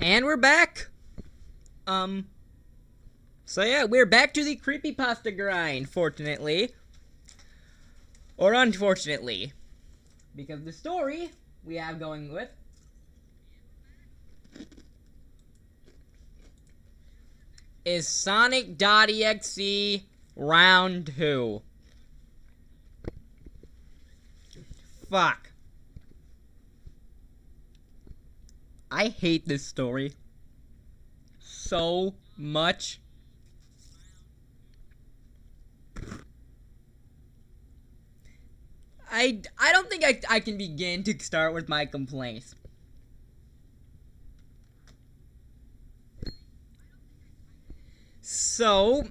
And we're back. So yeah, we're back to the creepypasta grind, fortunately. Or unfortunately. Because the story we have going with is Sonic.exe Round 2. Fuck. I hate this story so much. I don't think I can begin to start with my complaints. So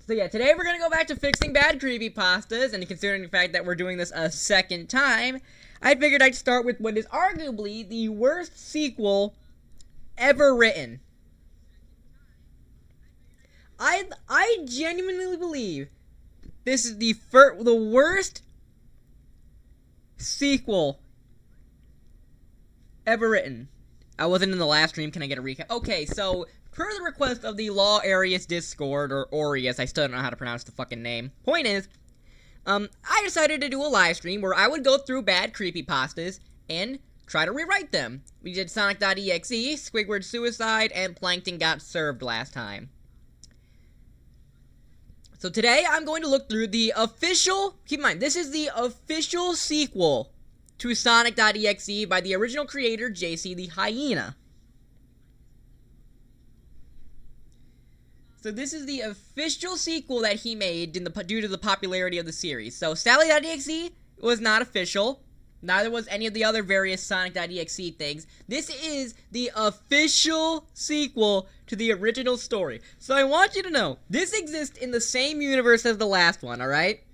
yeah, today we're gonna go back to fixing bad creepypastas, and considering the fact that we're doing this a second time, I figured I'd start with what is arguably the worst sequel ever written. I genuinely believe this is the worst sequel ever written. I wasn't in the last stream. Can I get a recap? Okay, so per the request of the Law Arius Discord, or Aureus, I still don't know how to pronounce the fucking name. Point is, I decided to do a live stream where I would go through bad creepypastas and try to rewrite them. We did Sonic.exe, Squidward Suicide, and Plankton Got Served last time. So today, I'm going to look through the official, keep in mind, this is the official sequel to Sonic.exe by the original creator, JC the Hyena. So this is the official sequel that he made due to the popularity of the series. So Sally.exe was not official. Neither was any of the other various Sonic.exe things. This is the official sequel to the original story. So I want you to know, this exists in the same universe as the last one, alright?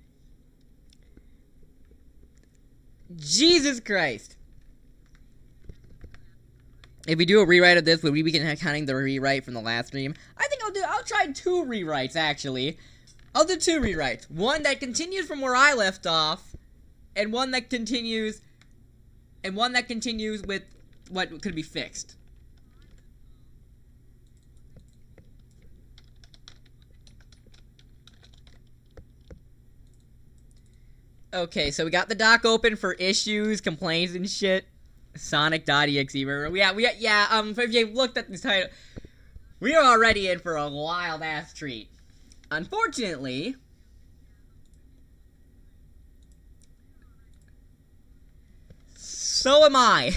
Jesus Christ. If we do a rewrite of this, would we begin counting the rewrite from the last stream? I think I'll try 2 rewrites, actually. I'll do 2 rewrites. One that continues from where I left off, and one that continues with what could be fixed. Okay, so we got the doc open for issues, complaints, and shit. Sonic.exe. If you looked at this title, we are already in for a wild-ass treat. Unfortunately, so am I.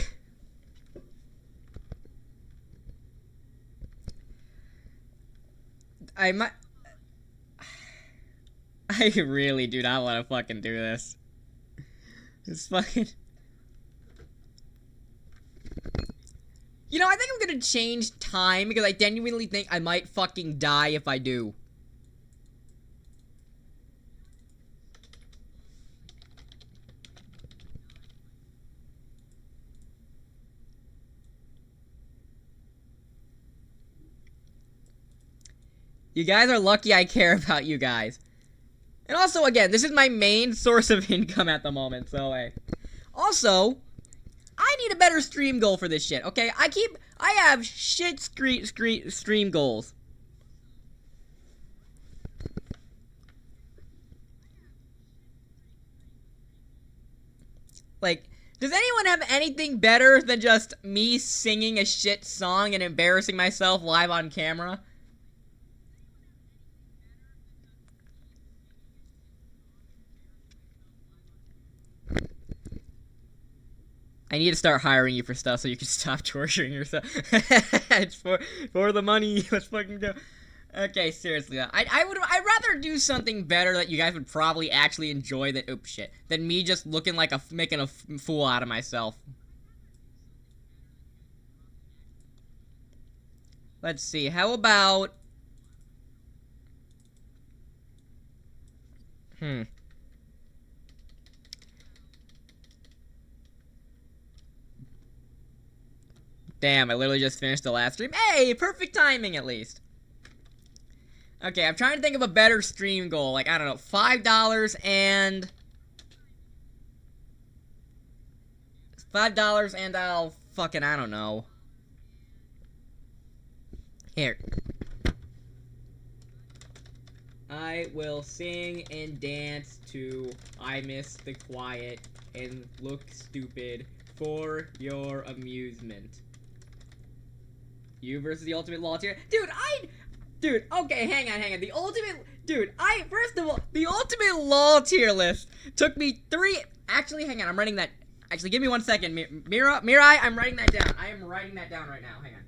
I really do not want to fucking do this. It's fucking... You know, I think I'm gonna change time because I genuinely think I might fucking die if I do. You guys are lucky I care about you guys. And also, again, this is my main source of income at the moment, so hey. Also, I need a better stream goal for this shit, okay? I have shit stream goals. Like, does anyone have anything better than just me singing a shit song and embarrassing myself live on camera? I need to start hiring you for stuff so you can stop torturing yourself. It's for the money. Let's fucking go. Okay, seriously, I'd rather do something better that you guys would probably actually enjoy than me just looking like making a fool out of myself. Let's see. How about Damn, I literally just finished the last stream. Hey, perfect timing at least. Okay, I'm trying to think of a better stream goal. Like, I don't know, $5 and... $5 and I'll fucking, I don't know. Here. I will sing and dance to I Miss the Quiet and look stupid for your amusement. You versus the ultimate law tier. Dude, okay, hang on. The ultimate, first of all, the ultimate law tier list took me 3, actually, hang on, I'm writing that, actually, give me 1 second, Mirai, I'm writing that down. I am writing that down right now, hang on.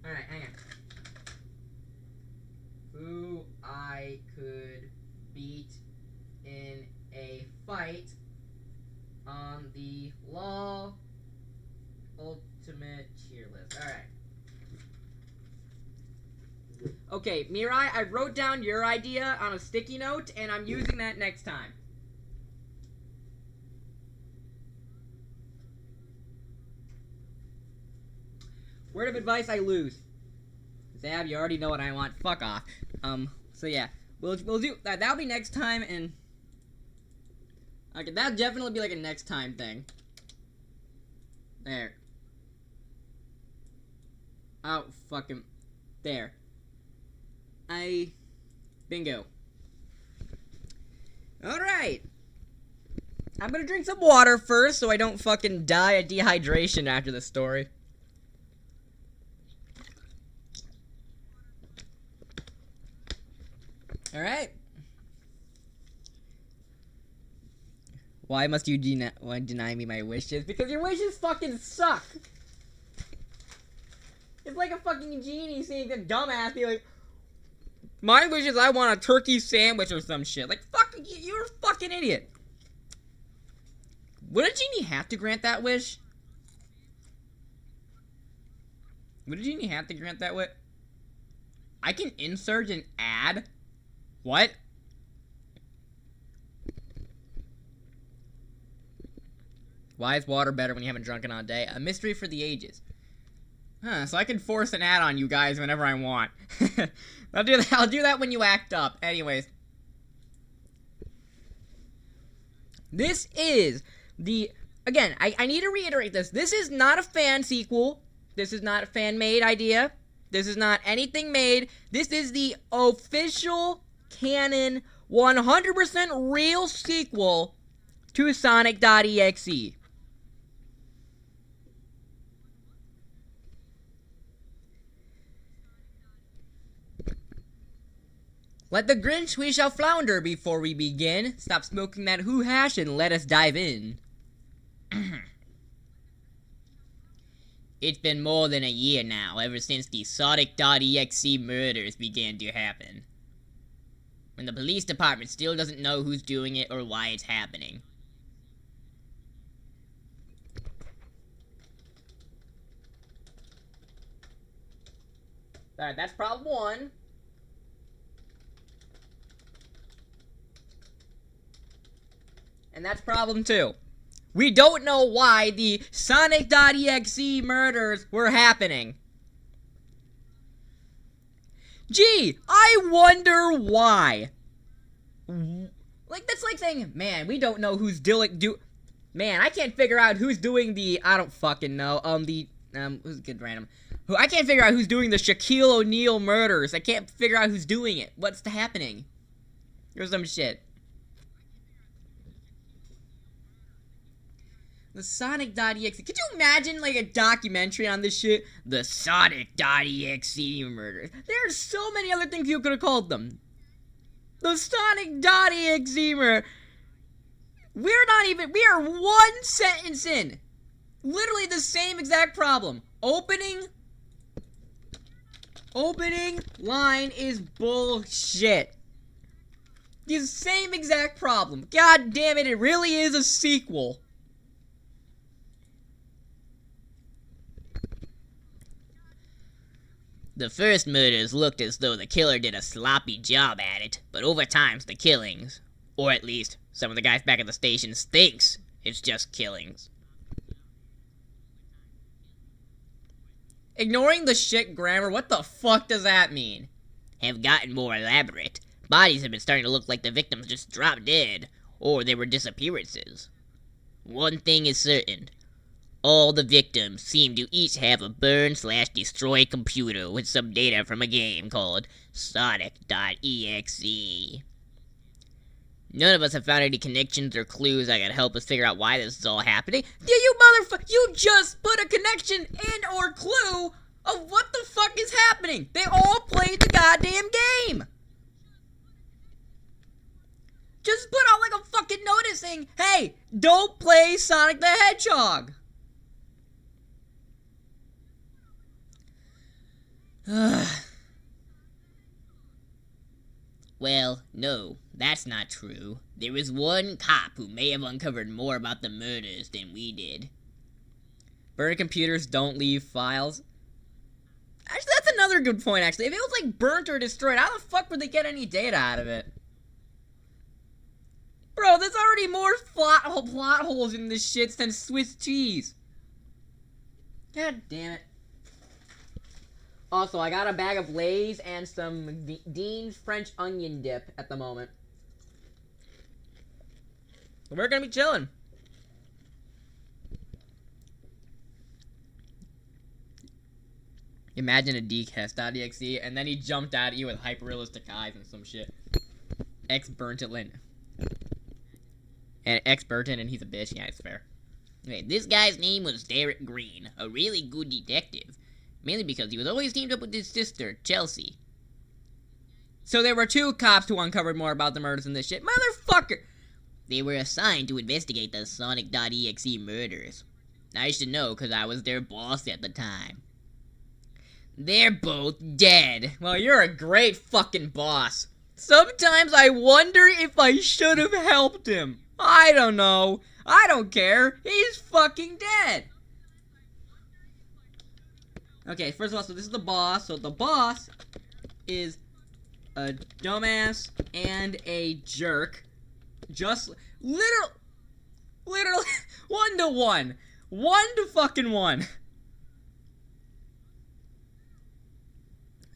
Alright, hang on. Who I could beat in a fight on the Law Ultimate tier list. Alright. Okay, Mirai, I wrote down your idea on a sticky note, and I'm using that next time. Word of advice, I lose. Zab, you already know what I want. Fuck off. So yeah. We'll do that. That'll be next time, and okay, that'll definitely be like a next time thing. There. Oh, fucking. There. Bingo. Alright. I'm gonna drink some water first so I don't fucking die of dehydration after this story. Alright. Why must you deny me my wishes? Because your wishes fucking suck! It's like a fucking genie saying a dumbass be like, my wish is I want a turkey sandwich or some shit. Like, fuck, you're a fucking idiot. Would a genie have to grant that wish? Would a genie have to grant that wish? I can insert an ad? What? Why is water better when you haven't drunken all day? A mystery for the ages. Huh, so I can force an ad on you guys whenever I want. I'll do that when you act up. Anyways. This is the... Again, I need to reiterate this. This is not a fan sequel. This is not a fan-made idea. This is not anything made. This is the official canon 100% real sequel to Sonic.exe. Let the Grinch we shall flounder before we begin. Stop smoking that hoo hash and let us dive in. It's been more than a year now, ever since the Sonic.exe murders began to happen. And the police department still doesn't know who's doing it or why it's happening. Alright, that's problem 1. And that's problem 2. We don't know why the Sonic.exe murders were happening. Gee, I wonder why. Like, that's like saying, man, we don't know who's man, I can't figure out who's doing the, I don't fucking know, who's good random. I can't figure out who's doing the Shaquille O'Neal murders. I can't figure out who's doing it. What's happening? Or some shit. The Sonic.exe. Could you imagine, like, a documentary on this shit? The Sonic.exe murders. There's so many other things you could have called them. The Sonic.exe murder. We are 1 sentence in. Literally the same exact problem. Opening line is bullshit. The same exact problem. God damn it, it really is a sequel. The first murders looked as though the killer did a sloppy job at it, but over time the killings, or at least some of the guys back at the stations thinks it's just killings. Ignoring the shit grammar, what the fuck does that mean? Have gotten more elaborate. Bodies have been starting to look like the victims just dropped dead, or there were disappearances. One thing is certain. All the victims seem to each have a burn/destroy computer with some data from a game called Sonic.exe. None of us have found any connections or clues that can help us figure out why this is all happening. You you just put a connection and or clue of what the fuck is happening. They all played the goddamn game. Just put out like a fucking notice saying, hey, don't play Sonic the Hedgehog. Well, no, that's not true. There is one cop who may have uncovered more about the murders than we did. Burned computers don't leave files. Actually, that's another good point, actually. If it was, like, burnt or destroyed, how the fuck would they get any data out of it? Bro, there's already more plot holes in this shit than Swiss cheese. God damn it. Also, I got a bag of Lay's and some Dean's French onion dip at the moment. We're gonna be chilling. Imagine a decast.exe, and then he jumped at you with hyper-realistic eyes and some shit. X-Burnt-It-Lin. And X-Burton, and he's a bitch. Yeah, it's fair. Okay, this guy's name was Derek Green, a really good detective. Mainly because he was always teamed up with his sister, Chelsea. So there were two cops who uncovered more about the murders than this shit. Motherfucker! They were assigned to investigate the Sonic.exe murders. I should know, because I was their boss at the time. They're both dead. Well, you're a great fucking boss. Sometimes I wonder if I should have helped him. I don't know. I don't care. He's fucking dead. Okay, first of all, so this is the boss. So the boss is a dumbass and a jerk. Just literally 1 to 1. 1 to fucking 1.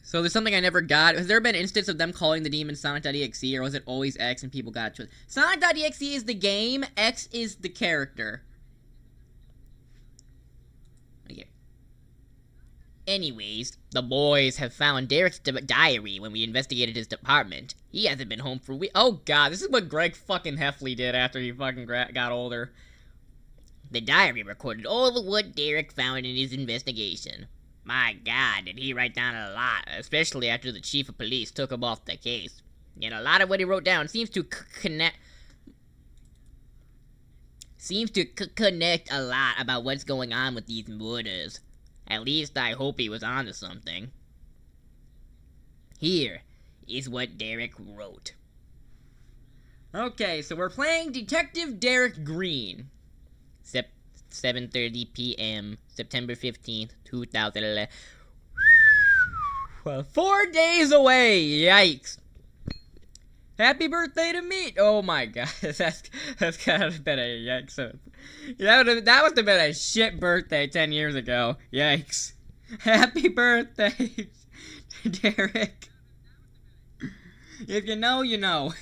So there's something I never got. Has there been an instance of them calling the demon Sonic.exe, or was it always X and people got it twisted? Sonic.exe is the game, X is the character. Okay. Anyways, the boys have found Derek's diary when we investigated his department. He hasn't been home for weeks. Oh god, this is what Greg fucking Heffley did after he fucking got older. The diary recorded all of what Derek found in his investigation. My god, did he write down a lot, especially after the chief of police took him off the case. And a lot of what he wrote down seems to connect a lot about what's going on with these murders. At least I hope he was onto something. Here is what Derek wrote. Okay, so we're playing Detective Derek Green. 7:30 p.m. September 15th, 2011. Well, 4 days away. Yikes. Happy birthday to me. Oh my god. That's kind of been a yikes. That must have been a shit birthday 10 years ago. Yikes. Happy birthday, Derek. If you know, you know.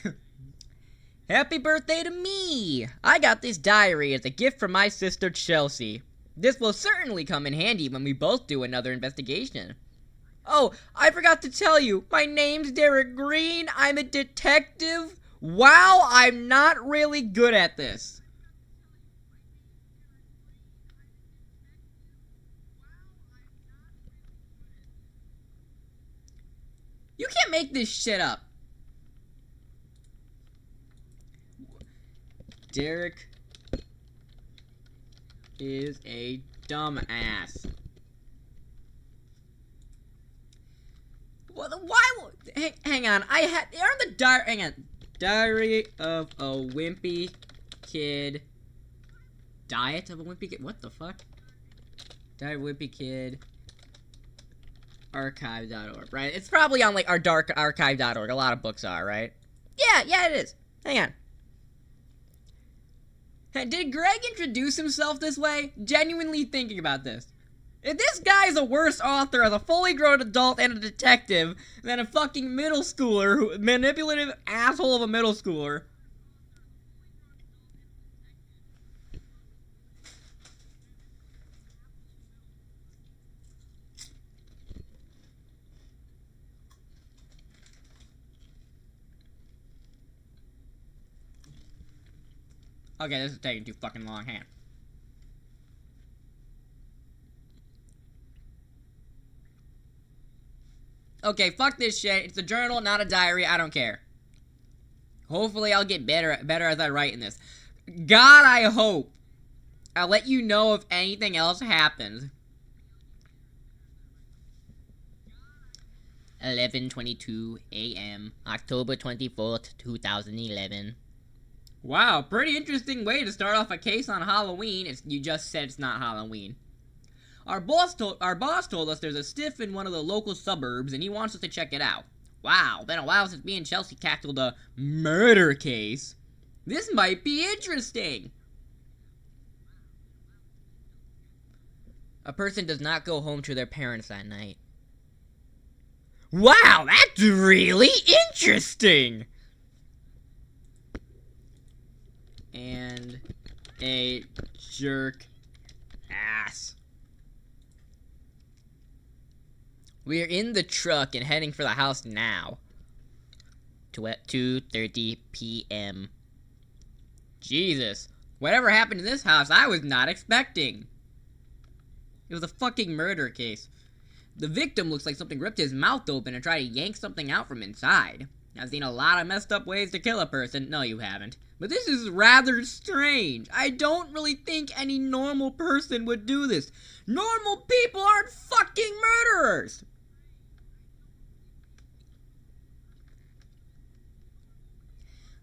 Happy birthday to me! I got this diary as a gift from my sister Chelsea. This will certainly come in handy when we both do another investigation. Oh, I forgot to tell you, my name's Derek Green, I'm a detective. Wow, I'm not really good at this. You can't make this shit up. Derek is a dumbass. What? Why? Hang on. Hang on. Diary of a Wimpy Kid. Diet of a Wimpy Kid. What the fuck? Diary of a Wimpy Kid. Archive.org. Right? It's probably on like our dark archive.org. A lot of books are, right? Yeah, it is. Hang on. Did Greg introduce himself this way? Genuinely thinking about this. If this guy's a worse author as a fully grown adult and a detective than a fucking middle schooler, manipulative asshole of a middle schooler. Okay, this is taking too fucking long. Hang on. Okay, fuck this shit. It's a journal, not a diary. I don't care. Hopefully I'll get better as I write in this. God, I hope. I'll let you know if anything else happens. 11:22 a.m. October 24th, 2011. Wow, pretty interesting way to start off a case on Halloween. You just said it's not Halloween. Our boss told us there's a stiff in one of the local suburbs, and he wants us to check it out. Wow, been a while since me and Chelsea tackled a murder case. This might be interesting. A person does not go home to their parents that night. Wow, that's really interesting. And a jerk ass. We're in the truck and heading for the house now. 2:30 p.m. Jesus, whatever happened in this house I was not expecting. It was a fucking murder case. The victim looks like something ripped his mouth open and tried to yank something out from inside. I've seen a lot of messed up ways to kill a person. No, you haven't. But this is rather strange. I don't really think any normal person would do this. Normal people aren't fucking murderers!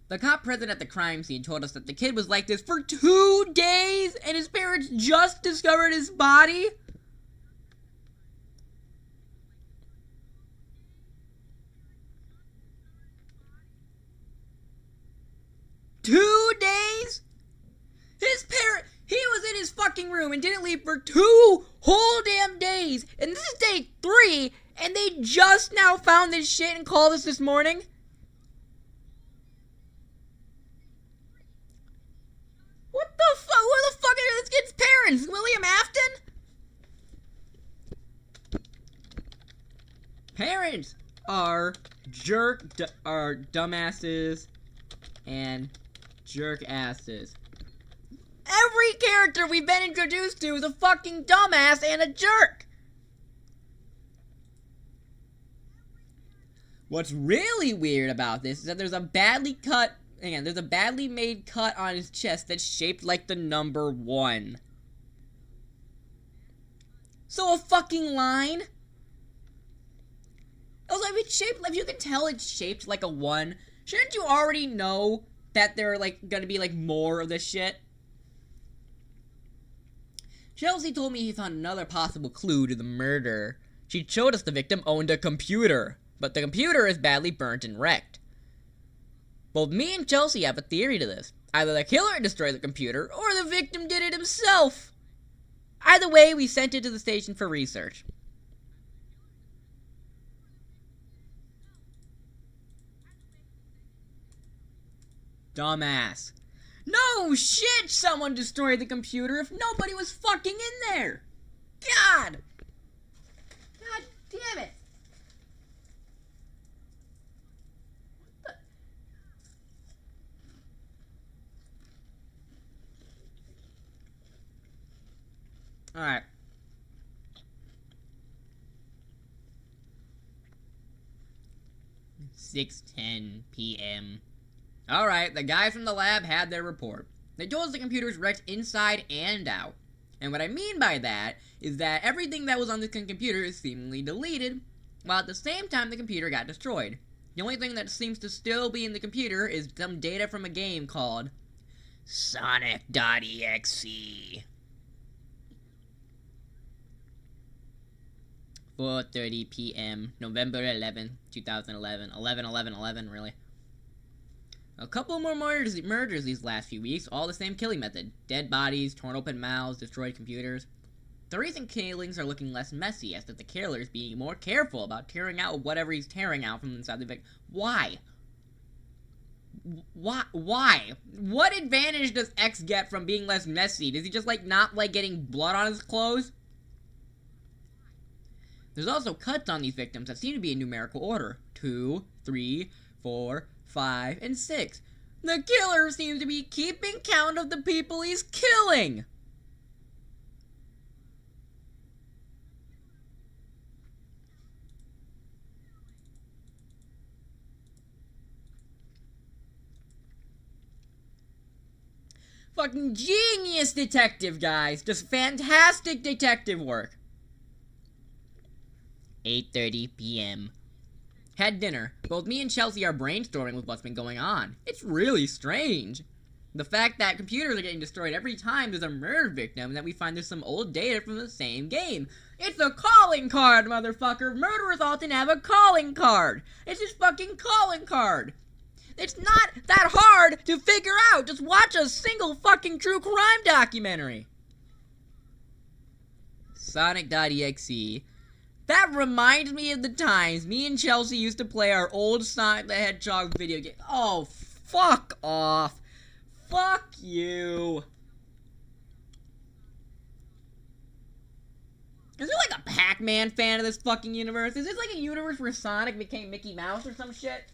The cop present at the crime scene told us that the kid was like this for 2 days and his parents just discovered his body? He was in his fucking room and didn't leave for 2 whole damn days. And this is day 3, and they just now found this shit and called us this morning? What the fuck? Who the fuck are this kid's parents? William Afton? Parents are dumbasses and jerk asses. Every character we've been introduced to is a fucking dumbass and a jerk. What's really weird about this is that there's a badly made cut on his chest that's shaped like the number 1. So a fucking line? Also, if you can tell it's shaped like a 1, shouldn't you already know that there are, gonna be, more of this shit? Chelsea told me he found another possible clue to the murder. She showed us the victim owned a computer, but the computer is badly burnt and wrecked. Both me and Chelsea have a theory to this. Either the killer destroyed the computer, or the victim did it himself. Either way, we sent it to the station for research. Dumbass. No shit, someone destroyed the computer if nobody was fucking in there. God damn it. Alright. $6:10 p.m. Alright, the guys from the lab had their report. They told us the computer's wrecked inside and out. And what I mean by that is that everything that was on the computer is seemingly deleted, while at the same time the computer got destroyed. The only thing that seems to still be in the computer is some data from a game called Sonic.exe. 4:30 p.m. November 11th, 2011. 11/11/11, really. A couple more murders these last few weeks, all the same killing method. Dead bodies, torn open mouths, destroyed computers. The recent killings are looking less messy, as that the killer is being more careful about tearing out whatever he's tearing out from inside the victim. Why? Why? What advantage does X get from being less messy? Does he just, not like getting blood on his clothes? There's also cuts on these victims that seem to be in numerical order. 2, 3, 4, 5, and 6. The killer seems to be keeping count of the people he's killing. Fucking genius detective, guys. Just fantastic detective work. 8:30 p.m. Had dinner. Both me and Chelsea are brainstorming with what's been going on. It's really strange. The fact that computers are getting destroyed every time there's a murder victim, and that we find there's some old data from the same game. It's a calling card, motherfucker! Murderers often have a calling card! It's his fucking calling card! It's not that hard to figure out! Just watch a single fucking true crime documentary! Sonic.exe. That reminds me of the times me and Chelsea used to play our old Sonic the Hedgehog video game. Oh, fuck off. Fuck you. Is there like a Pac-Man fan of this fucking universe? Is this like a universe where Sonic became Mickey Mouse or some shit?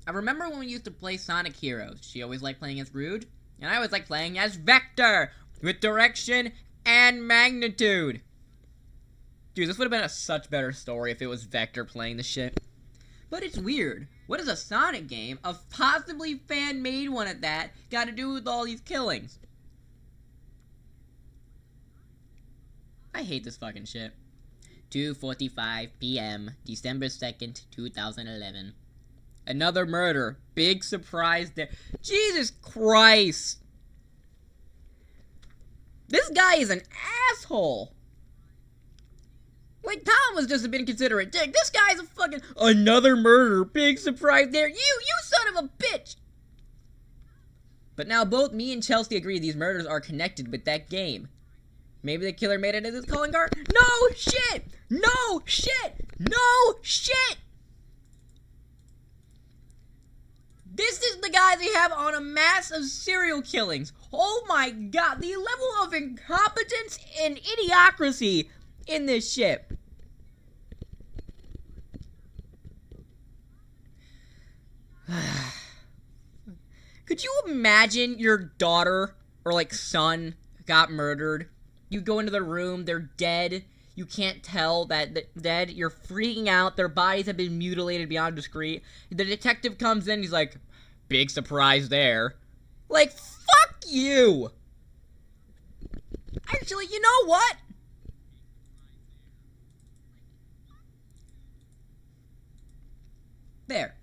I remember when we used to play Sonic Heroes. She always liked playing as Rude, and I always liked playing as Vector, with direction and magnitude. Dude, this would have been a such better story if it was Vector playing the shit. But it's weird. What does a Sonic game, a possibly fan-made one at that, got to do with all these killings? I hate this fucking shit. 2:45 p.m. December 2nd, 2011. Another murder. Big surprise there. Jesus Christ. This guy is an asshole. Like, Tom was just a bit inconsiderate dick. This guy's a fucking... Another murder. Big surprise there. You son of a bitch. But now both me and Chelsea agree these murders are connected with that game. Maybe the killer made it in his calling card? No shit! No shit! No shit! This is the guy they have on a mass of serial killings. Oh my god, the level of incompetence and idiocracy in this shit. Could you imagine your daughter or like son got murdered? You go into the room, they're dead. You can't tell that they're dead. You're freaking out. Their bodies have been mutilated beyond discreet. The detective comes in. He's like, big surprise there. Like, fuck you. Actually, you know what? There.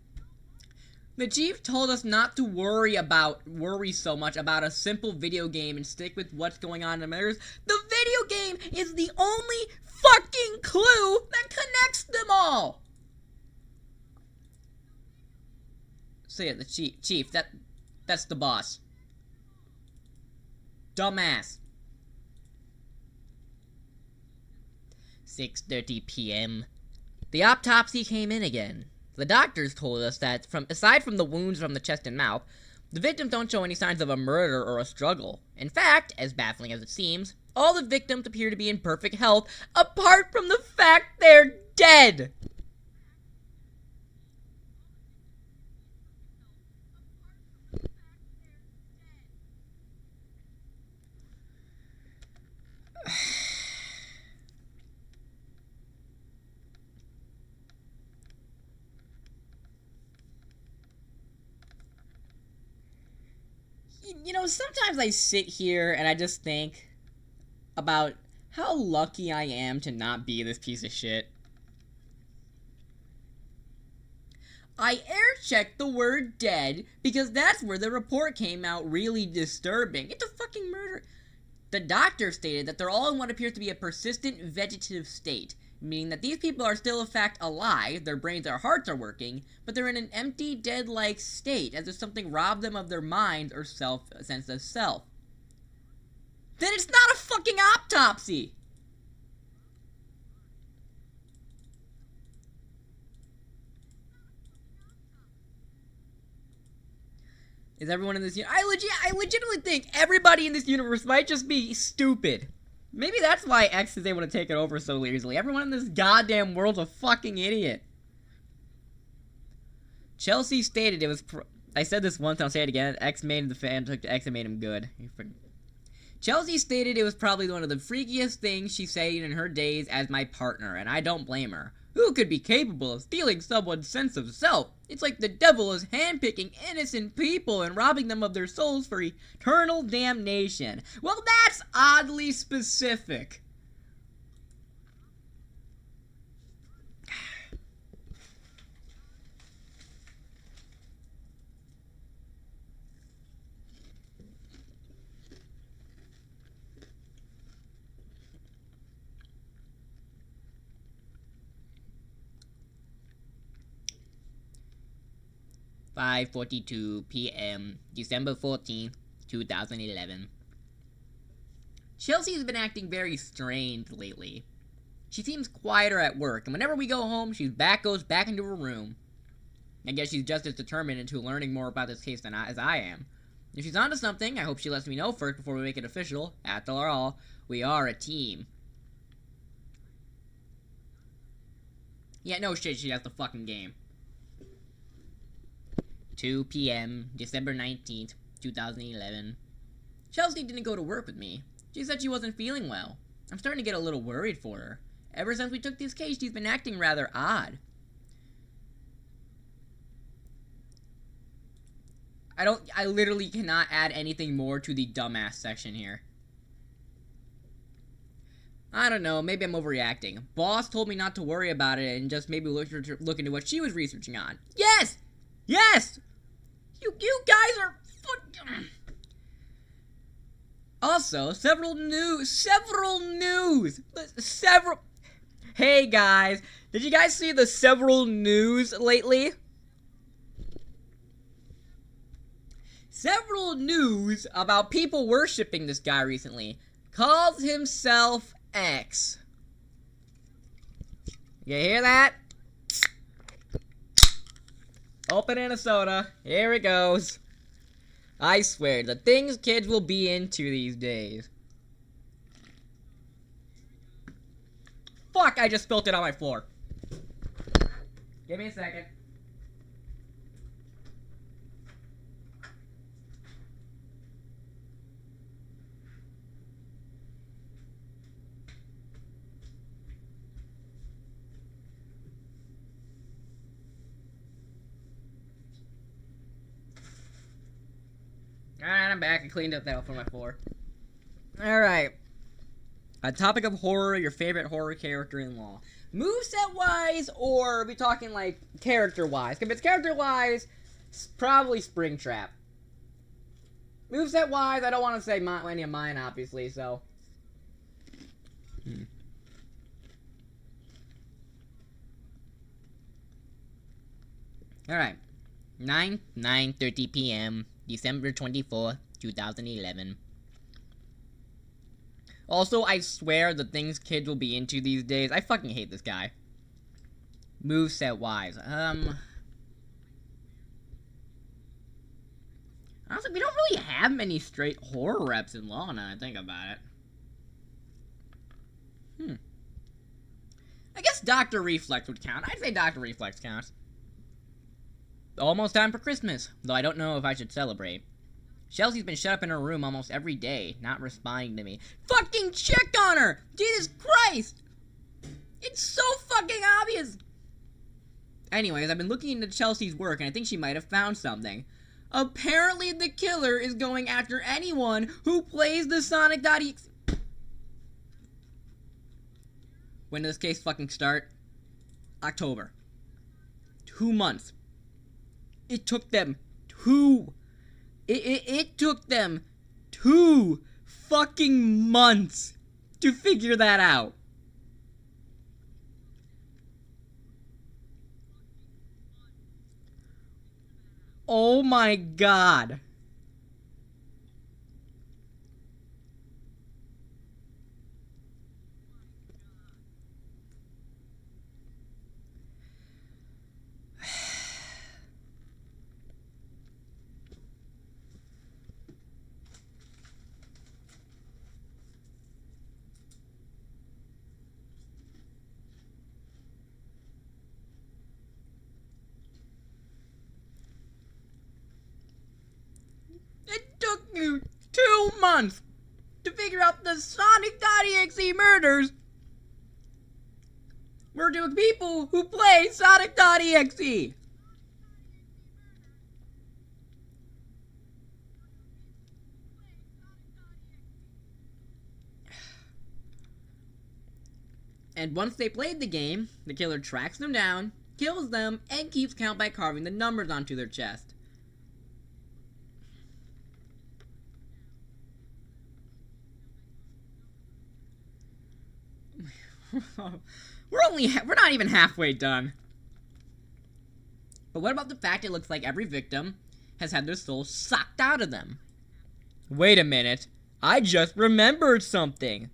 The chief told us not to worry so much about a simple video game and stick with what's going on in the murders. The video game is the only fucking clue that connects them all. So yeah, the chief, that's the boss. Dumbass. 6:30 p.m. The autopsy came in again. The doctors told us that, aside from the wounds from the chest and mouth, the victims don't show any signs of a murder or a struggle. In fact, as baffling as it seems, all the victims appear to be in perfect health, apart from the fact they're dead! You know, sometimes I sit here and I just think about how lucky I am to not be this piece of shit. I air-checked the word dead because that's where the report came out really disturbing. It's a fucking murder. The doctor stated that they're all in what appears to be a persistent vegetative state, meaning that these people are still in fact alive, their brains or hearts are working, but they're in an empty, dead-like state, as if something robbed them of their minds or sense of self. Then it's not a fucking autopsy! Is everyone in this I legitimately think everybody in this universe might just be stupid. Maybe that's why X is able to take it over so easily. Everyone in this goddamn world's a fucking idiot. Chelsea stated it was... I said this once, and I'll say it again. X made the fan took to X and made him good. Chelsea stated it was probably one of the freakiest things she's said in her days as my partner, and I don't blame her. Who could be capable of stealing someone's sense of self? It's like the devil is handpicking innocent people and robbing them of their souls for eternal damnation. Well, that's oddly specific. 5:42 p.m., December 14th, 2011. Chelsea's been acting very strange lately. She seems quieter at work, and whenever we go home, she goes back into her room. I guess she's just as determined into learning more about this case as I am. If she's onto something, I hope she lets me know first before we make it official. After all, we are a team. Yeah, no shit, she has the fucking game. 2 p.m., December 19th, 2011. Chelsea didn't go to work with me. She said she wasn't feeling well. I'm starting to get a little worried for her. Ever since we took this case, she's been acting rather odd. I literally cannot add anything more to the dumbass section here. I don't know, maybe I'm overreacting. Boss told me not to worry about it and just maybe look into what she was researching on. Yes! Yes! You guys are Also, several news. Hey guys, did you guys see the several news lately? Several news about people worshipping this guy recently. Calls himself X. You hear that? Opening a soda. Here it goes. I swear, the things kids will be into these days. Fuck, I just spilled it on my floor. Give me a second. Alright, I'm back. I cleaned up that from my floor. Alright. A topic of horror, your favorite horror character in law. Moveset-wise, or are we talking, like, character-wise? If it's character-wise, probably Springtrap. Moveset-wise, I don't want to say any of mine, obviously, so... Alright. 9:30 p.m., December 24th, 2011. Also, I swear the things kids will be into these days. I fucking hate this guy. Moveset-wise. Honestly, we don't really have many straight horror reps in law now I think about it. I guess Dr. Reflex would count. I'd say Dr. Reflex counts. Almost time for Christmas, though I don't know if I should celebrate. Chelsea's been shut up in her room almost every day, not responding to me. Fucking check on her! Jesus Christ! It's so fucking obvious! Anyways, I've been looking into Chelsea's work, and I think she might have found something. Apparently the killer is going after anyone who plays the Sonic.exe. When did this case fucking start? October. 2 months. It took them It took them 2 fucking months to figure that out. Oh my god. months to figure out the Sonic.exe murders were to people who play Sonic.exe. And once they played the game, the killer tracks them down, kills them, and keeps count by carving the numbers onto their chest. We're not even halfway done. But what about the fact it looks like every victim has had their soul sucked out of them? Wait a minute. I just remembered something.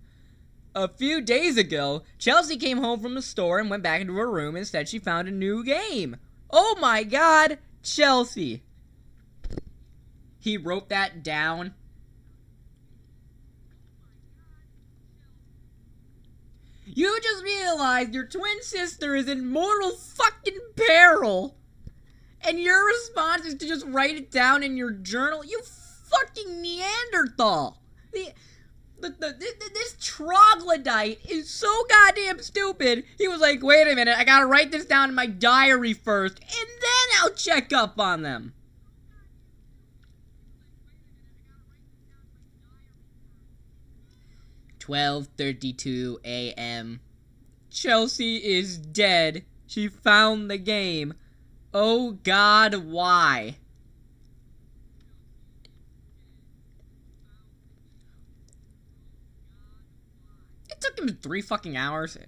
A few days ago, Chelsea came home from the store and went back into her room and said she found a new game. Oh my god, Chelsea. He wrote that down. You just realized your twin sister is in mortal fucking peril. And your response is to just write it down in your journal? You fucking Neanderthal. This troglodyte is so goddamn stupid. He was like, wait a minute, I gotta write this down in my diary first, and then I'll check up on them. "12:32 a.m. Chelsea is dead. She found the game. Oh God, why? It took him 3 fucking hours.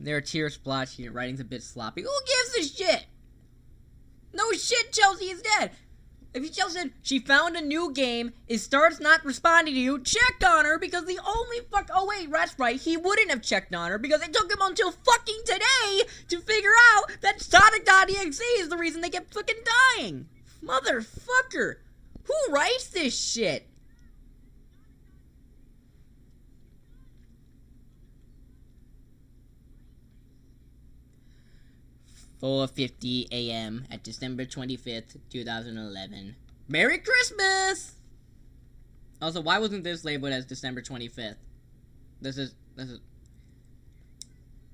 There are tear splotched here. Writing's a bit sloppy. Who gives a shit? No shit, Chelsea is dead. If you just said she found a new game, it starts not responding to you, check on her because the only oh wait, that's right, he wouldn't have checked on her because it took him until fucking today to figure out that Sonic.exe is the reason they kept fucking dying. Motherfucker. Who writes this shit? "4:50 a.m. at December 25th, 2011. Merry Christmas! Also, why wasn't this labeled as December 25th? This is...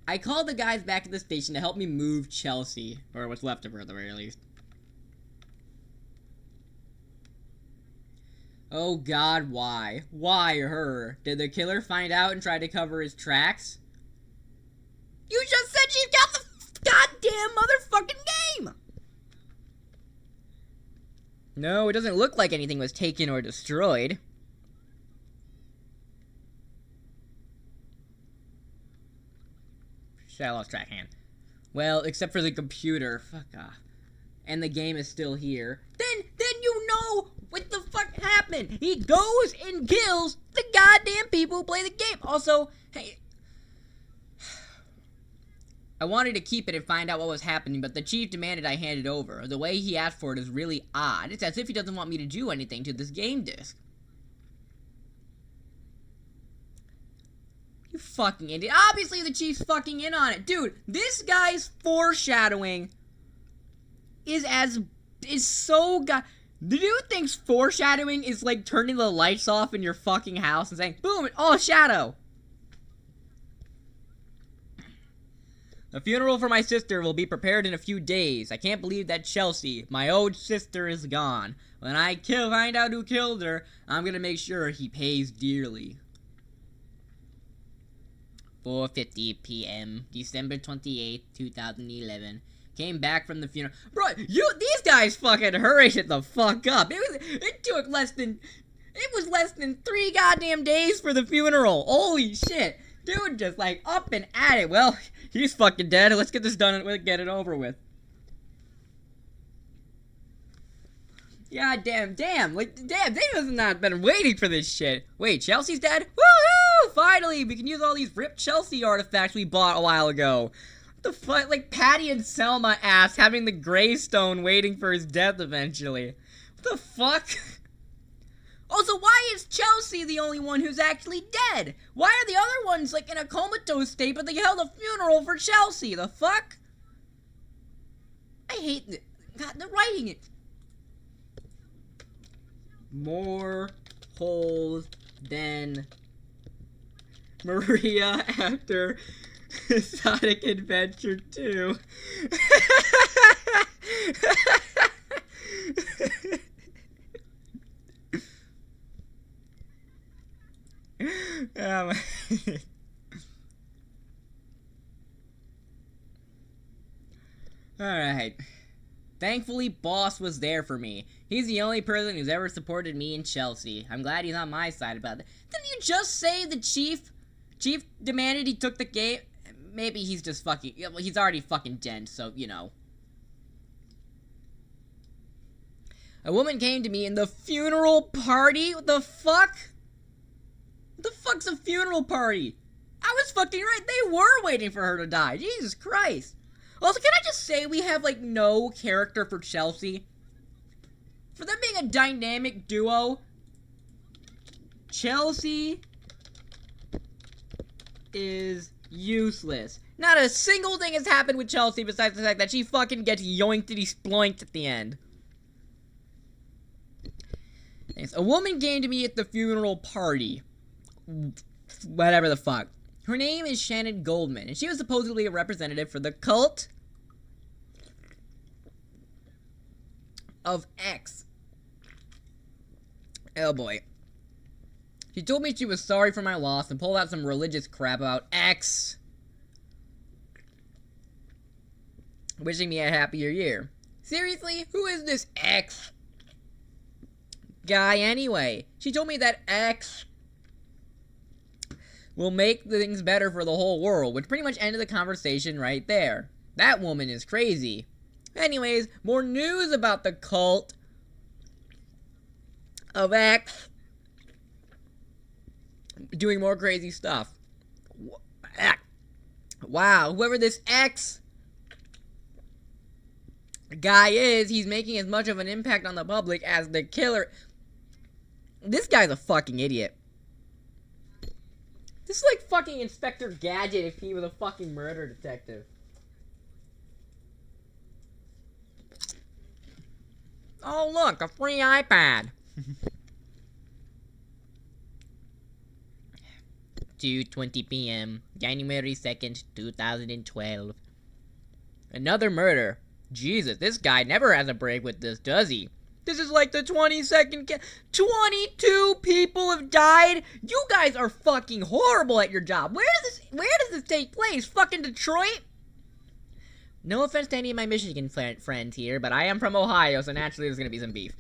I called the guys back at the station to help me move Chelsea. Or what's left of her, at the very least. Oh God, why? Why her? Did the killer find out and try to cover his tracks? You just said she's got the goddamn motherfucking game! No, it doesn't look like anything was taken or destroyed. Shit, I lost track hand. Well, except for the computer. Fuck off. And the game is still here. Then you know what the fuck happened. He goes and kills the goddamn people who play the game. Also, hey... I wanted to keep it and find out what was happening, but the chief demanded I hand it over. The way he asked for it is really odd. It's as if he doesn't want me to do anything to this game disc. You fucking idiot. Obviously the chief's fucking in on it. Dude, this guy's foreshadowing is so god... The dude thinks foreshadowing is like turning the lights off in your fucking house and saying, boom, all shadow. The funeral for my sister will be prepared in a few days. I can't believe that Chelsea, my old sister, is gone. When I find out who killed her, I'm gonna make sure he pays dearly. 4:50 p.m. December 28th, 2011. Came back from the funeral. Bro, these guys fucking hurried it the fuck up. It was less than 3 goddamn days for the funeral. Holy shit. Dude just like up and at it. Well, he's fucking dead. Let's get this done and get it over with. God damn. Like, damn, they must have not been waiting for this shit. Wait, Chelsea's dead? Woohoo! Finally, we can use all these ripped Chelsea artifacts we bought a while ago. What the fuck? Like Patty and Selma ass having the gravestone waiting for his death eventually. What the fuck? Also, why is Chelsea the only one who's actually dead? Why are the other ones, like, in a comatose state, but they held a funeral for Chelsea? The fuck? I hate it. God, they're writing it. more holes than Maria after Sonic Adventure 2. Alright. Thankfully, Boss was there for me. He's the only person who's ever supported me and Chelsea. I'm glad he's on my side about that. Didn't you just say the Chief demanded he took the game? Maybe he's just fucking... He's already fucking dead, so, you know. A woman came to me in the funeral party? What the fuck? What the fuck's a funeral party? I was fucking right. They were waiting for her to die. Jesus Christ. Also, can I just say we have, like, no character for Chelsea? For them being a dynamic duo, Chelsea is useless. Not a single thing has happened with Chelsea besides the fact that she fucking gets yoinkety-sploinked at the end. Thanks. A woman came to me at the funeral party. Whatever the fuck. Her name is Shannon Goldman, and she was supposedly a representative for the cult of X. Oh boy. She told me she was sorry for my loss and pulled out some religious crap about X, wishing me a happier year. Seriously? Who is this X guy anyway? She told me that X will make things better for the whole world, which pretty much ended the conversation right there. That woman is crazy. Anyways, more news about the cult of X doing more crazy stuff. Wow, whoever this X guy is, he's making as much of an impact on the public as the killer. This guy's a fucking idiot. This is like fucking Inspector Gadget if he was a fucking murder detective. Oh look, a free iPad. 2:20 p.m. January 2nd, 2012. Another murder. Jesus, this guy never has a break with this, does he? This is like the 22nd 22 people have died? You guys are fucking horrible at your job. Where does this take place? Fucking Detroit? No offense to any of my Michigan friends here, but I am from Ohio, so naturally there's gonna be some beef.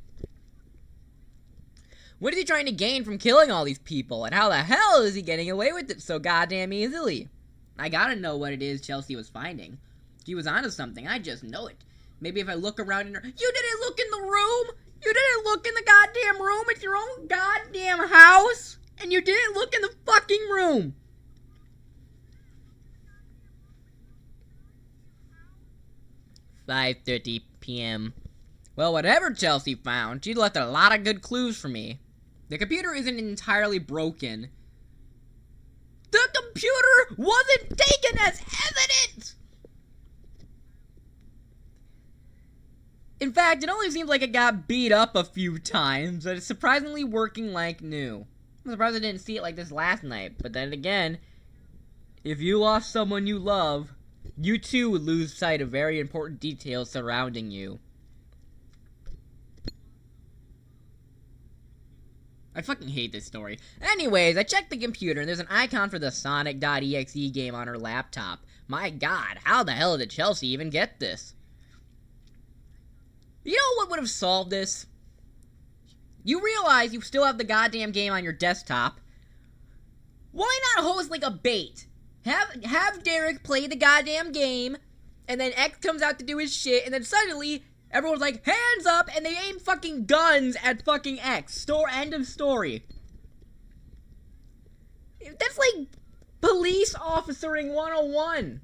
What is he trying to gain from killing all these people? And how the hell is he getting away with it so goddamn easily? I gotta know what it is Chelsea was finding. She was onto something, I just know it. Maybe if I look around in her... You didn't look in the room? You didn't look in the goddamn room? It's your own goddamn house? And you didn't look in the fucking room! "5:30 p.m. Well, whatever Chelsea found, she left a lot of good clues for me. The computer isn't entirely broken. The computer wasn't taken as evidence! In fact, it only seems like it got beat up a few times, but it's surprisingly working like new. I'm surprised I didn't see it like this last night, but then again, if you lost someone you love, you too would lose sight of very important details surrounding you. I fucking hate this story. Anyways, I checked the computer and there's an icon for the Sonic.exe game on her laptop. My god, how the hell did Chelsea even get this? You know what would have solved this? You realize you still have the goddamn game on your desktop. Why not host like a bait? Have Derek play the goddamn game, and then X comes out to do his shit, and then suddenly everyone's like, hands up, and they aim fucking guns at fucking X. End of story. That's like police officering 101.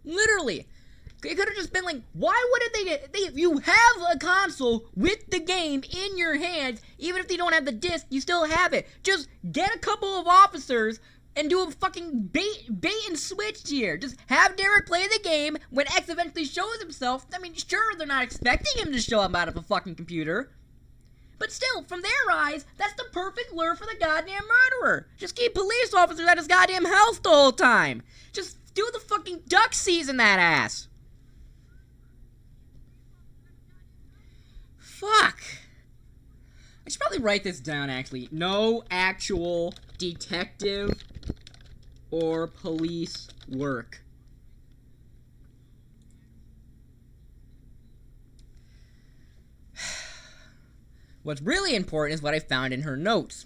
Literally. It could have just been like, why wouldn't they you have a console with the game in your hands, even if they don't have the disc, you still have it. Just get a couple of officers and do a fucking bait and switch here. Just have Derek play the game. When X eventually shows himself, I mean, sure, they're not expecting him to show up out of a fucking computer. But still, from their eyes, that's the perfect lure for the goddamn murderer. Just keep police officers at his goddamn house the whole time. Just do the fucking duck season that ass. Fuck. I should probably write this down, actually. No actual detective or police work. What's really important is what I found in her notes.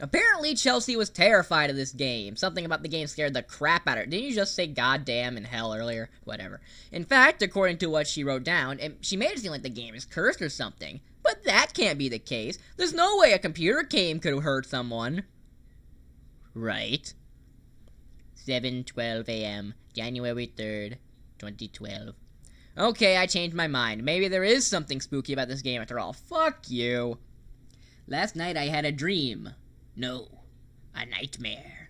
Apparently, Chelsea was terrified of this game. Something about the game scared the crap out of her. Didn't you just say goddamn and hell earlier? Whatever. In fact, according to what she wrote down, she made it seem like the game is cursed or something. But that can't be the case. There's no way a computer game could have hurt someone. Right. 7:12 a.m., January 3rd, 2012. Okay, I changed my mind. Maybe there is something spooky about this game after all. Fuck you. Last night I had a dream. No, a nightmare.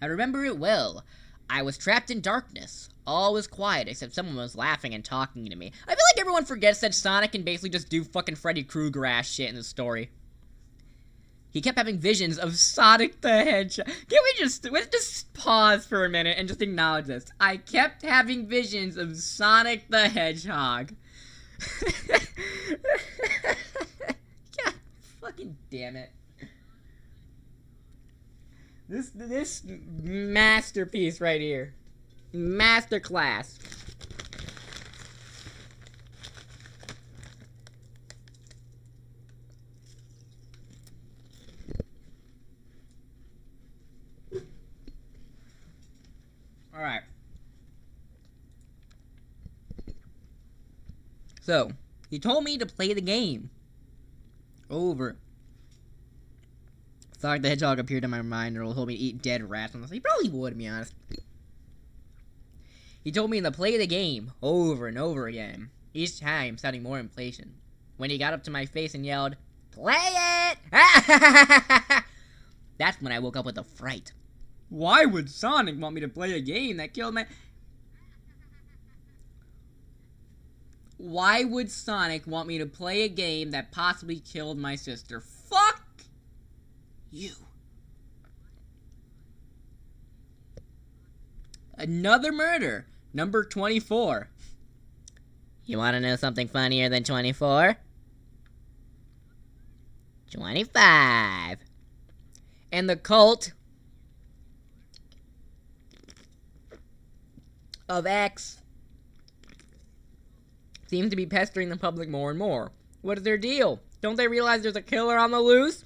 I remember it well. I was trapped in darkness. All was quiet except someone was laughing and talking to me. I feel like everyone forgets that Sonic can basically just do fucking Freddy Krueger-ass shit in the story. He kept having visions of Sonic the Hedgehog. Let's just pause for a minute and just acknowledge this. I kept having visions of Sonic the Hedgehog. God fucking damn it. This masterpiece right here. Masterclass. Alright. So, he told me to play the game. Over. Sonic the Hedgehog appeared in my mind and told me to eat dead rats. He probably would, to be honest. He told me to play the game over and over again, each time sounding more impatient. When he got up to my face and yelled, "Play it!" That's when I woke up with a fright. Why would Sonic want me to play a game that killed my... Why would Sonic want me to play a game that possibly killed my sister? Fuck you. Another murder. Number 24. You want to know something funnier than 24? 25. And the cult of X seems to be pestering the public more and more. What is their deal? Don't they realize there's a killer on the loose?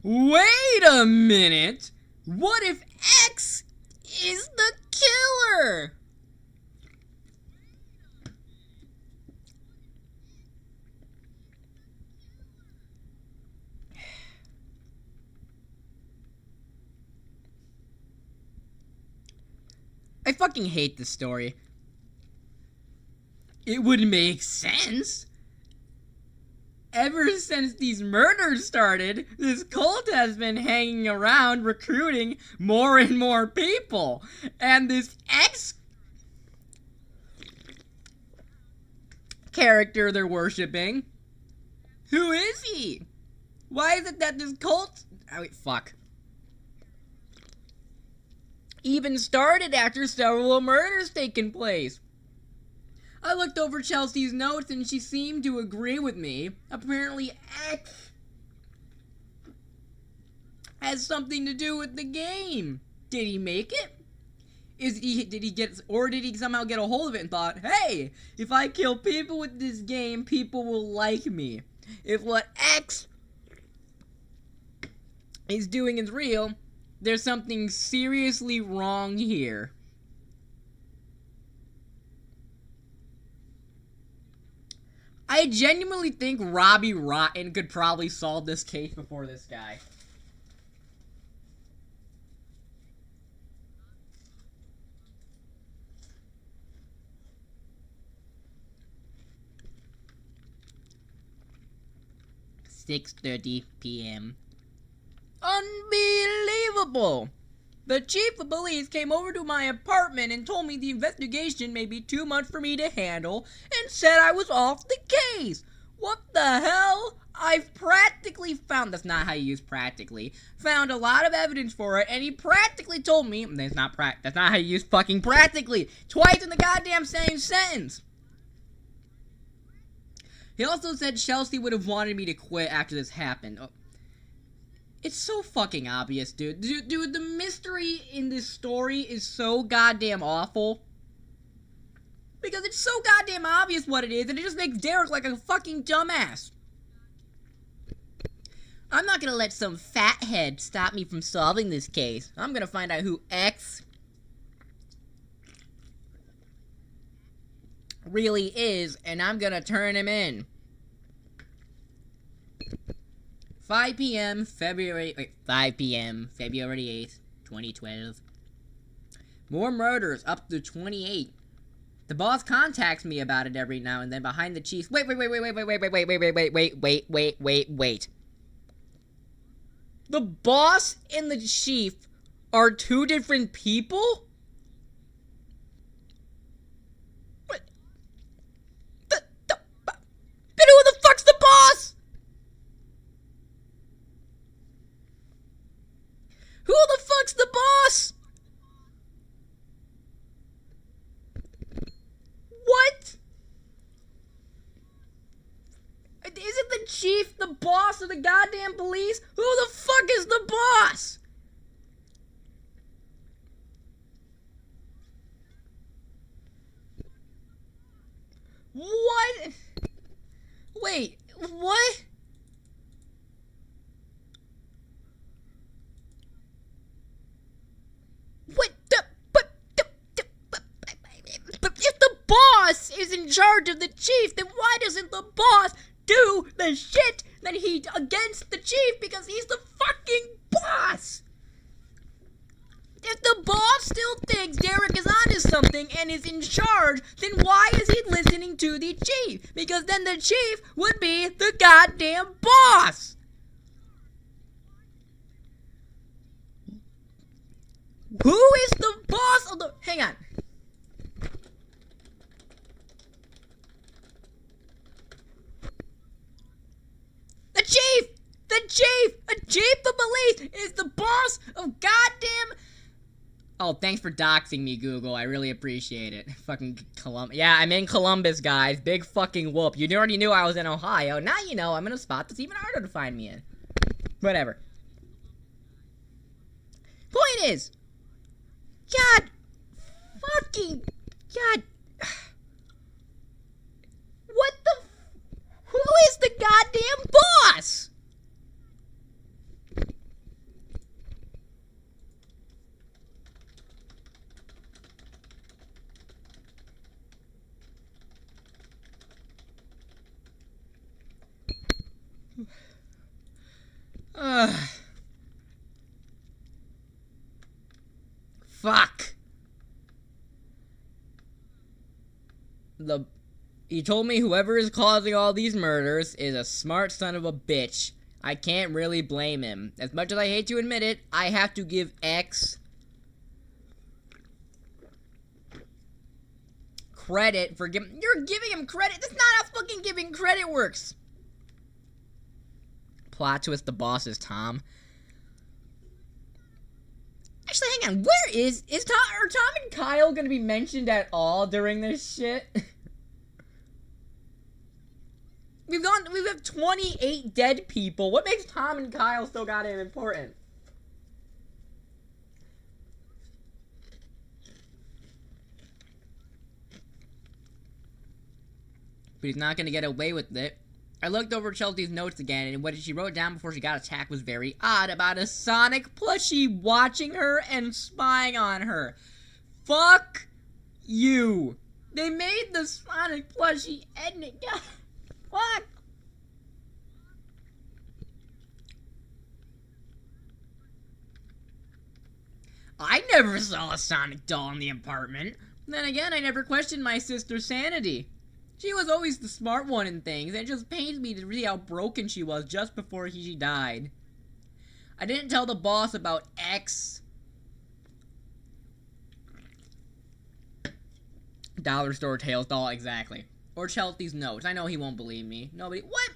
Wait a minute! What if X is the killer? I fucking hate this story. It would make sense. Ever since these murders started, this cult has been hanging around recruiting more and more people. And this character they're worshipping, who is he? Why is it that this cult... Oh, wait, fuck. Even started after several murders taking place. I looked over Chelsea's notes and she seemed to agree with me. Apparently X has something to do with the game. Did he make it? Did he somehow get a hold of it and thought, hey, if I kill people with this game, people will like me. If what X is doing is real, there's something seriously wrong here. I genuinely think Robbie Rotten could probably solve this case before this guy. "6:30 p.m. Unbelievable! The chief of police came over to my apartment and told me the investigation may be too much for me to handle and said I was off the case. What the hell? found, that's not how you use practically, found a lot of evidence for it, and he practically told me, that's not how you use fucking practically, twice in the goddamn same sentence. He also said Chelsea would have wanted me to quit after this happened. Oh. It's so fucking obvious, dude. Dude, the mystery in this story is so goddamn awful. Because it's so goddamn obvious what it is, and it just makes Derek like a fucking dumbass. I'm not gonna let some fathead stop me from solving this case. I'm gonna find out who X really is, and I'm gonna turn him in. 5 p.m. February 8th, 2012. More murders, up to 28. The boss contacts me about it every now and then behind the chief. Wait. The boss and the chief are two different people? What? But who the fuck's the boss? Who the fuck's the boss? What? Isn't the chief the boss of the goddamn police? Who the fuck is the boss? What? Wait, what? What the? But if the boss is in charge of the chief, then why doesn't the boss do the shit that he against the chief, because he's the fucking boss? If the boss still thinks Derek is onto something and is in charge, then why is he listening to the chief? Because then the chief would be the goddamn boss. Who is the boss of the... Hang on. The chief! The chief! A chief of police is the boss of goddamn... Oh, thanks for doxing me, Google. I really appreciate it. Fucking Columbus. Yeah, I'm in Columbus, guys. Big fucking whoop. You already knew I was in Ohio. Now you know I'm in a spot that's even harder to find me in. Whatever. Point is... God... Fucking... God... What the... Who is the goddamn boss? Fuck. He told me whoever is causing all these murders is a smart son of a bitch. I can't really blame him. As much as I hate to admit it, I have to give X credit for giving... You're giving him credit? That's not how fucking giving credit works. Plot twist, the boss is Tom. Actually, hang on. Where are Tom and Kyle gonna be mentioned at all during this shit? We have 28 dead people. What makes Tom and Kyle so goddamn important? But he's not gonna get away with it. I looked over Chelsea's notes again, and what she wrote down before she got attacked was very odd about a Sonic plushie watching her and spying on her. Fuck you. They made the Sonic plushie and it got... Fuck. I never saw a Sonic doll in the apartment. Then again, I never questioned my sister's sanity. She was always the smart one in things, and it just pains me to see how broken she was just before she died. I didn't tell the boss about X. Dollar store Tails doll, exactly. Or Chelsea's notes. I know he won't believe me. Nobody. What?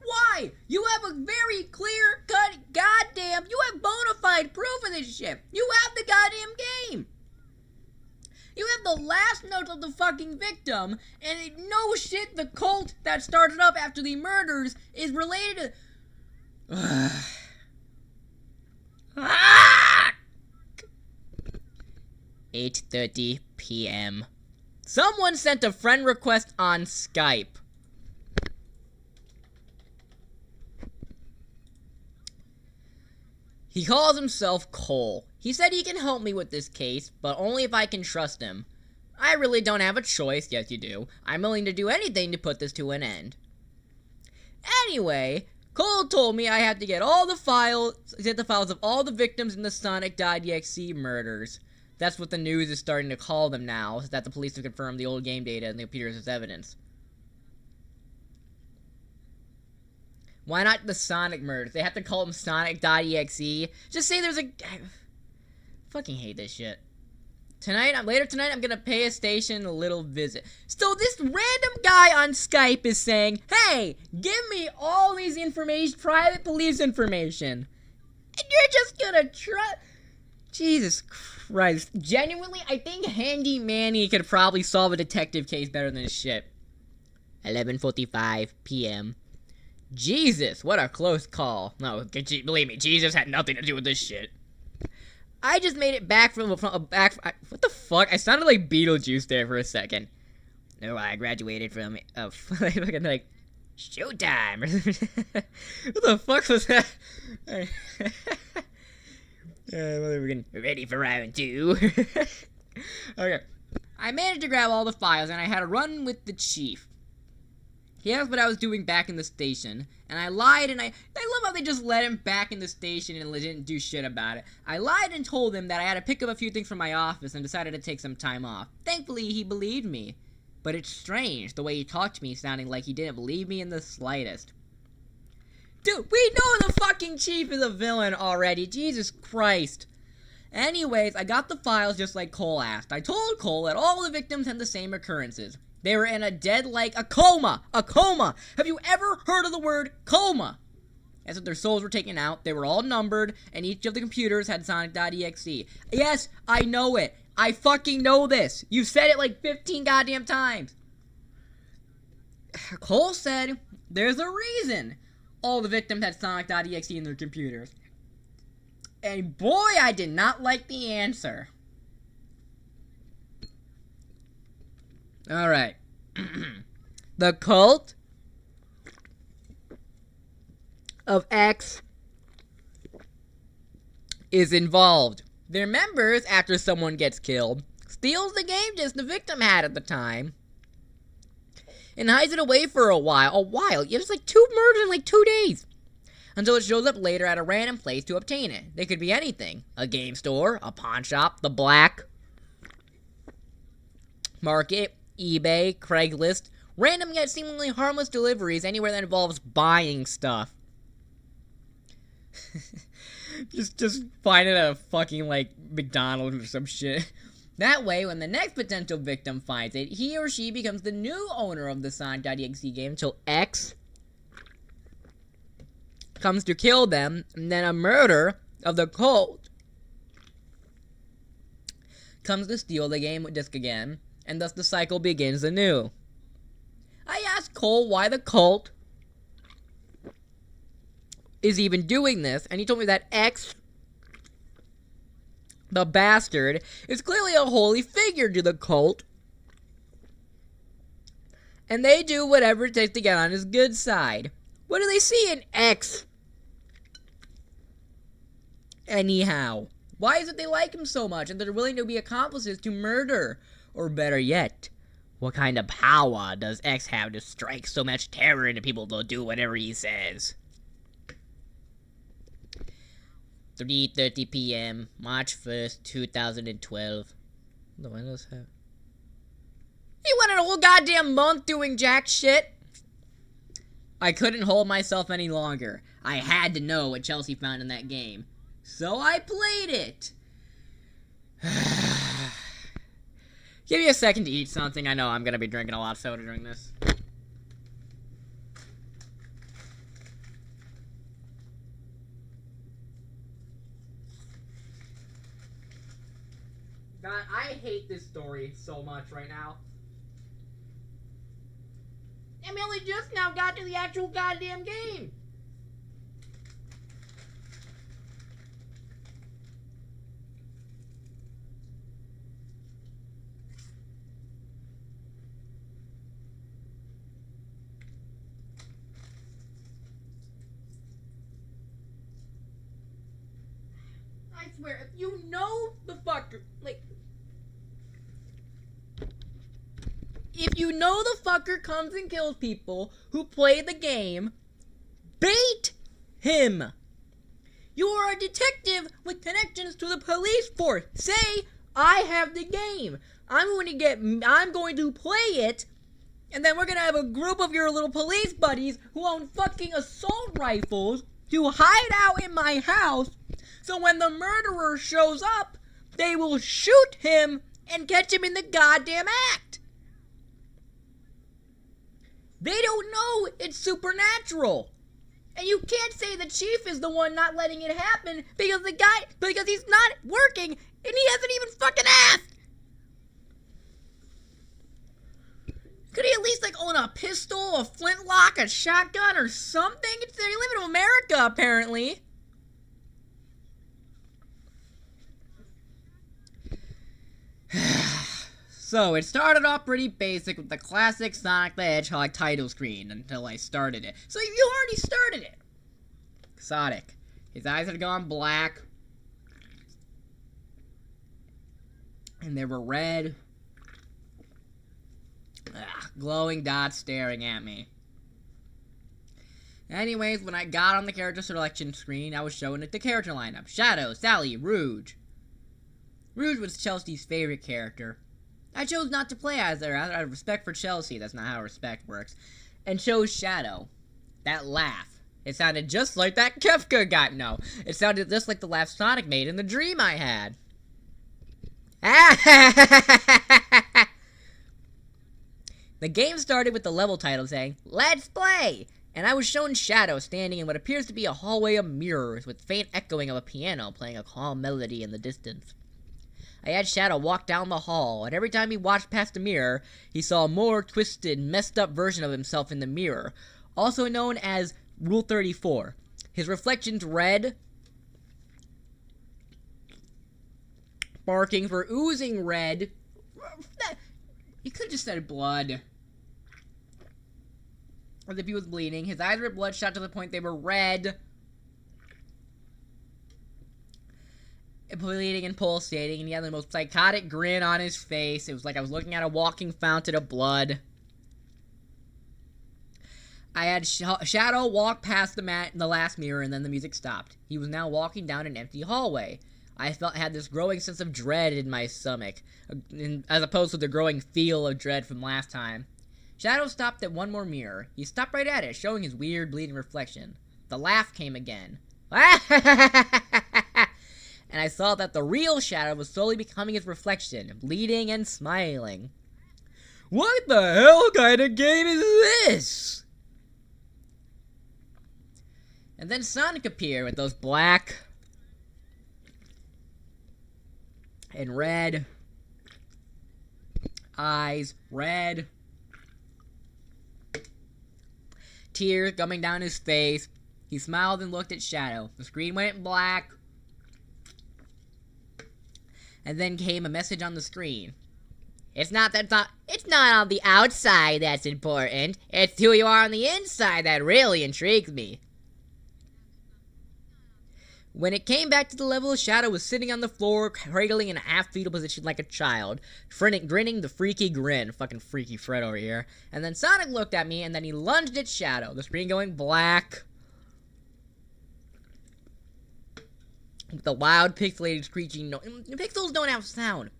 Why? You have a very clear-cut goddamn... You have bona fide proof of this shit. You have the goddamn game. You have the last note of the fucking victim, and no shit, the cult that started up after the murders is related to... 8:30 p.m. Someone sent a friend request on Skype. He calls himself Cole. He said he can help me with this case, but only if I can trust him. I really don't have a choice. Yes, you do. I'm willing to do anything to put this to an end. Anyway, Cole told me I had to get all the files, of all the victims in the Sonic.exe murders. That's what the news is starting to call them now, that the police have confirmed the old game data and the computers as evidence. Why not the Sonic murders? They have to call them Sonic.exe. Just say there's a... I fucking hate this shit. Later tonight, I'm gonna pay a station a little visit. So this random guy on Skype is saying, hey, give me all these private police information. And you're just gonna try... Jesus Christ. Genuinely, I think Handy Manny could probably solve a detective case better than this shit. 11:45 p.m. Jesus, what a close call. No, believe me, Jesus had nothing to do with this shit. I just made it back from what the fuck? I sounded like Beetlejuice there for a second. No, I graduated from like showtime. What the fuck was that? We're getting ready for round 2. Okay. I managed to grab all the files and I had a run with the chief. He asked what I was doing back in the station, and I lied, and I love how they just let him back in the station and didn't do shit about it. I lied and told him that I had to pick up a few things from my office and decided to take some time off. Thankfully, he believed me. But it's strange, the way he talked to me sounding like he didn't believe me in the slightest. Dude, we know the fucking chief is a villain already, Jesus Christ. Anyways, I got the files just like Cole asked. I told Cole that all the victims had the same occurrences. They were in a coma. A coma. Have you ever heard of the word coma? As if their souls were taken out, they were all numbered, and each of the computers had Sonic.exe. Yes, I know it. I fucking know this. You've said it like 15 goddamn times. Cole said there's a reason all the victims had Sonic.exe in their computers. And boy, I did not like the answer. Alright. The cult of X is involved. Their members, after someone gets killed, steals the game disc the victim had at the time and hides it away for a while. Yeah, there's like 2 murders in like 2 days. Until it shows up later at a random place to obtain it. They could be anything. A game store, a pawn shop, the black market, eBay, Craigslist, random yet seemingly harmless deliveries anywhere that involves buying stuff. just find it at a fucking, like, McDonald's or some shit. That way, when the next potential victim finds it, he or she becomes the new owner of the Sonic.exe game until X comes to kill them, and then a murder of the cult comes to steal the game disc again, and thus the cycle begins anew. I asked Cole why the cult is even doing this, and he told me that X, the bastard, is clearly a holy figure to the cult, and they do whatever it takes to get on his good side. What do they see in X? Anyhow, why is it they like him so much and they're willing to be accomplices to murder? Or better yet, what kind of power does X have to strike so much terror into people to do whatever he says? 3:30 p.m., March 1st, 2012. The windows have... He went a whole goddamn month doing jack shit. I couldn't hold myself any longer. I had to know what Chelsea found in that game. So I played it. Give me a second to eat something. I know I'm gonna be drinking a lot of soda during this. God, I hate this story so much right now. And we only just now got to the actual goddamn game. I swear, if you know the fucker, like, if you know the fucker comes and kills people who play the game, bait him. You are a detective with connections to the police force. Say, I have the game. I'm going to play it, and then we're gonna have a group of your little police buddies who own fucking assault rifles to hide out in my house. So when the murderer shows up, they will shoot him and catch him in the goddamn act. They don't know it's supernatural. And you can't say the chief is the one not letting it happen because he's not working and he hasn't even fucking asked. Could he at least own a pistol, a flintlock, a shotgun, or something? They live in America, apparently. So, it started off pretty basic with the classic Sonic the Hedgehog title screen until I started it. So, you already started it! Sonic. His eyes had gone black. And they were red. Glowing dots staring at me. Anyways, when I got on the character selection screen, I was shown the character lineup. Shadow, Sally, Rouge. Rouge was Chelsea's favorite character. I chose not to play as her out of respect for Chelsea. That's not how respect works. And chose Shadow. That laugh. It sounded just like that Kefka got. No. It sounded just like the laugh Sonic made in the dream I had. The game started with the level title saying, "Let's play!" And I was shown Shadow standing in what appears to be a hallway of mirrors with faint echoing of a piano playing a calm melody in the distance. I had Shadow walk down the hall, and every time he watched past a mirror, he saw a more twisted, messed up version of himself in the mirror, also known as Rule 34. His reflections read, barking for oozing red. You could have just said blood. As if he was bleeding. His eyes were bloodshot to the point they were red. Bleeding and pulsating, and he had the most psychotic grin on his face. It was like I was looking at a walking fountain of blood. I had Shadow walk past the last mirror, and then the music stopped. He was now walking down an empty hallway. I had this growing sense of dread in my stomach, as opposed to the growing feel of dread from last time. Shadow stopped at one more mirror. He stopped right at it, showing his weird bleeding reflection. The laugh came again. And I saw that the real Shadow was slowly becoming his reflection, bleeding and smiling. What the hell kind of game is this? And then Sonic appeared with those black and red eyes, red tears coming down his face. He smiled and looked at Shadow. The screen went black. And then came a message on the screen. It's not on the outside that's important. It's who you are on the inside that really intrigues me. When it came back to the level, Shadow was sitting on the floor, cradling in a half-fetal position like a child, grinning the freaky grin. Fucking freaky Fred over here. And then Sonic looked at me, and then he lunged at Shadow, the screen going black. With the loud, pixelated, screeching noise. Pixels don't have sound.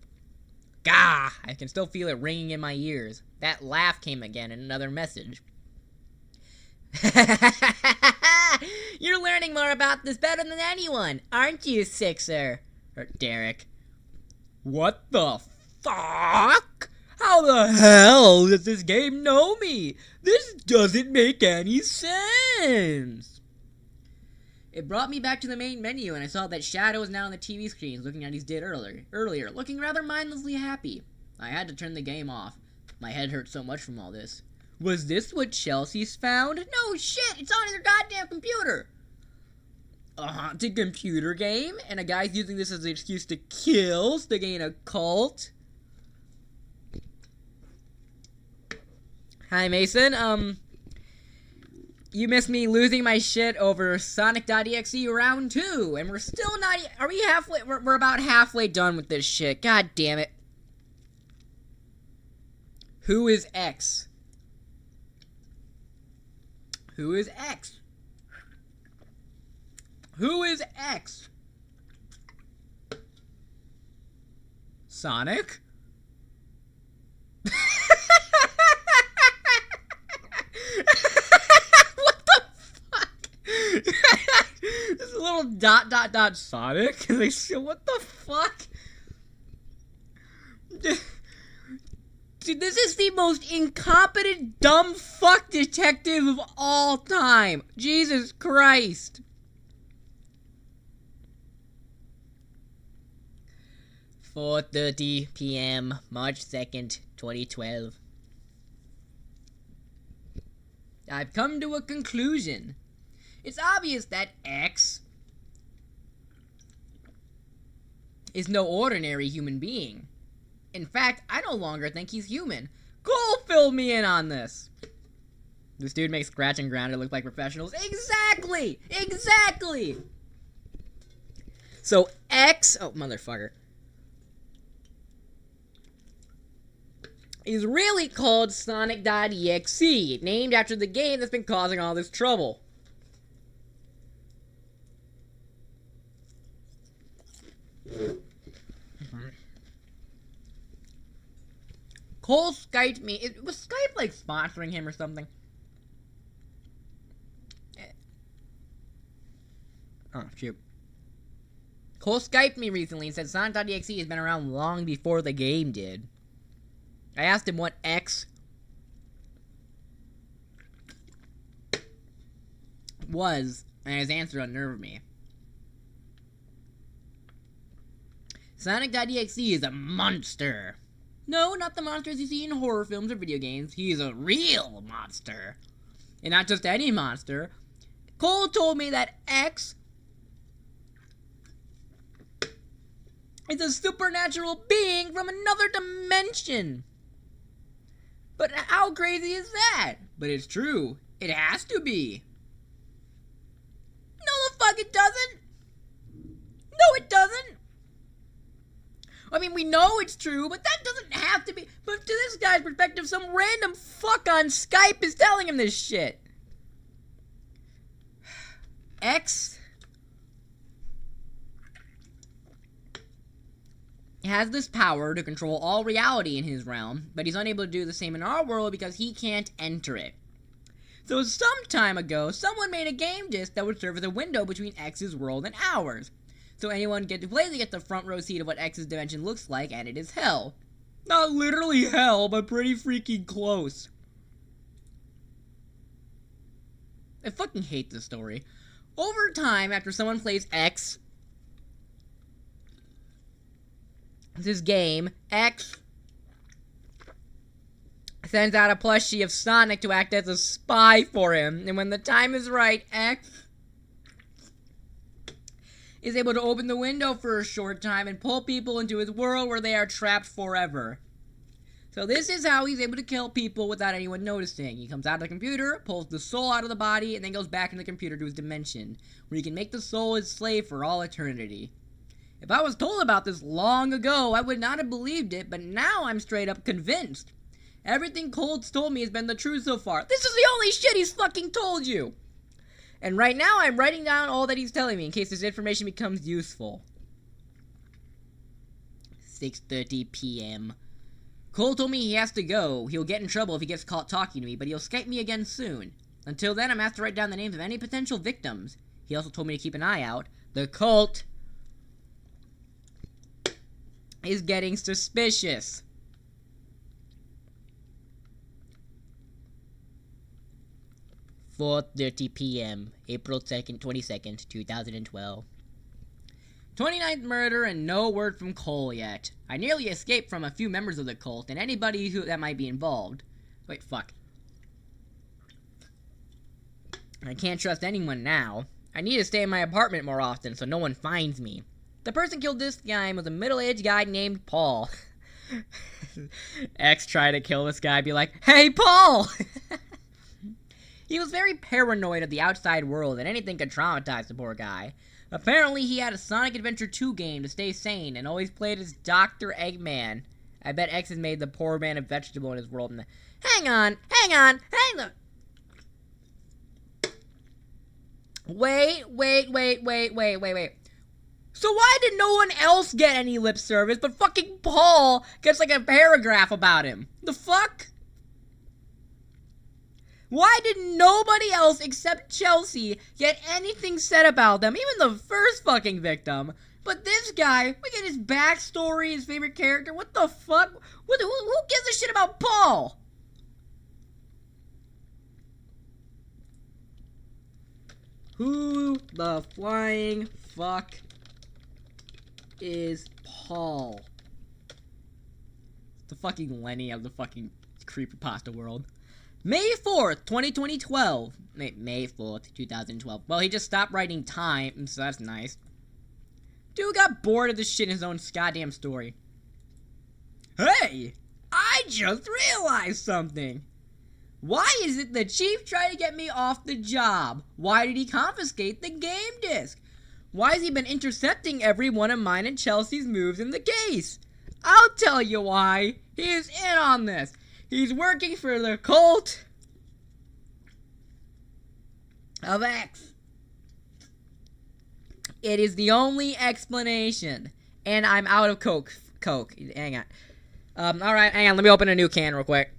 Gah! I can still feel it ringing in my ears. That laugh came again in another message. You're learning more about this better than anyone, aren't you, Sixer? Or Derek. What the fuck? How the hell does this game know me? This doesn't make any sense. It brought me back to the main menu, and I saw that Shadow was now on the TV screens looking at his did earlier, looking rather mindlessly happy. I had to turn the game off. My head hurt so much from all this. Was this what Chelsea's found? No shit, it's on their goddamn computer! A haunted computer game? And a guy's using this as an excuse to kill, to gain a cult? Hi, Mason. You missed me losing my shit over Sonic.exe round 2, and we're still not. Are we halfway? We're about halfway done with this shit. God damn it. Who is X? Who is X? Who is X? Sonic? This little dot Sonic. What the fuck? Dude, this is the most incompetent, dumb fuck detective of all time. Jesus Christ. 4:30 p.m., March 2nd, 2012. I've come to a conclusion. It's obvious that X is no ordinary human being. In fact, I no longer think he's human. Cole filled me in on this. This dude makes Scratch and Grounder look like professionals. Exactly! Exactly! So X... Oh, motherfucker. Is really called Sonic.exe, named after the game that's been causing all this trouble. Cole Skyped me. Was Skype like sponsoring him or something? Oh, shoot. Cole Skyped me recently and said Sonic.exe has been around long before the game did. I asked him what X was, and his answer unnerved me. Sonic.exe is a monster. No, not the monsters you see in horror films or video games. He's a real monster. And not just any monster. Cole told me that X is a supernatural being from another dimension. But how crazy is that? But it's true. It has to be. No, the fuck it doesn't. No, it doesn't. I mean, we know it's true, but that doesn't have to be. But to this guy's perspective, some random fuck on Skype is telling him this shit. X has this power to control all reality in his realm, but he's unable to do the same in our world because he can't enter it. So some time ago, someone made a game disc that would serve as a window between X's world and ours. So anyone get to play to get the front row seat of what X's dimension looks like, and it is hell. Not literally hell, but pretty freaking close. I fucking hate this story. Over time, after someone plays X, this game, X sends out a plushie of Sonic to act as a spy for him, and when the time is right, X is able to open the window for a short time and pull people into his world where they are trapped forever. So this is how he's able to kill people without anyone noticing. He comes out of the computer, pulls the soul out of the body, and then goes back in the computer to his dimension, where he can make the soul his slave for all eternity. If I was told about this long ago, I would not have believed it, but now I'm straight up convinced. Everything Cole's told me has been the truth so far. This is the only shit he's fucking told you! And right now, I'm writing down all that he's telling me in case this information becomes useful. 6:30 p.m. Cole told me he has to go. He'll get in trouble if he gets caught talking to me, but he'll Skype me again soon. Until then, I'm asked to write down the names of any potential victims. He also told me to keep an eye out. The cult is getting suspicious. 4:30 p.m., April 2nd, 22nd, 2012. 29th murder and no word from Cole yet. I nearly escaped from a few members of the cult and anybody that might be involved. Wait, fuck. I can't trust anyone now. I need to stay in my apartment more often so no one finds me. The person killed this guy was a middle-aged guy named Paul. X tried to kill this guy, be like, "Hey, Paul!" He was very paranoid of the outside world and anything could traumatize the poor guy. Apparently, he had a Sonic Adventure 2 game to stay sane and always played as Dr. Eggman. I bet X has made the poor man a vegetable in his world. Hang on. Wait. So why did no one else get any lip service, but fucking Paul gets like a paragraph about him? The fuck? Why did nobody else except Chelsea get anything said about them? Even the first fucking victim. But this guy, we get his backstory, his favorite character. What the fuck? Who gives a shit about Paul? Who the flying fuck is Paul? The fucking Lenny of the fucking creepypasta world. May 4th, 2012. May 4th, 2012. Well, he just stopped writing time, so that's nice. Dude got bored of this shit in his own goddamn story. Hey! I just realized something! Why is it the chief tried to get me off the job? Why did he confiscate the game disc? Why has he been intercepting every one of mine and Chelsea's moves in the case? I'll tell you why. He is in on this. He's working for the cult of X. It is the only explanation. And I'm out of Coke. Hang on. Alright, hang on. Let me open a new can real quick.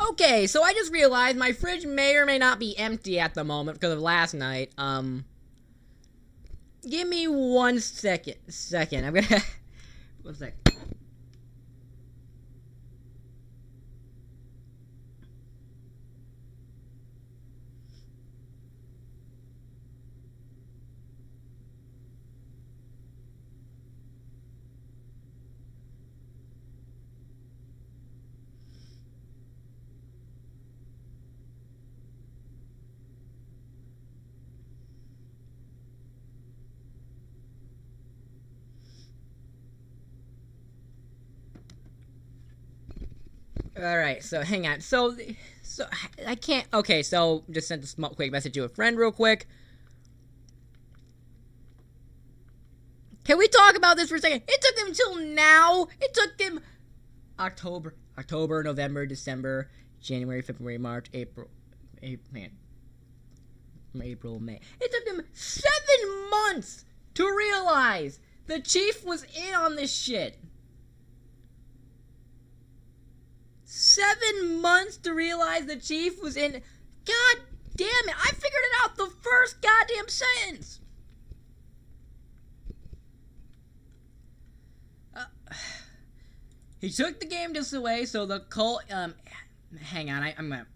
Okay, so I just realized my fridge may or may not be empty at the moment because of last night. Give me 1 second. I'm gonna... 1 sec. Alright, so hang on. So I can't... Okay, so just sent a quick message to a friend real quick. Can we talk about this for a second? It took him until now. It took him October, November, December, January, February, March, April, May. It took him 7 months to realize the chief was in on this shit. 7 months to realize the chief was in. God damn it! I figured it out the first goddamn sentence. He took the game disc away, so the cult. Hang on, I'm gonna.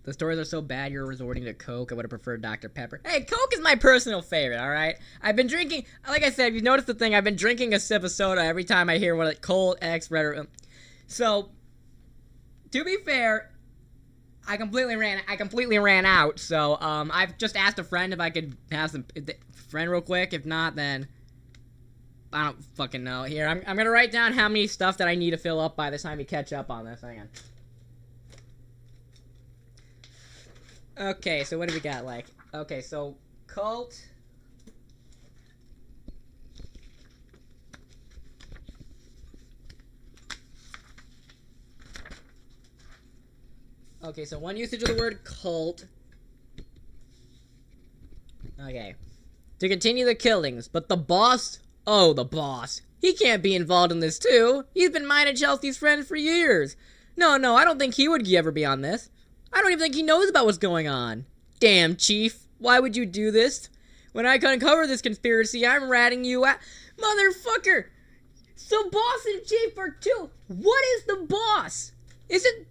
The stories are so bad you're resorting to Coke. I would have preferred Dr. Pepper. Hey, Coke is my personal favorite, alright? I've been drinking, like I said, if you noticed the thing, I've been drinking a sip of soda every time I hear what Cold X, Red, or... So, to be fair, I completely ran out, so, I've just asked a friend if I could have some... Friend real quick, if not, then... I don't fucking know. Here, I'm gonna write down how many stuff that I need to fill up by the time we catch up on this. Hang on. Okay, so what do we got, like? Okay, so, cult. Okay, so one usage of the word cult. Okay. To continue the killings, but the boss Oh, the boss. He can't be involved in this too. He's been mine and Chelsea's friend for years. No, I don't think he would ever be on this. I don't even think he knows about what's going on. Damn, Chief. Why would you do this? When I uncover this conspiracy, I'm ratting you out. Motherfucker! So boss and chief are two. What is the boss? Isn't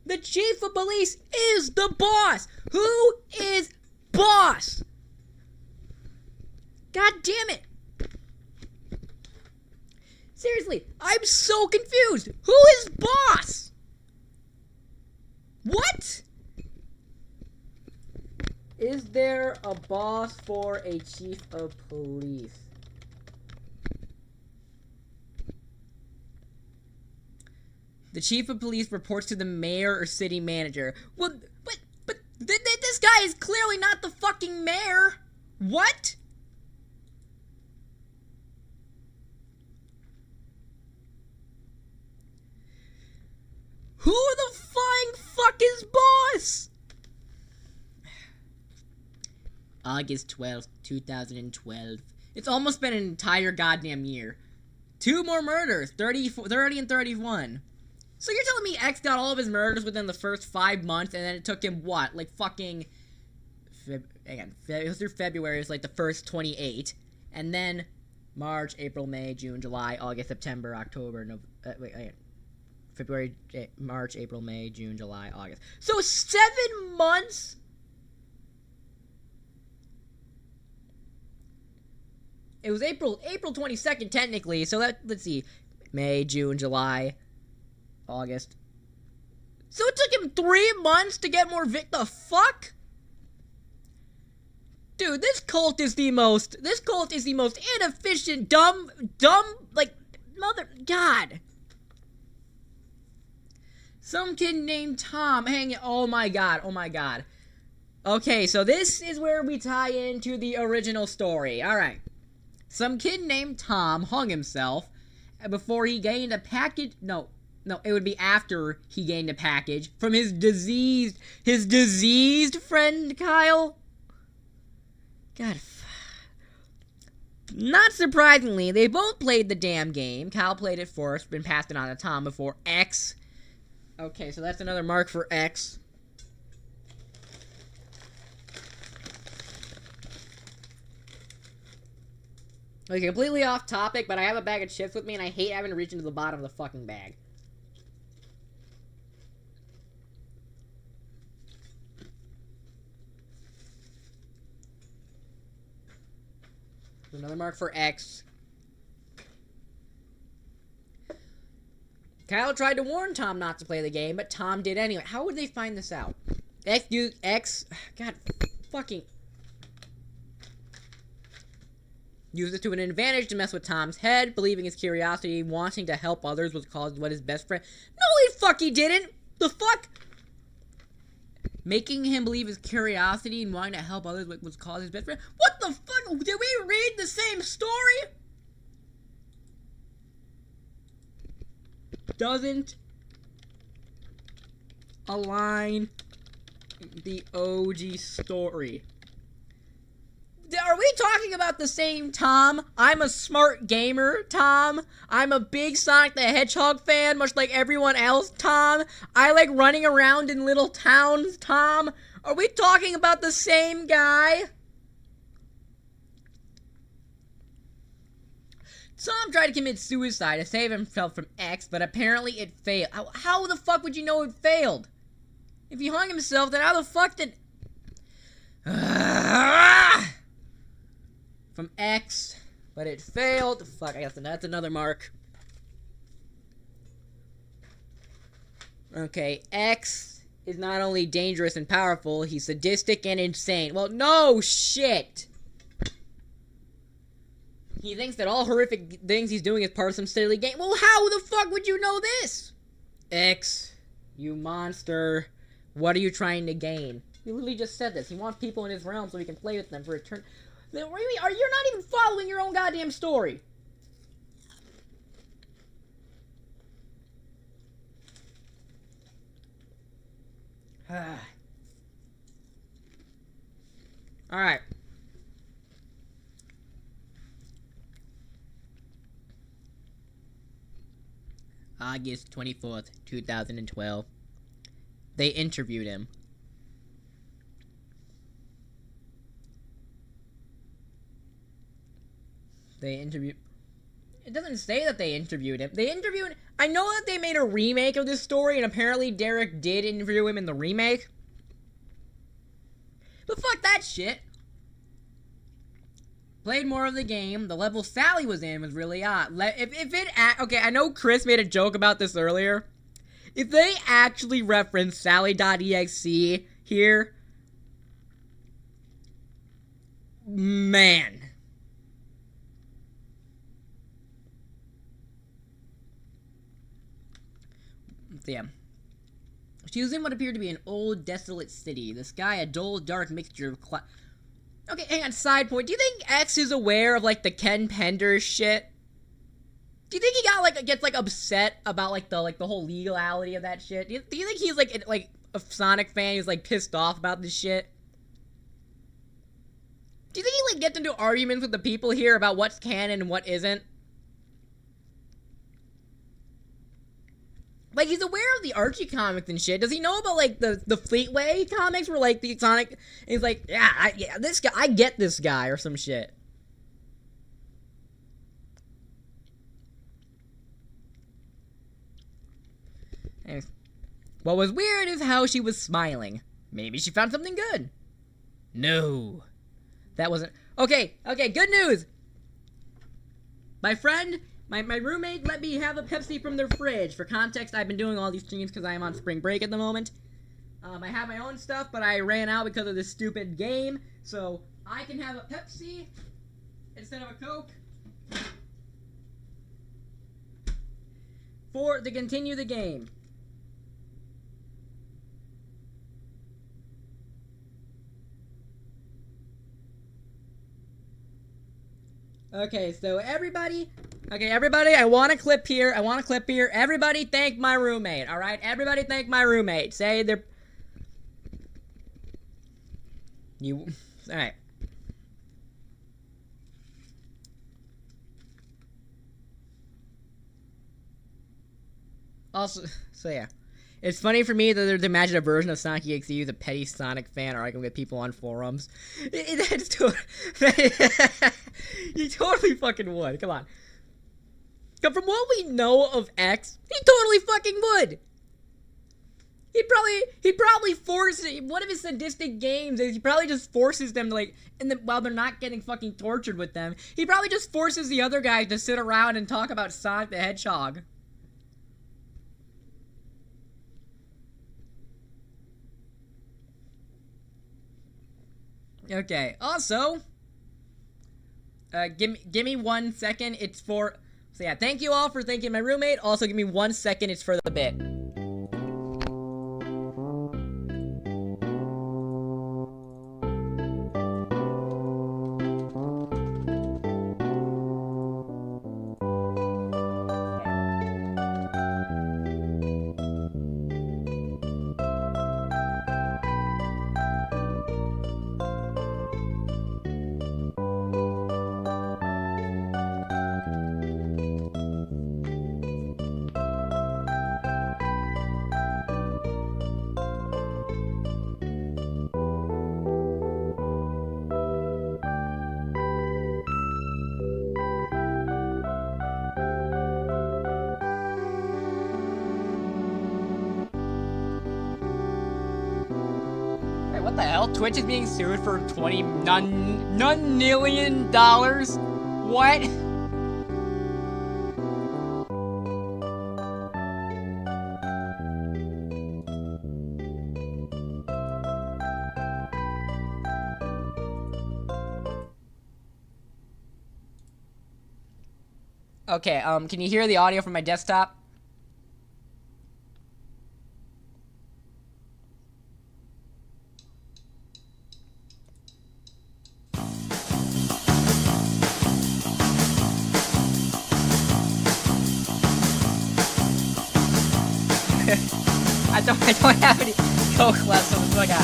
the chief of police is the boss? Who is boss? God damn it. Seriously, I'm so confused. Who is boss? What? Is there a boss for a chief of police? The chief of police reports to the mayor or city manager. Well, but this guy is clearly not the fucking mayor. What? Who the flying fuck is boss? August 12th, 2012. It's almost been an entire goddamn year. 2 more murders, 30 and 31. So you're telling me X got all of his murders within the first 5 months, and then it took him what? Like fucking... it was through February, it was like the first 28. And then March, April, May, June, July, August, September, October, February, March, April, May, June, July, August. So 7 months? It was April 22nd, technically, so let's see. May, June, July... August. So it took him 3 months to get more the fuck? Dude, this cult is the most inefficient, dumb, like, God. Some kid named Tom oh my god. Okay, so this is where we tie into the original story. Alright. Some kid named Tom hung himself before he gained a package, no, it would be after he gained a package from his diseased friend, Kyle. God. Not surprisingly, they both played the damn game. Kyle played it first, been passed it on to Tom before X. Okay, so that's another mark for X. Okay, completely off topic, but I have a bag of chips with me, and I hate having to reach into the bottom of the fucking bag. Another mark for X. Kyle tried to warn Tom not to play the game, but Tom did anyway. How would they find this out? God, fucking... used it to an advantage to mess with Tom's head, believing his curiosity, wanting to help others was caused what his best friend... No, he didn't! The fuck? Making him believe his curiosity and wanting to help others was caused his best friend? What the fuck? Did we read the same story? Doesn't align the OG story. Are we talking about the same Tom? I'm a smart gamer, Tom. I'm a big Sonic the Hedgehog fan, much like everyone else, Tom. I like running around in little towns, Tom. Are we talking about the same guy? Tom tried to commit suicide to save himself from X, but apparently it failed. How the fuck would you know it failed? If he hung himself, then how the fuck did... From X, but it failed. Fuck, I guess that's another mark. Okay, X is not only dangerous and powerful, he's sadistic and insane. Well, no shit! He thinks that all horrific things he's doing is part of some silly game. Well, how the fuck would you know this? X, you monster. What are you trying to gain? He literally just said this. He wants people in his realm so he can play with them for a turn. You're not even following your own goddamn story. Alright. August 24th, 2012. They interviewed him. It doesn't say that they interviewed him. I know that they made a remake of this story, and apparently Derek did interview him in the remake. But fuck that shit. Played more of the game. The level Sally was in was really odd. Okay, I know Chris made a joke about this earlier. If they actually reference Sally.exe here, man. Yeah. She was in what appeared to be an old, desolate city. The sky a dull, dark mixture of Okay, hang on, side point. Do you think X is aware of, like, the Ken Penders shit? Do you think he gets upset about, the whole legality of that shit? Do you think he's, like, a Sonic fan who's, like, pissed off about this shit? Do you think he, like, gets into arguments with the people here about what's canon and what isn't? Like, he's aware of the Archie comics and shit. Does he know about, like, the Fleetway comics where, like, the Sonic... And he's like, this guy, I get this guy, or some shit. Anyways. What was weird is how she was smiling. Maybe she found something good. No. That wasn't... Okay, good news! My friend... My roommate let me have a Pepsi from their fridge. For context, I've been doing all these streams because I am on spring break at the moment. I have my own stuff, but I ran out because of this stupid game. So, I can have a Pepsi instead of a Coke. To continue the game. Okay, so everybody, I want a clip here. Everybody thank my roommate, alright? Everybody thank my roommate. Say they're... Alright. Also, so yeah. It's funny for me that there's imagine a version of Sonic EXE who's a petty Sonic fan arguing with people on forums. He totally fucking would. Come on. But from what we know of X, he totally fucking would. He probably forces... One of his sadistic games is he probably just forces them to, like... while they're not getting fucking tortured with them, he probably just forces the other guys to sit around and talk about Sonic the Hedgehog. Okay, also, give me 1 second, it's for, so yeah, thank you all for thanking my roommate, also give me 1 second, it's for the bit. What the hell? Twitch is being sued for $20 million? What? Okay, can you hear the audio from my desktop? I don't have any Coke left, so this is what I got.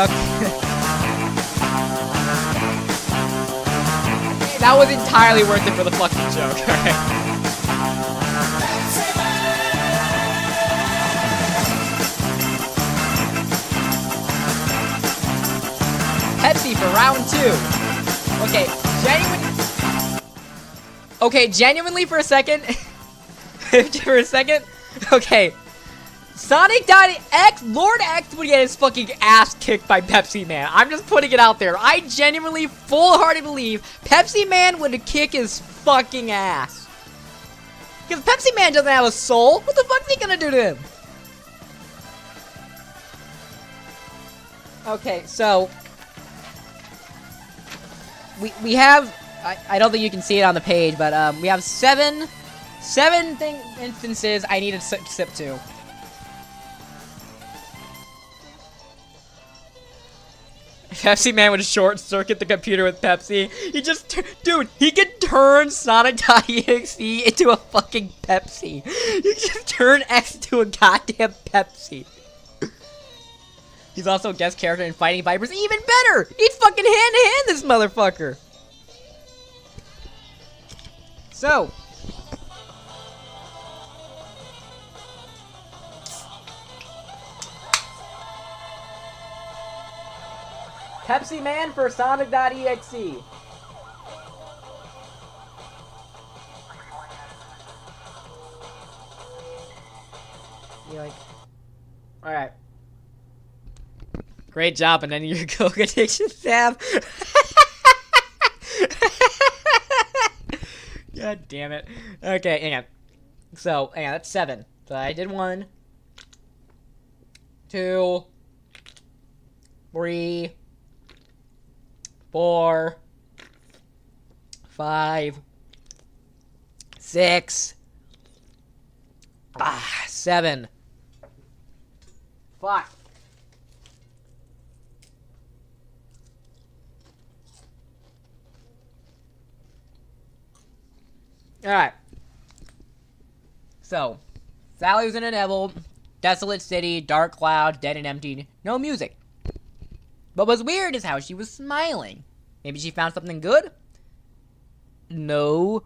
Okay. That was entirely worth it for the fucking joke. Alright. Pepsi for round 2. Okay, genuinely for a second. Okay. Sonic.X, Lord X would get his fucking ass kicked by Pepsi Man. I'm just putting it out there. I genuinely, full-heartedly believe Pepsi Man would kick his fucking ass. Because Pepsi Man doesn't have a soul. What the fuck is he gonna do to him? Okay, so we have, I don't think you can see it on the page, but we have seven instances I need to sip to. Pepsi Man would short circuit the computer with Pepsi. He just, dude, he could turn Sonic.exe into a fucking Pepsi. You just turn X into a goddamn Pepsi. He's also a guest character in Fighting Vipers. Even better! He'd fucking hand-to-hand this motherfucker. So. Pepsi Man for Sonic.exe. You're like, alright. Great job, and then your Coke addiction, Zab. God damn it. Okay, hang on. So, hang on, that's 7. So I did 1, 2, 3, 4, 5, 6, 7. Fuck. Alright. So, Sally was in a devil, desolate city, dark clouds, dead and empty, no music. But what's weird is how she was smiling. Maybe she found something good? No.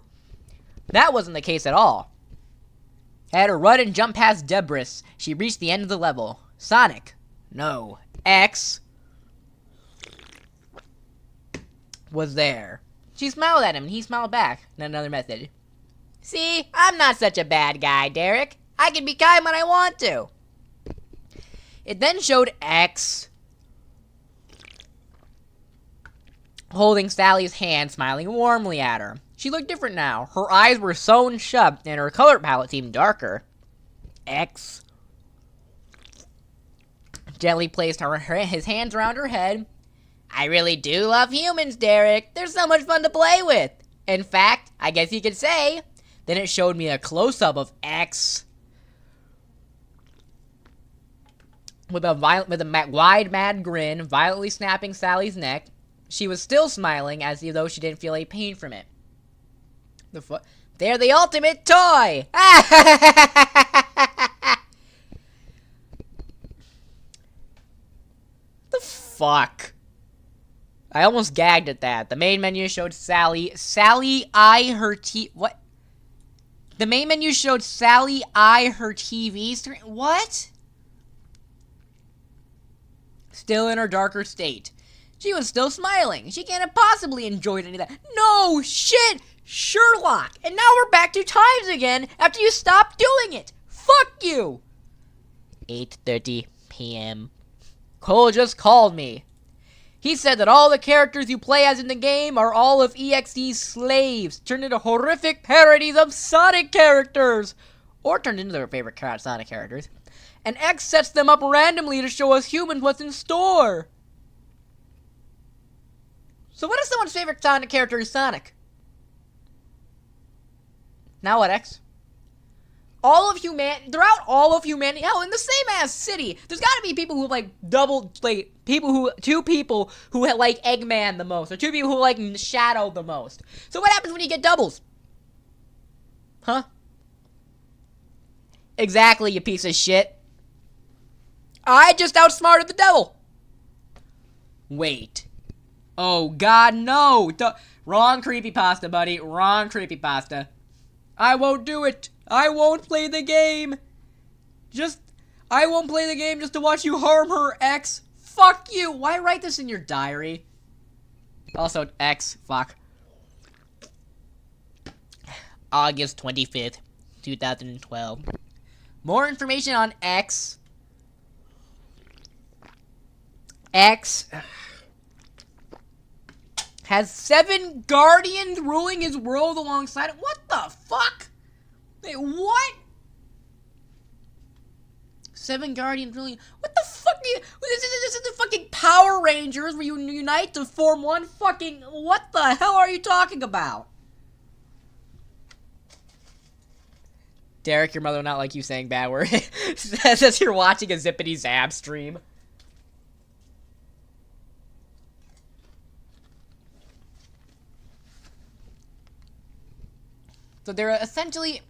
That wasn't the case at all. Had her run and jump past Debris. She reached the end of the level. Sonic. No. X was there. She smiled at him and he smiled back. And another message. See, I'm not such a bad guy, Derek. I can be kind when I want to. It then showed X holding Sally's hand, smiling warmly at her. She looked different now. Her eyes were sewn shut, and her color palette seemed darker. X gently placed his hands around her head. I really do love humans, Derek. They're so much fun to play with. In fact, I guess you could say. Then it showed me a close-up of X with a wide, mad grin, violently snapping Sally's neck. She was still smiling, as though she didn't feel any pain from it. They're the ultimate toy! The fuck? I almost gagged at that. The main menu showed Sally eye her what? The main menu showed Sally eye her TV screen. What? Still in her darker state. She was still smiling. She can't have possibly enjoyed any of that. No shit, Sherlock. And now we're back 2 times again after you stopped doing it. Fuck you. 8:30 p.m. Cole just called me. He said that all the characters you play as in the game are all of EXE's slaves, turned into horrific parodies of Sonic characters, or turned into their favorite Sonic characters, and X sets them up randomly to show us humans what's in store. So what if someone's favorite Sonic character is Sonic? Now what, X? Throughout all of humanity, hell, in the same ass city, there's gotta be people who like two people who like Eggman the most, or 2 people who like Shadow the most. So what happens when you get doubles? Huh? Exactly, you piece of shit. I just outsmarted the devil. Wait. Oh god, no. Wrong creepypasta, buddy. Wrong creepypasta. I won't do it. I won't play the game. I won't play the game just to watch you harm her, X. Fuck you. Why write this in your diary? Also, X. Fuck. August 25th, 2012. More information on X. X has 7 guardians ruling his world alongside him. What the fuck? Wait, what? 7 guardians ruling. What the fuck? This is the fucking Power Rangers where you unite to form one fucking. What the hell are you talking about? Derek, your mother will not like you saying bad words. Says you're watching a ZippityZab stream. So they're essentially.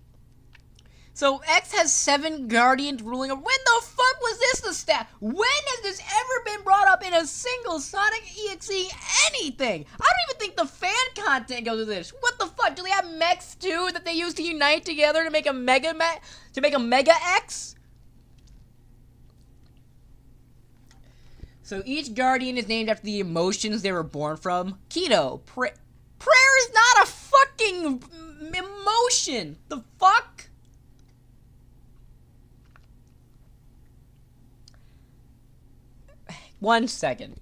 So X has 7 guardians ruling over. When the fuck was this the stat? When has this ever been brought up in a single Sonic EXE anything? I don't even think the fan content goes with this. What the fuck? Do they have mechs too that they use to unite together to make a mega X? So each guardian is named after the emotions they were born from. Keto. Prayer is not a fucking emotion. The fuck? One second.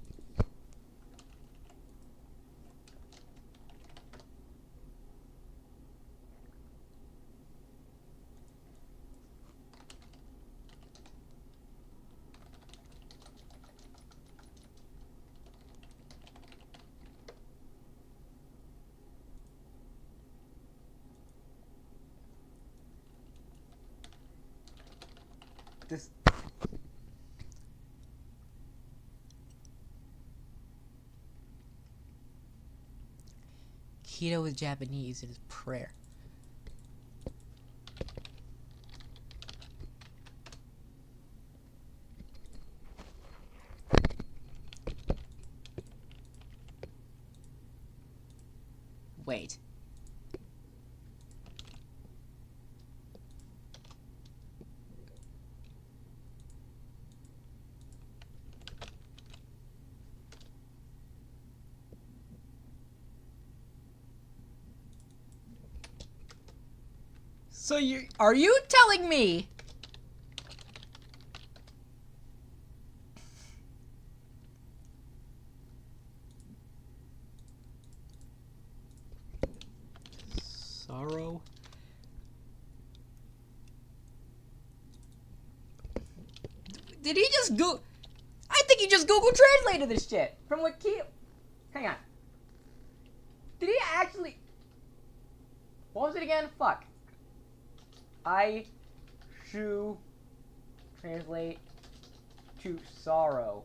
This. Keto is Japanese. It is prayer. Wait. So are you telling me sorrow? Did he just go? I think he just Google translated this shit from what Hang on. Did he actually? What was it again? Fuck. Should translate to sorrow.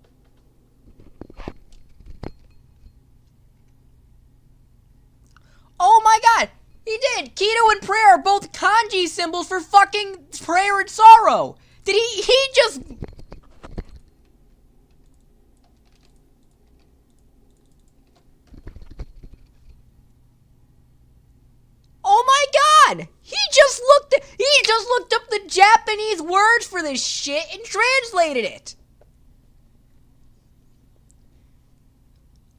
Oh my god! He did! Keto and prayer are both kanji symbols for fucking prayer and sorrow! Did he just... Oh my god! He just looked up the Japanese words for this shit and translated it!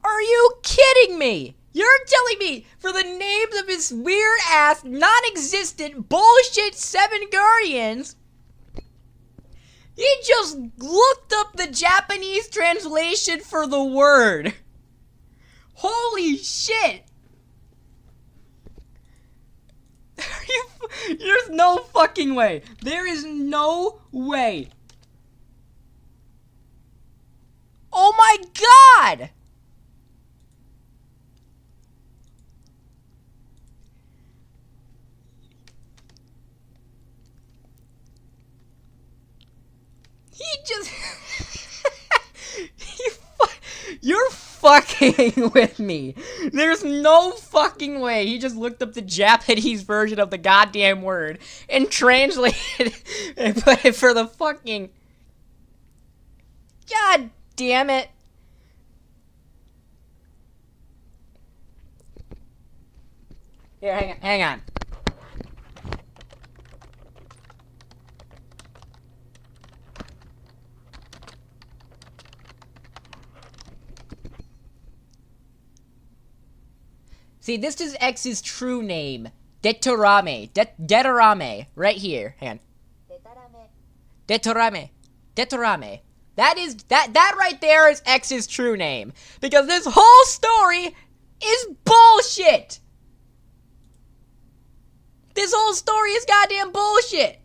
Are you kidding me? You're telling me for the names of his weird ass, non-existent bullshit 7 guardians, he just looked up the Japanese translation for the word. Holy shit! There's no fucking way. There is no way. Oh my god! He just... You're fucking with me. There's no fucking way. He just looked up the Japanese version of the goddamn word and translated and put it for the fucking... God damn it. Here, hang on. See, this is X's true name. Detorame. Detorame. Right here. Hang on. Detorame. Detorame. That right there is X's true name. Because this whole story is bullshit. This whole story is goddamn bullshit.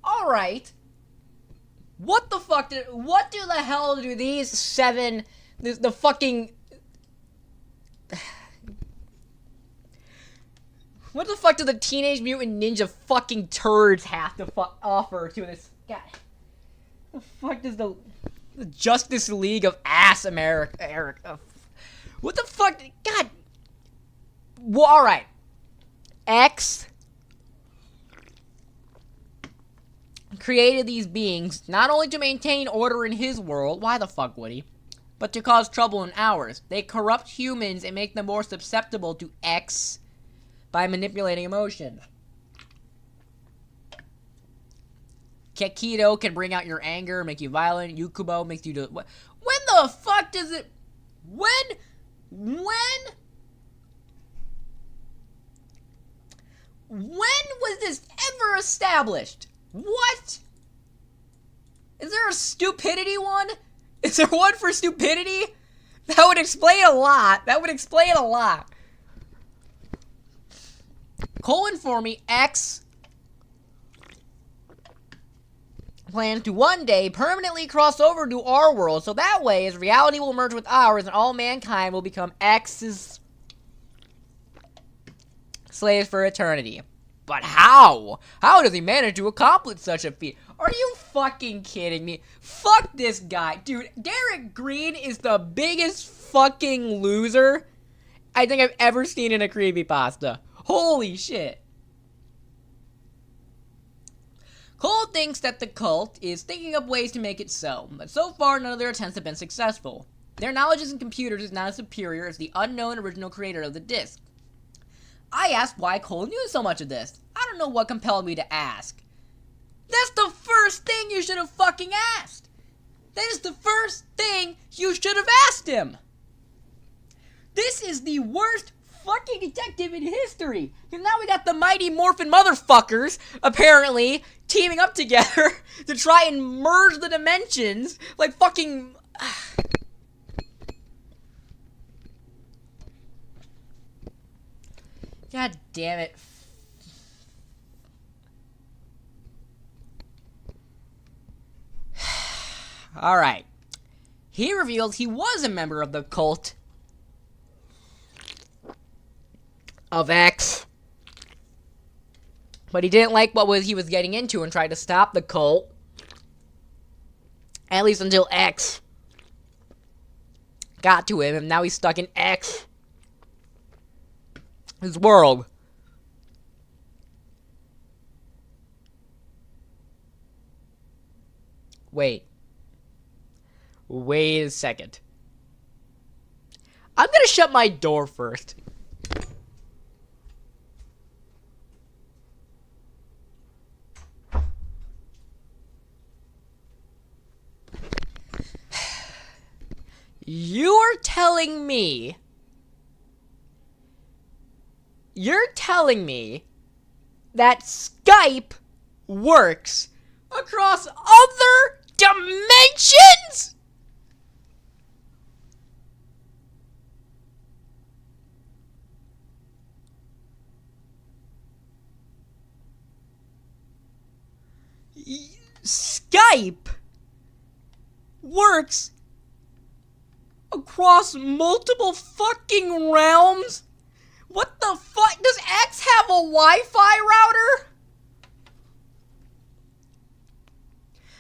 Alright. What the fuck what do the hell do these seven, the fucking... What the fuck do the Teenage Mutant Ninja fucking turds have to offer to this guy? The fuck does the Justice League of Ass America? What the fuck? God. Well, alright. X created these beings not only to maintain order in his world, why the fuck would he? But to cause trouble in ours. They corrupt humans and make them more susceptible to X by manipulating emotions. Kekido can bring out your anger, make you violent. Yukubo makes you do... When the fuck does it... When was this ever established? What? Is there a stupidity one? Is there one for stupidity? That would explain a lot. Colon for me, X plans to one day permanently cross over to our world, so that way his reality will merge with ours and all mankind will become X's slaves for eternity. But how? How does he manage to accomplish such a feat? Are you fucking kidding me? Fuck this guy. Dude, Derek Green is the biggest fucking loser I think I've ever seen in a creepypasta. Holy shit. Cole thinks that the cult is thinking up ways to make it so, but so far none of their attempts have been successful. Their knowledge in computers is not as superior as the unknown original creator of the disc. I asked why Cole knew so much of this. I don't know what compelled me to ask. That's the first thing you should have fucking asked. That is the first thing you should have asked him. This is the worst fucking detective in history. And now we got the Mighty Morphin motherfuckers, apparently, teaming up together to try and merge the dimensions. Like fucking... God damn it. Alright. He revealed he was a member of the cult of X. But he didn't like what he was getting into and tried to stop the cult. At least until X got to him, and now he's stuck in X. His world. Wait a second. I'm gonna shut my door first. You're telling me that Skype works across other dimensions? Skype works across multiple fucking realms? What the fuck? Does X have a Wi-Fi router?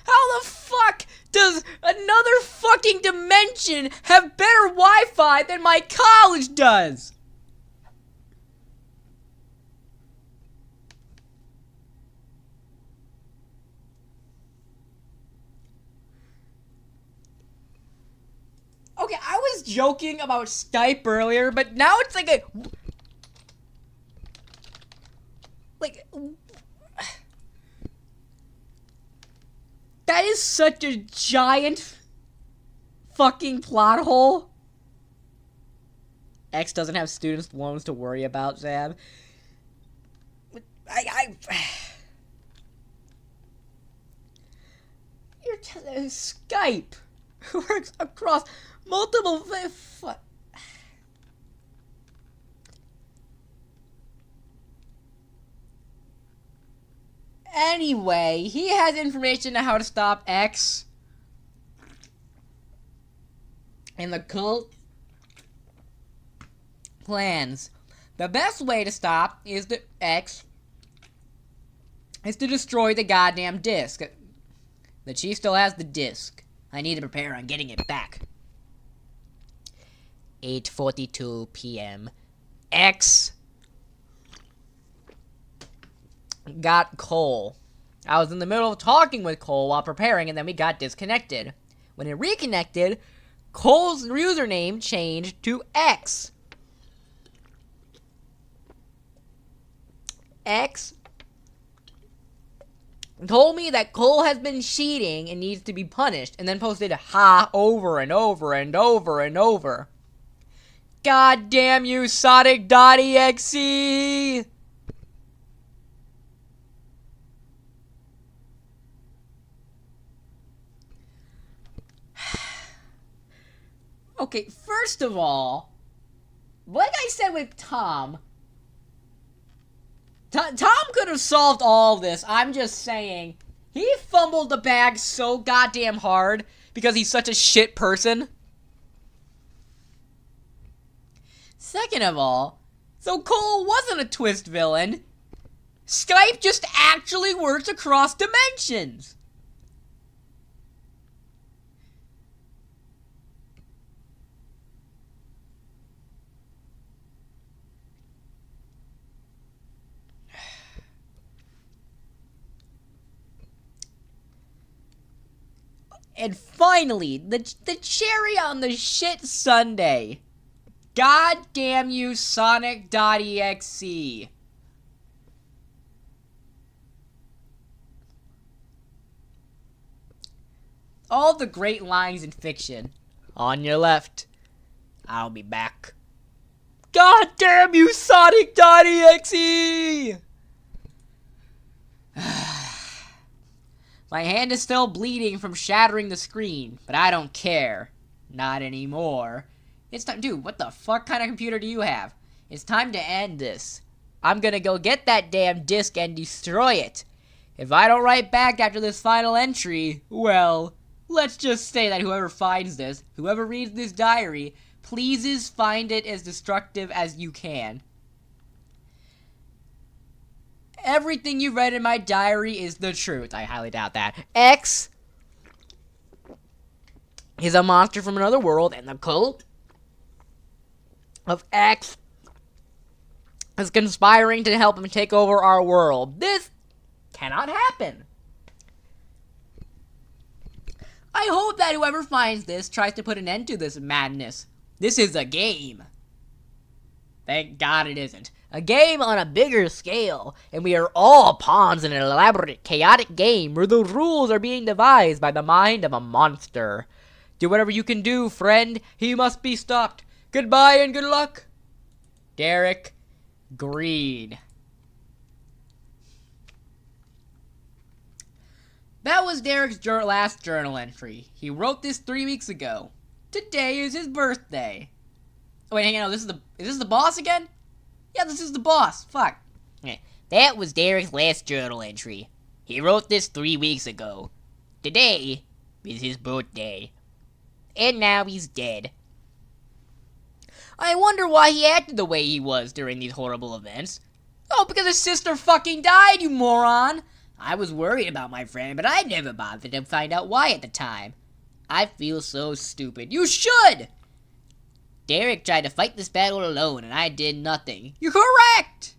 How the fuck does another fucking dimension have better Wi-Fi than my college does? joking about Skype earlier, but now it's like a... Like... That is such a giant fucking plot hole. X doesn't have student loans to worry about, Zab. You're Skype works across multiple. Anyway, he has information on how to stop X and the cult plans. The best way to stop is to destroy the goddamn disc. The chief still has the disc. I need to prepare on getting it back. 8:42 p.m. X got Cole. I was in the middle of talking with Cole while preparing, and then we got disconnected. When it reconnected, Cole's username changed to X. X told me that Cole has been cheating and needs to be punished, and then posted ha over and over and over and over. God damn you, Sonic.exe! Okay, first of all, like I said with Tom, Tom could have solved all this. I'm just saying, he fumbled the bag so goddamn hard because he's such a shit person. Second of all, so Cole wasn't a twist villain. Skype just actually works across dimensions. And finally, the cherry on the shit sundae. God damn you, Sonic.exe. All the great lines in fiction. On your left. I'll be back. God damn you, Sonic.exe! My hand is still bleeding from shattering the screen, but I don't care. Not anymore. It's time. Dude, what the fuck kind of computer do you have? It's time to end this. I'm gonna go get that damn disc and destroy it. If I don't write back after this final entry, well, let's just say that whoever finds this, whoever reads this diary, please find it as destructive as you can. Everything you read in my diary is the truth. I highly doubt that. X is a monster from another world, and the cult of X is conspiring to help him take over our world. This cannot happen. I hope that whoever finds this tries to put an end to this madness. This is a game. Thank God it isn't. A game on a bigger scale, and we are all pawns in an elaborate, chaotic game where the rules are being devised by the mind of a monster. Do whatever you can do, friend. He must be stopped. Goodbye and good luck. Derek Green. That was Derek's last journal entry. He wrote this 3 weeks ago. Today is his birthday. Oh, wait, hang on. Is this the boss again? Yeah, this is the boss. Fuck. That was Derek's last journal entry. He wrote this 3 weeks ago. Today is his birthday. And now he's dead. I wonder why he acted the way he was during these horrible events. Oh, because his sister fucking died, you moron! I was worried about my friend, but I never bothered to find out why at the time. I feel so stupid. You should! Derek tried to fight this battle alone, and I did nothing. You're correct!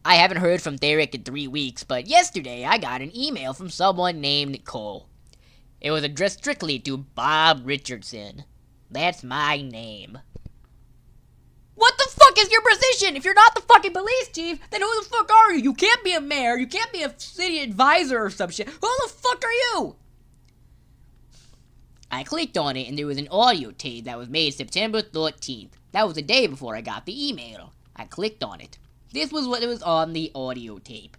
I haven't heard from Derek in 3 weeks, but yesterday I got an email from someone named Cole. It was addressed strictly to Bob Richardson. That's my name. What the fuck is your position? If you're not the fucking police chief, then who the fuck are you? You can't be a mayor. You can't be a city advisor or some shit. Who the fuck are you? I clicked on it and there was an audio tape that was made September 13th. That was the day before I got the email. I clicked on it. This was what was on the audio tape.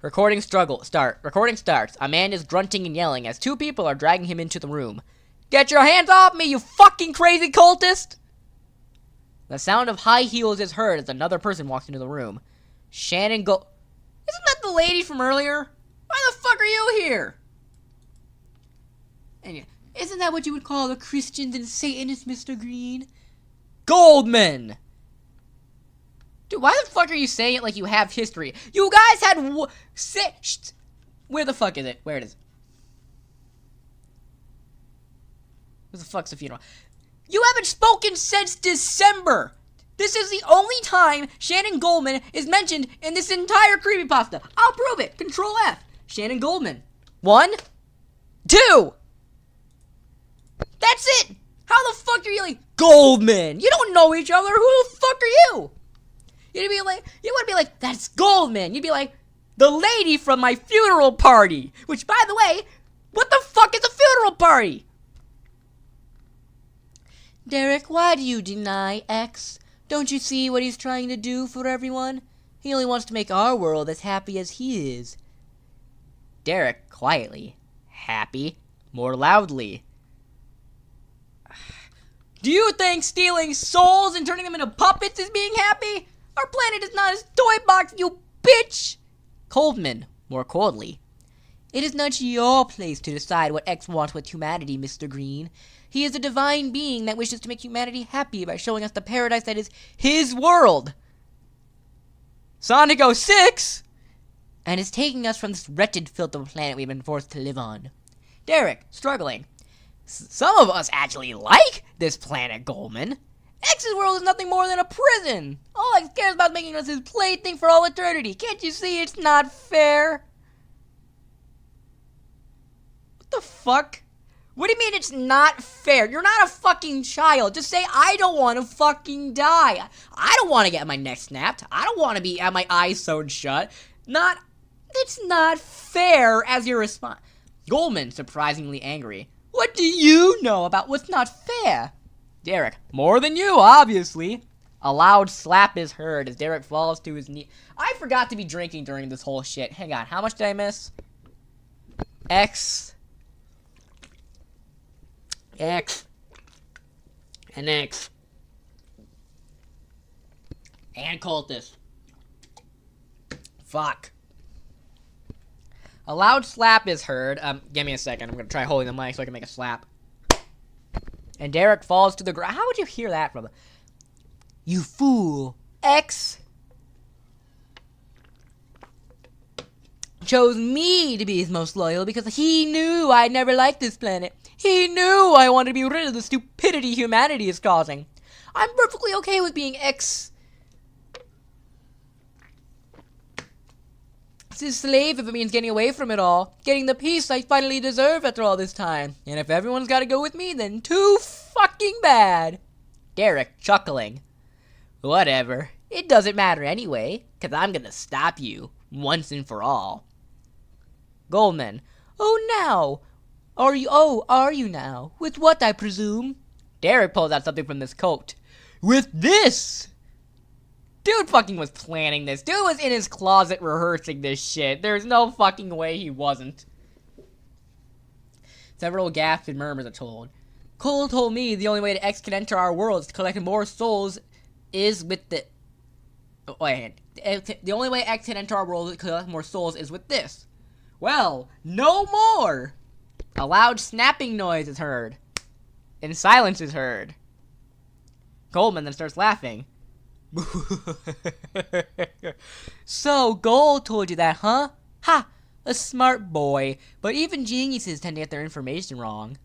Recording starts. A man is grunting and yelling as two people are dragging him into the room. Get your hands off me, you fucking crazy cultist! The sound of high heels is heard as another person walks into the room. Isn't that the lady from earlier? Why the fuck are you here? And isn't that what you would call the Christians and Satanists, Mr. Green? Goldman! Dude, why the fuck are you saying it like you have history? You guys had where the fuck is it? Where it is? Where the fuck's the funeral? You haven't spoken since December! This is the only time Shannon Goldman is mentioned in this entire creepypasta. I'll prove it. Control F. Shannon Goldman. 1, 2. That's it! How the fuck are you like, Goldman? You don't know each other. Who the fuck are you? You wouldn't be like, that's Goldman. You'd be like, the lady from my funeral party. Which, by the way, what the fuck is a funeral party? Derek, why do you deny X? Don't you see what he's trying to do for everyone? He only wants to make our world as happy as he is. Derek, quietly. Happy. More loudly. Do you think stealing souls and turning them into puppets is being happy? Our planet is not a toy box, you bitch! Coldman, more coldly. It is not your place to decide what X wants with humanity, Mr. Green. He is a divine being that wishes to make humanity happy by showing us the paradise that is his world. Sonic 06! And is taking us from this wretched filth of a planet we've been forced to live on. Derek, struggling. Some of us actually like this planet, Goldman. X's world is nothing more than a prison. All X cares about is making us his plaything for all eternity. Can't you see it's not fair? What the fuck? What do you mean it's not fair? You're not a fucking child. Just say, I don't want to fucking die. I don't want to get my neck snapped. I don't want to be have my eyes sewn shut. It's not fair as your response. Goldman, surprisingly angry. What do you know about what's not fair? Derek, more than you, obviously. A loud slap is heard as Derek falls to his knee. I forgot to be drinking during this whole shit. Hang on, how much did I miss? X. And X. And cultist. Fuck. A loud slap is heard. Give me a second. I'm gonna try holding the mic so I can make a slap. And Derek falls to the ground. How would you hear that from? You fool. X chose me to be his most loyal because he knew I never liked this planet. He knew I wanted to be rid of the stupidity humanity is causing. I'm perfectly okay with being X's slave if it means getting away from it all. Getting the peace I finally deserve after all this time. And if everyone's gotta go with me, then too fucking bad. Derek, chuckling. Whatever. It doesn't matter anyway, because I'm gonna stop you, once and for all. Goldman. Oh, now. Are you now? With what, I presume? Derek pulls out something from this coat. With this! Dude fucking was planning this. Dude was in his closet rehearsing this shit. There's no fucking way he wasn't. Several gasps and murmurs are told. Cole told me the only way that X can enter our world is to collect more souls is with the... Wait, the only way X can enter our world to collect more souls is with this. Well, no more! A loud snapping noise is heard. And silence is heard. Goldman then starts laughing. So, Gold told you that, huh? Ha! A smart boy. But even geniuses tend to get their information wrong.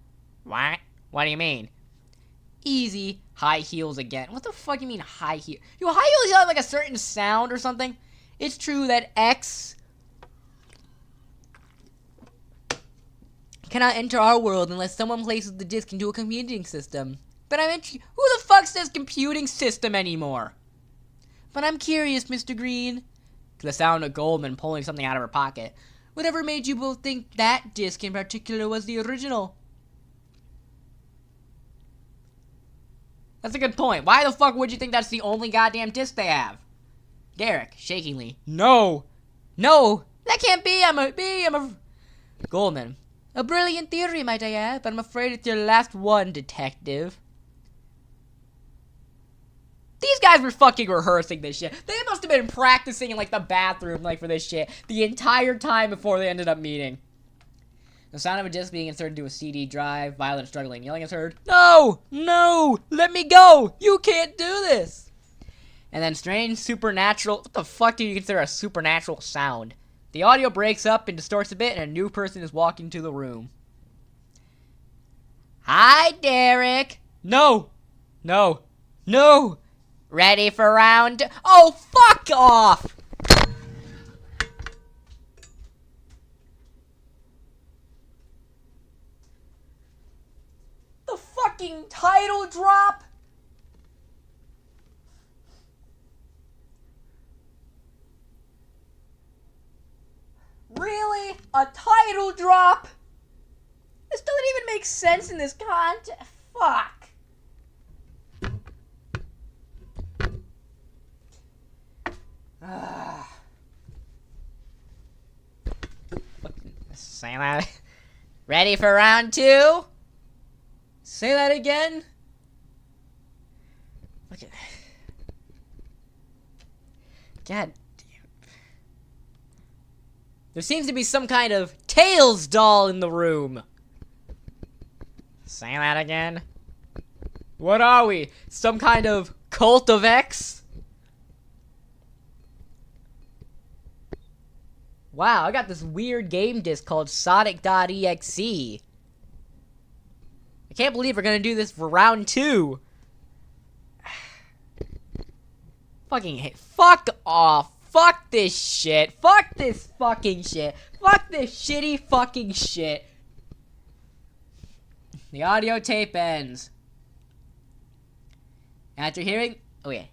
What? What do you mean? Easy. High heels again. What the fuck do you mean high heel? Do high heels have like a certain sound or something? It's true that X cannot enter our world unless someone places the disc into a computing system. But who the fuck says computing system anymore? But I'm curious, Mr. Green. The sound of Goldman pulling something out of her pocket. Whatever made you both think that disc in particular was the original? That's a good point. Why the fuck would you think that's the only goddamn disc they have? Derek, shakingly. No! No! That can't be! I'm a... Goldman. A brilliant theory, might I add, but I'm afraid it's your last one, detective. These guys were fucking rehearsing this shit. They must have been practicing in, like, the bathroom, like, for this shit the entire time before they ended up meeting. The sound of a disc being inserted into a CD drive, violent struggling, yelling is heard. No! No! Let me go! You can't do this! And then strange supernatural... What the fuck do you consider a supernatural sound? The audio breaks up and distorts a bit, and a new person is walking to the room. Hi, Derek! No! No! No! Ready for round... Oh, fuck off! The fucking title drop? Really? A title drop? This doesn't even make sense in this context. Fuck. Say that. Ready for round two? Say that again. Look at. God. There seems to be some kind of Tails doll in the room. Say that again. What are we? Some kind of cult of X? Wow, I got this weird game disc called Sonic.exe. I can't believe we're gonna do this for round two. Fucking hate. Fuck off. Fuck this shit. Fuck this fucking shit. Fuck this shitty fucking shit. The audio tape ends. After hearing... Oh yeah,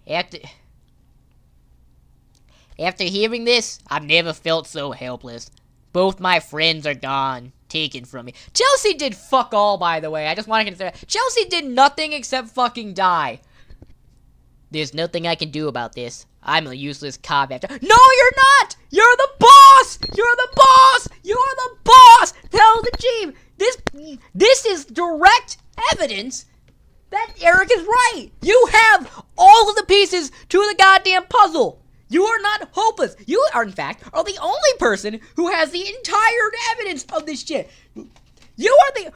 After hearing this, I've never felt so helpless. Both my friends are gone, taken from me. Chelsea did fuck all, by the way. I just want to consider... Chelsea did nothing except fucking die. There's nothing I can do about this. I'm a useless cop after... No, you're not! You're the boss! You're the boss! You're the boss! Tell the chief! This is direct evidence that Eric is right. You have all of the pieces to the goddamn puzzle. You are not hopeless. You are, in fact, are the only person who has the entire evidence of this shit. You are the...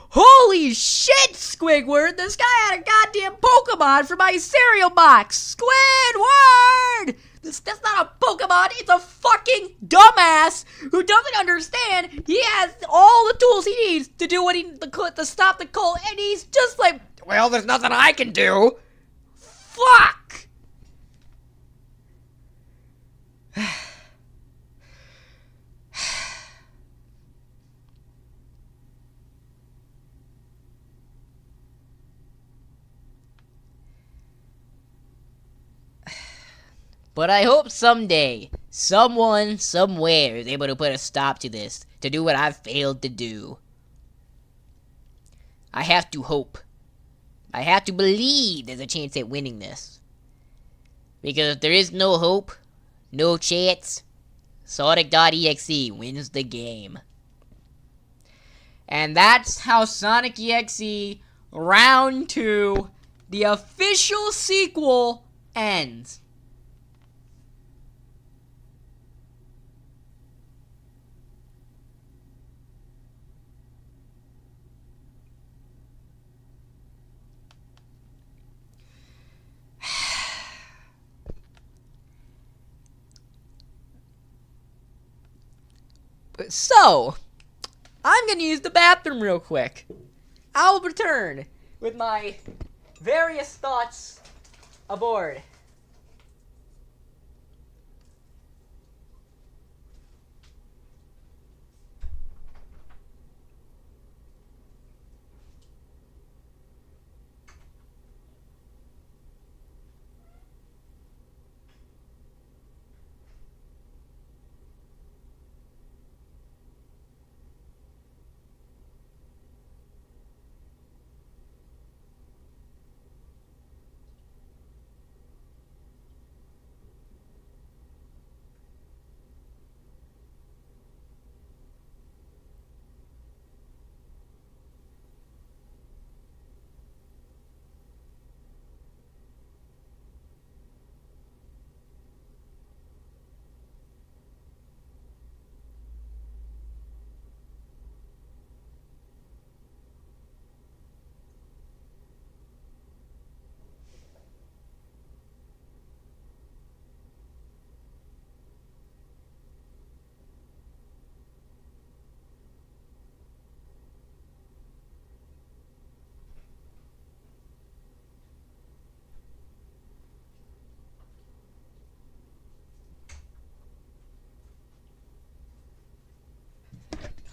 Holy shit, Squidward! This guy had a goddamn Pokemon for my cereal box! Squidward! That's not a Pokemon, it's a fucking dumbass who doesn't understand he has all the tools he needs to do what to stop the cult, and he's just like, well, there's nothing I can do. Fuck! But I hope someday, someone, somewhere is able to put a stop to this, to do what I've failed to do. I have to hope. I have to believe there's a chance at winning this. Because if there is no hope, no chance, Sonic.exe wins the game. And that's how Sonic EXE Round 2, the official sequel, ends. So, I'm gonna use the bathroom real quick. I'll return with my various thoughts aboard.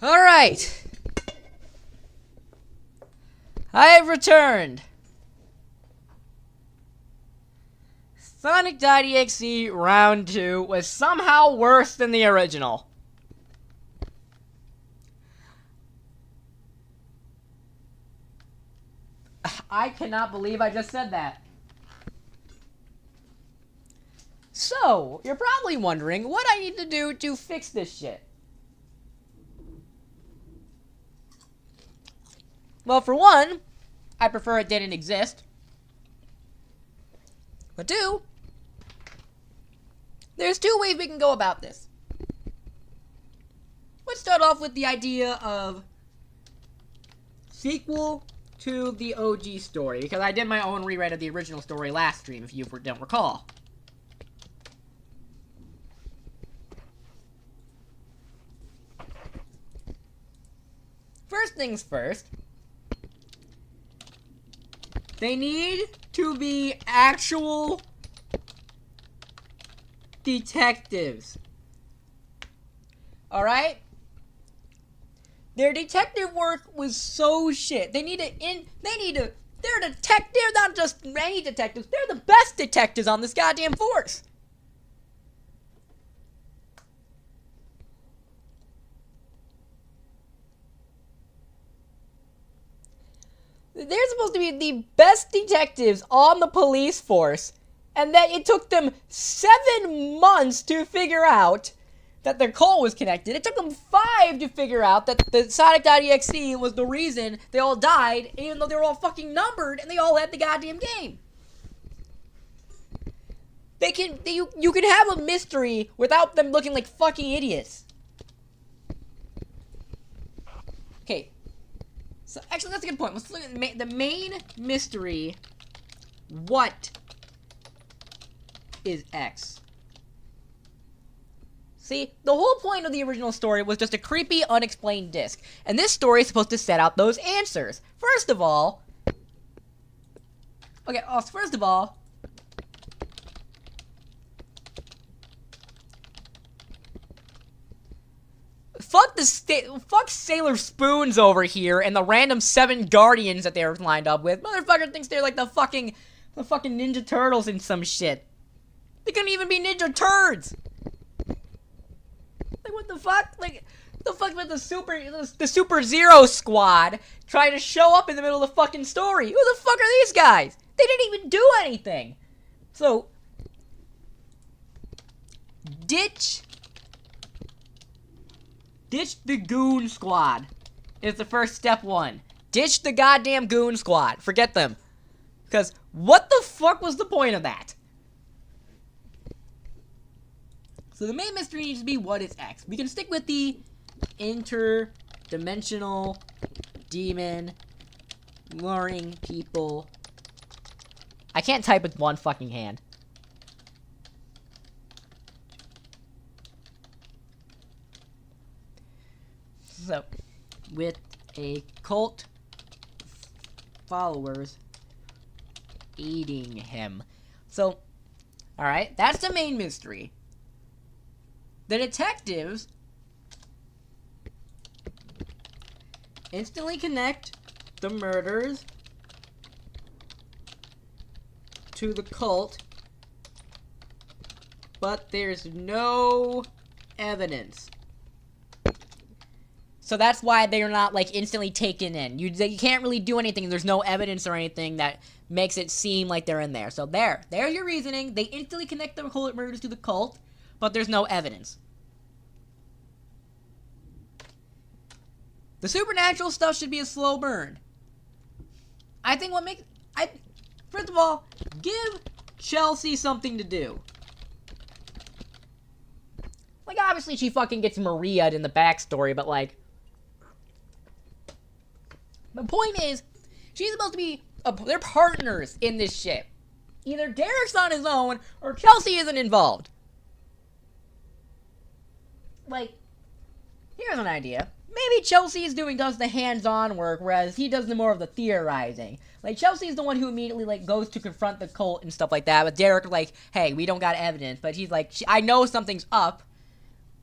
Alright. I have returned. Sonic.exe Round 2 was somehow worse than the original. I cannot believe I just said that. So, you're probably wondering what I need to do to fix this shit. Well, for one, I prefer it didn't exist. But two, there's two ways we can go about this. Let's start off with the idea of sequel to the OG story, because I did my own rewrite of the original story last stream, if you don't recall. First things first, they need to be actual detectives. Alright? Their detective work was so shit. They're not just any detectives, they're the best detectives on this goddamn force. They're supposed to be the best detectives on the police force, and that it took them 7 months to figure out that their call was connected. It took them 5 to figure out that the Sonic.exe was the reason they all died, even though they were all fucking numbered and they all had the goddamn game. You can have a mystery without them looking like fucking idiots. Okay. So, actually, that's a good point. Let's look at the main mystery. What is X? See, the whole point of the original story was just a creepy, unexplained disc. And this story is supposed to set out those answers. First of all... Okay, first of all... Fuck Sailor Spoons over here and the random 7 Guardians that they were lined up with. Motherfucker thinks they're like the fucking Ninja Turtles and some shit. They couldn't even be Ninja Turds! Like, what the fuck? Like, the fuck with the Super Zero Squad trying to show up in the middle of the fucking story? Who the fuck are these guys? They didn't even do anything! So... Ditch the Goon Squad is the first step 1. Ditch the goddamn Goon Squad. Forget them. Because what the fuck was the point of that? So the main mystery needs to be what is X. We can stick with the interdimensional demon luring people. I can't type with one fucking hand. So, with a cult followers aiding him. So, alright, that's the main mystery. The detectives instantly connect the murders to the cult, but there's no evidence. So that's why they're not, like, instantly taken in. You can't really do anything. There's no evidence or anything that makes it seem like they're in there. So there's your reasoning. They instantly connect the cult murders to the cult, but there's no evidence. The supernatural stuff should be a slow burn. I think first of all, give Chelsea something to do. Like, obviously she fucking gets Maria'd in the backstory, but, like... The point is, she's supposed to be... they're partners in this shit. Either Derek's on his own, or Chelsea isn't involved. Like, here's an idea. Maybe Chelsea does the hands-on work, whereas he does the more of the theorizing. Like, Chelsea's the one who immediately, like, goes to confront the cult and stuff like that, but Derek, like, hey, we don't got evidence, but he's like, I know something's up.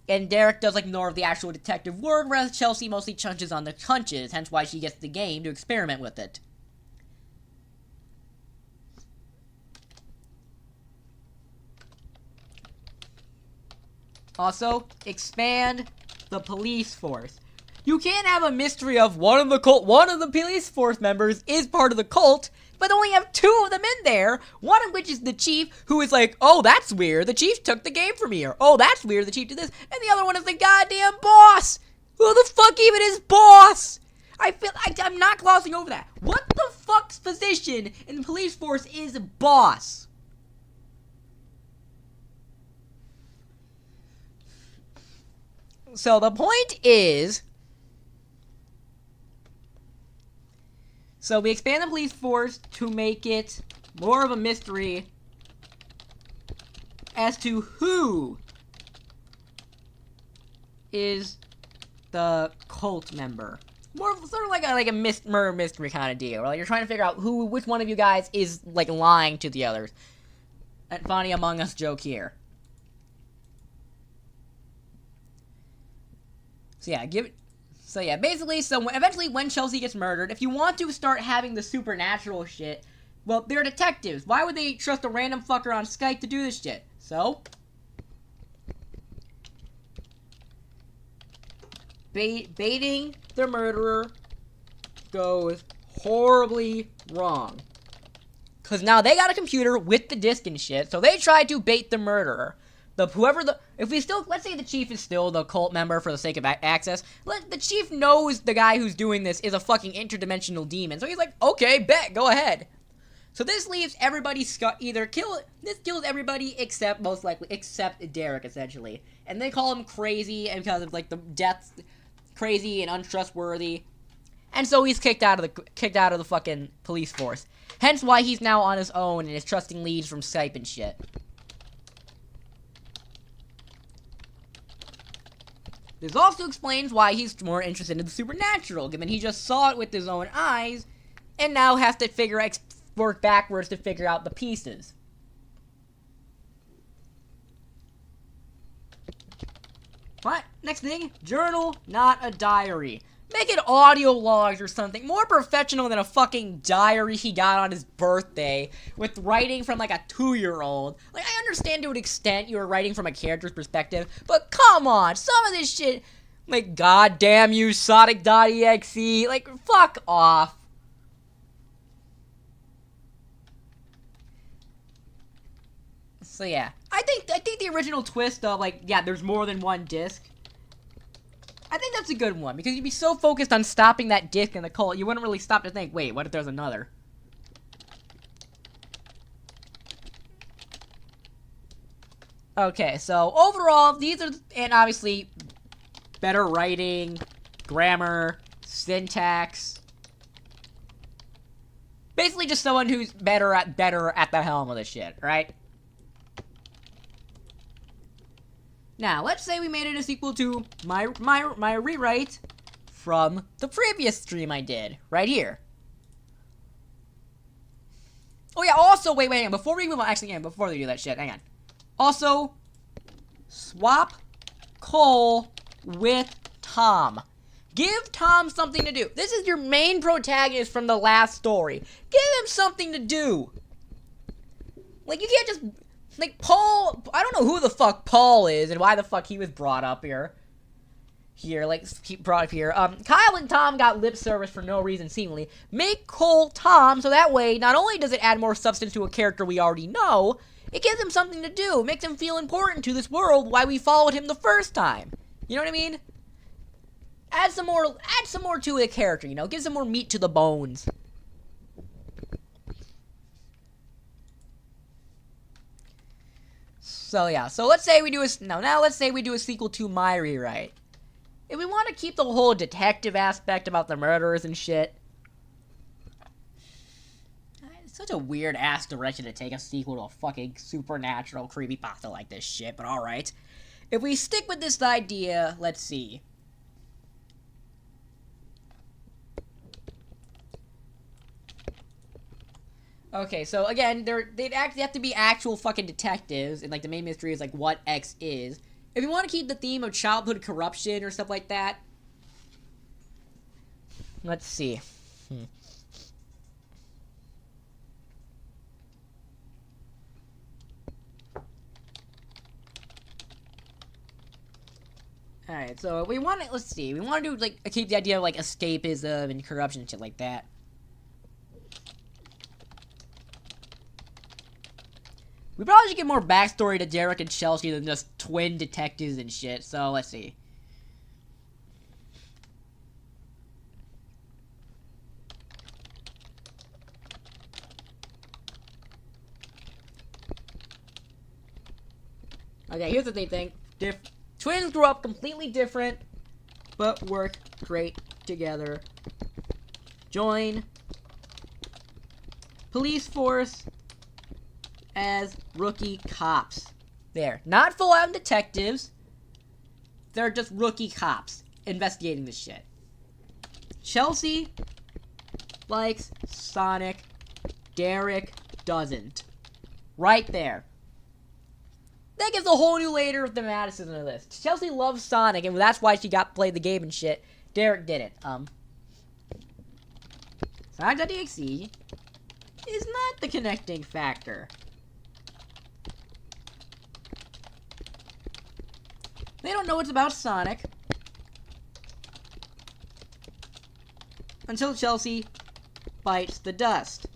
And Derek does like more of the actual detective work, whereas Chelsea mostly hunches on the hunches, hence why she gets the game to experiment with it. Also, expand the police force. You can't have a mystery of one of the police force members is part of the cult, but only have 2 of them in there, one of which is the chief, who is like, oh, that's weird, the chief took the game from me, or oh, that's weird, the chief did this, and the other one is the goddamn boss! Who the fuck even is boss? I'm not glossing over that. What the fuck's position in the police force is boss? So the point is, so we expand the police force to make it more of a mystery as to who is the cult member. More sort of like a murder mystery kind of deal, where like you're trying to figure out which one of you guys is like lying to the others. And funny Among Us joke here. So yeah, basically, eventually when Chelsea gets murdered, if you want to start having the supernatural shit, well, they're detectives. Why would they trust a random fucker on Skype to do this shit? So, baiting the murderer goes horribly wrong. Because now they got a computer with the disk and shit, so they try to bait the murderer. Let's say the chief is still the cult member for the sake of access, the chief knows the guy who's doing this is a fucking interdimensional demon, so he's like, okay, bet, go ahead. So this leaves everybody this kills everybody except Derek, essentially. And they call him crazy, and because of like the death, crazy and untrustworthy. And so he's kicked out of the fucking police force. Hence why he's now on his own and is trusting leads from Skype and shit. This also explains why he's more interested in the supernatural, given he just saw it with his own eyes, and now has to work backwards to figure out the pieces. What? Next thing? Journal, not a diary. Make it audio logs or something. More professional than a fucking diary he got on his birthday with writing from like a 2-year-old. Like, I understand to an extent you were writing from a character's perspective, but come on, some of this shit, like, goddamn you, Sonic.exe, like, fuck off. So yeah, I think the original twist of like, yeah, there's more than one disc, I think that's a good one, because you'd be so focused on stopping that dick in the cult, you wouldn't really stop to think, wait, what if there's another? Okay, so overall, and obviously, better writing, grammar, syntax. Basically just someone who's better at the helm of this shit, right? Now, let's say we made it a sequel to my rewrite from the previous stream I did, right here. Oh yeah, also, wait, hang on, before we move on, before we do that shit, hang on. Also, swap Cole with Tom. Give Tom something to do. This is your main protagonist from the last story. Give him something to do. Like, you can't just... Like, Paul, I don't know who the fuck Paul is and why the fuck he was brought up here. Kyle and Tom got lip service for no reason, seemingly. Make Cole Tom, so that way, not only does it add more substance to a character we already know, it gives him something to do. It makes him feel important to this world, why we followed him the first time. You know what I mean? Add some more to the character, you know? Give some more meat to the bones. So yeah, so let's say we do a sequel to my rewrite. If we want to keep the whole detective aspect about the murderers and shit, it's such a weird ass direction to take a sequel to a fucking supernatural creepypasta like this shit, but alright. If we stick with this idea, let's see. Okay, so again, they have to be actual fucking detectives, and like the main mystery is like what X is. if you want to keep the theme of childhood corruption or stuff like that, let's see. Alright, so we want to, let's see, we want to do, like, keep the idea of, like, escapism and corruption and shit like that. We probably should get more backstory to Derek and Chelsea than just twin detectives and shit, so let's see. Okay, here's the thing. Twins grew up completely different, but work great together. Join police force as rookie cops. There. Not full-on detectives. They're just rookie cops investigating this shit. Chelsea likes Sonic. Derek doesn't. Right there. That gives a whole new layer of thematicism to this. Chelsea loves Sonic, and that's why she got to play the game and shit. Derek didn't. Sonic.exe is not the connecting factor. They don't know it's about Sonic until Chelsea bites the dust.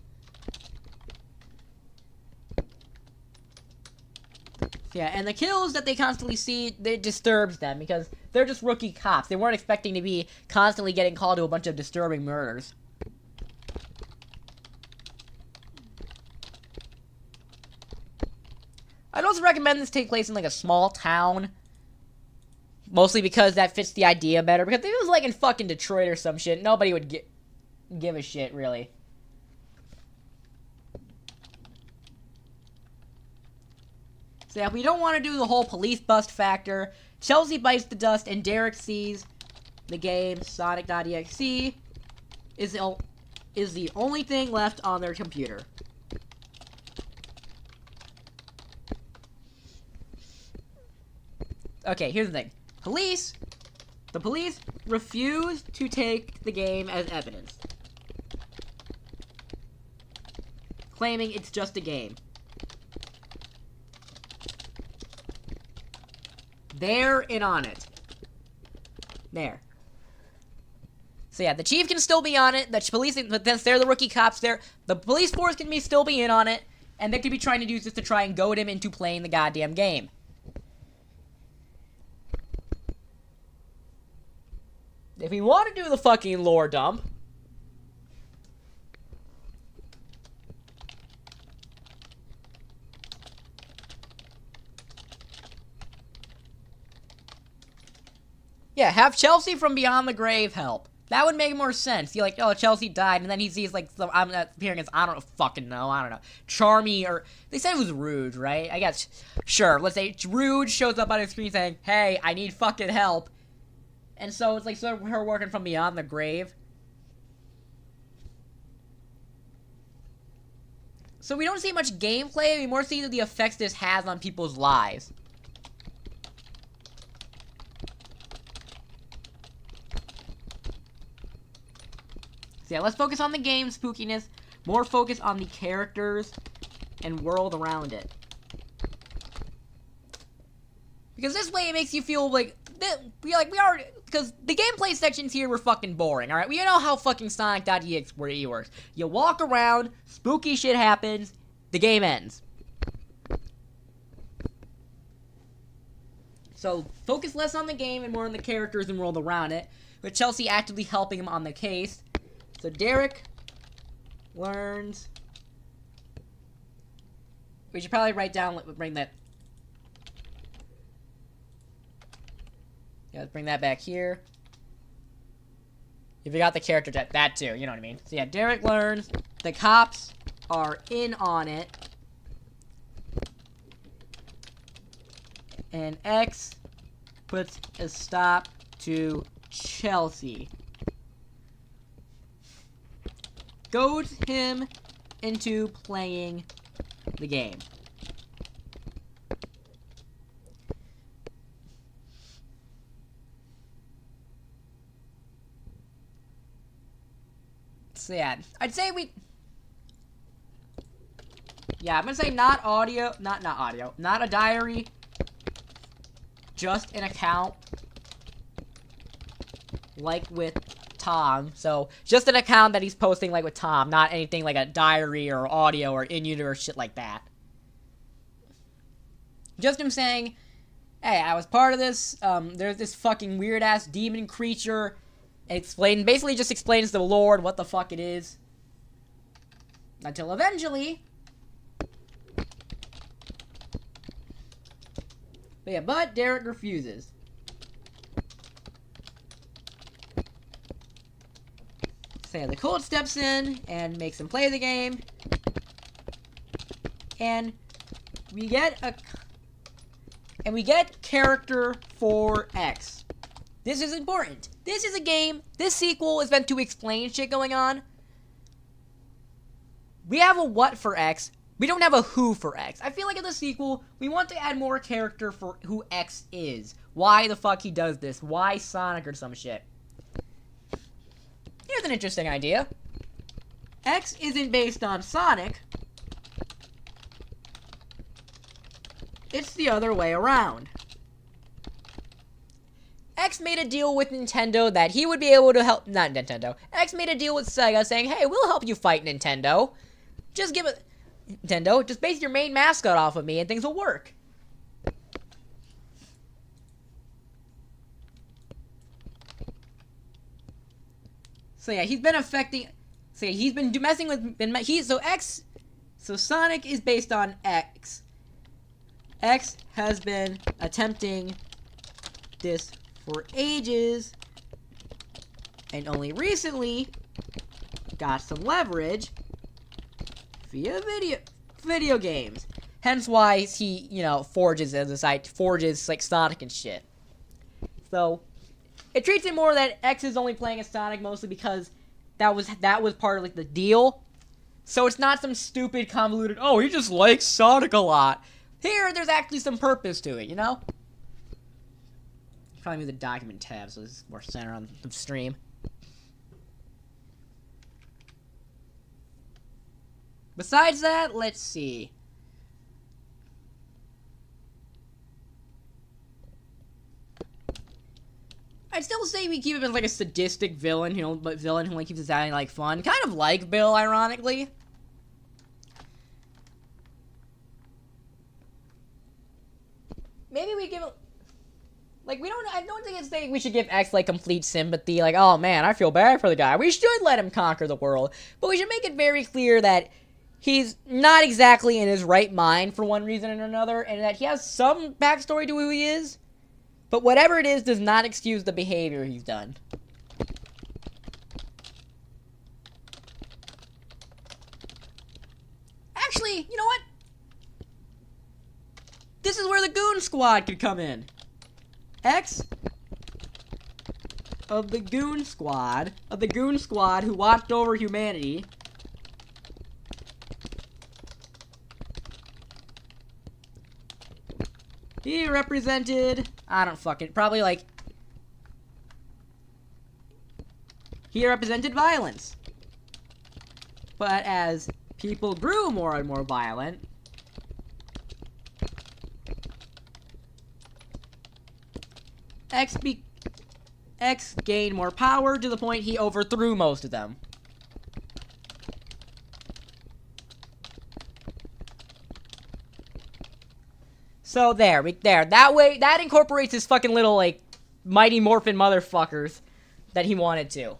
Yeah, and the kills that they constantly see, it disturbs them because they're just rookie cops. They weren't expecting to be constantly getting called to a bunch of disturbing murders. I'd also recommend this take place in, like, a small town. Mostly because that fits the idea better. Because if it was, like, in fucking Detroit or some shit, nobody would give a shit, really. So yeah, we don't want to do the whole police bust factor. Chelsea bites the dust, and Derek sees the game Sonic.exe is the only thing left on their computer. Okay, here's the thing. The police refuse to take the game as evidence, claiming it's just a game. They're in on it. There. So yeah, the chief can still be on it. The police, but since they're the rookie cops, the police force can still be in on it, and they could be trying to do this to try and goad him into playing the goddamn game. If we want to do the fucking lore dump, yeah, have Chelsea from Beyond the Grave help. That would make more sense. You're like, oh, Chelsea died, and then he sees, like, I'm appearing as, I don't fucking know, I don't know, Charmy, or, they said it was Rouge, right? I guess, sure, let's say Rouge shows up on his screen saying, hey, I need fucking help. And so it's like sort of her working from beyond the grave. So we don't see much gameplay, we more see the effects this has on people's lives. So yeah, let's focus on the game spookiness, more focus on the characters and world around it. Because this way it makes you feel like, we already, because the gameplay sections here were fucking boring, alright? We know how fucking Sonic.exe works. You walk around, spooky shit happens, the game ends. So, focus less on the game and more on the characters and world around it, with Chelsea actively helping him on the case. So, Derek learns... We should probably bring that... Yeah, let's bring that back here. You forgot the character that too, you know what I mean. So yeah, Derek learns the cops are in on it. And X puts a stop to Chelsea. Goads him into playing the game. So yeah, I'd say we... Yeah, I'm gonna say not audio, not audio, not a diary, just an account, like with Tom. So, just an account that he's posting like with Tom, not anything like a diary or audio or in-universe shit like that. Just him saying, hey, I was part of this, there's this fucking weird-ass demon creature, basically just explains to the Lord what the fuck it is. Until eventually... But Derek refuses. So yeah, the cult steps in and makes him play the game. And we get character for X. This is important. This is a game. This sequel is meant to explain shit going on. We have a what for X. We don't have a who for X. I feel like in the sequel, we want to add more character for who X is. Why the fuck he does this. Why Sonic or some shit. Here's an interesting idea. X isn't based on Sonic. It's the other way around. X made a deal with Nintendo that he would be able to help... Not Nintendo. X made a deal with Sega saying, hey, we'll help you fight Nintendo. Just give it... Nintendo, just base your main mascot off of me and things will work. So yeah, he's been affecting... So yeah, he's been messing with... So Sonic is based on X. X has been attempting this for ages. And only recently got some leverage via video games. Hence why he, forges like Sonic and shit. So it treats it more that X is only playing as Sonic mostly because that was part of like the deal. So it's not some stupid convoluted, oh, he just likes Sonic a lot. Here there's actually some purpose to it, Probably move the document tab so this is more center on the stream. Besides that, let's see. I'd still say we keep him as like a sadistic villain, but villain who like keeps his acting like fun. Kind of like Bill, ironically. Maybe we give him... I don't think it's saying we should give X, complete sympathy. Like, oh man, I feel bad for the guy. We should let him conquer the world. But we should make it very clear that he's not exactly in his right mind for one reason or another, and that he has some backstory to who he is, but whatever it is does not excuse the behavior he's done. Actually, you know what? This is where the Goon Squad could come in. X of the Goon Squad who watched over humanity. He represented, he represented violence. But as people grew more and more violent, X gained more power to the point he overthrew most of them. So there. That way, that incorporates his fucking little, Mighty Morphin motherfuckers that he wanted to.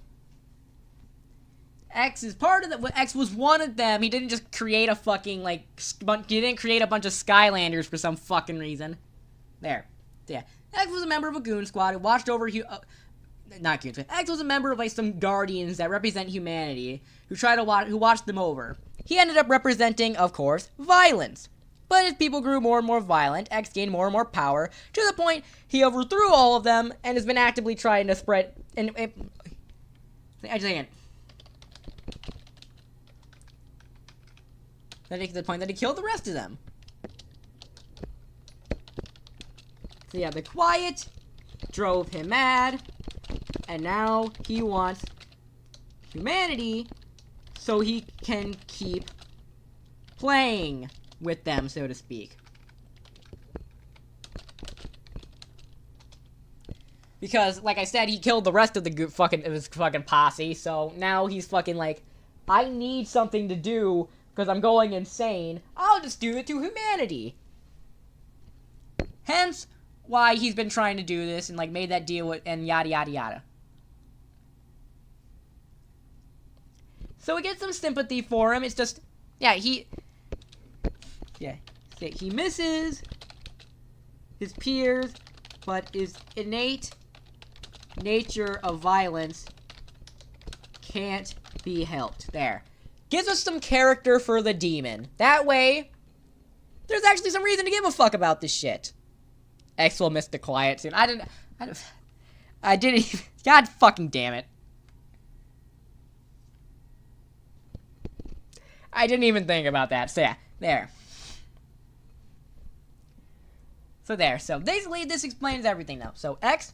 X is part of the... X was one of them. He didn't just create a fucking, he didn't create a bunch of Skylanders for some fucking reason. There. Yeah. X was a member of a Goon Squad who watched over... not Goon Squad. X was a member of, some Guardians that represent humanity who watched them over. He ended up representing, of course, violence. But as people grew more and more violent, X gained more and more power, to the point he overthrew all of them, and has been actively trying to spread... To the point that he killed the rest of them. So yeah, the quiet drove him mad, and now he wants humanity so he can keep playing with them, so to speak. Because, like I said, he killed the rest of the his fucking posse, so now he's fucking like, I need something to do because I'm going insane. I'll just do it to humanity. Hence, why he's been trying to do this and, like, made that deal with, and yada yada yada. So we get some sympathy for him. It's just, he misses his peers, but his innate nature of violence can't be helped. There. Gives us some character for the demon. That way, there's actually some reason to give a fuck about this shit. X will miss the quiet scene. I didn't even, God fucking damn it. I didn't even think about that. So yeah, there. So there. So basically, this explains everything though. So X,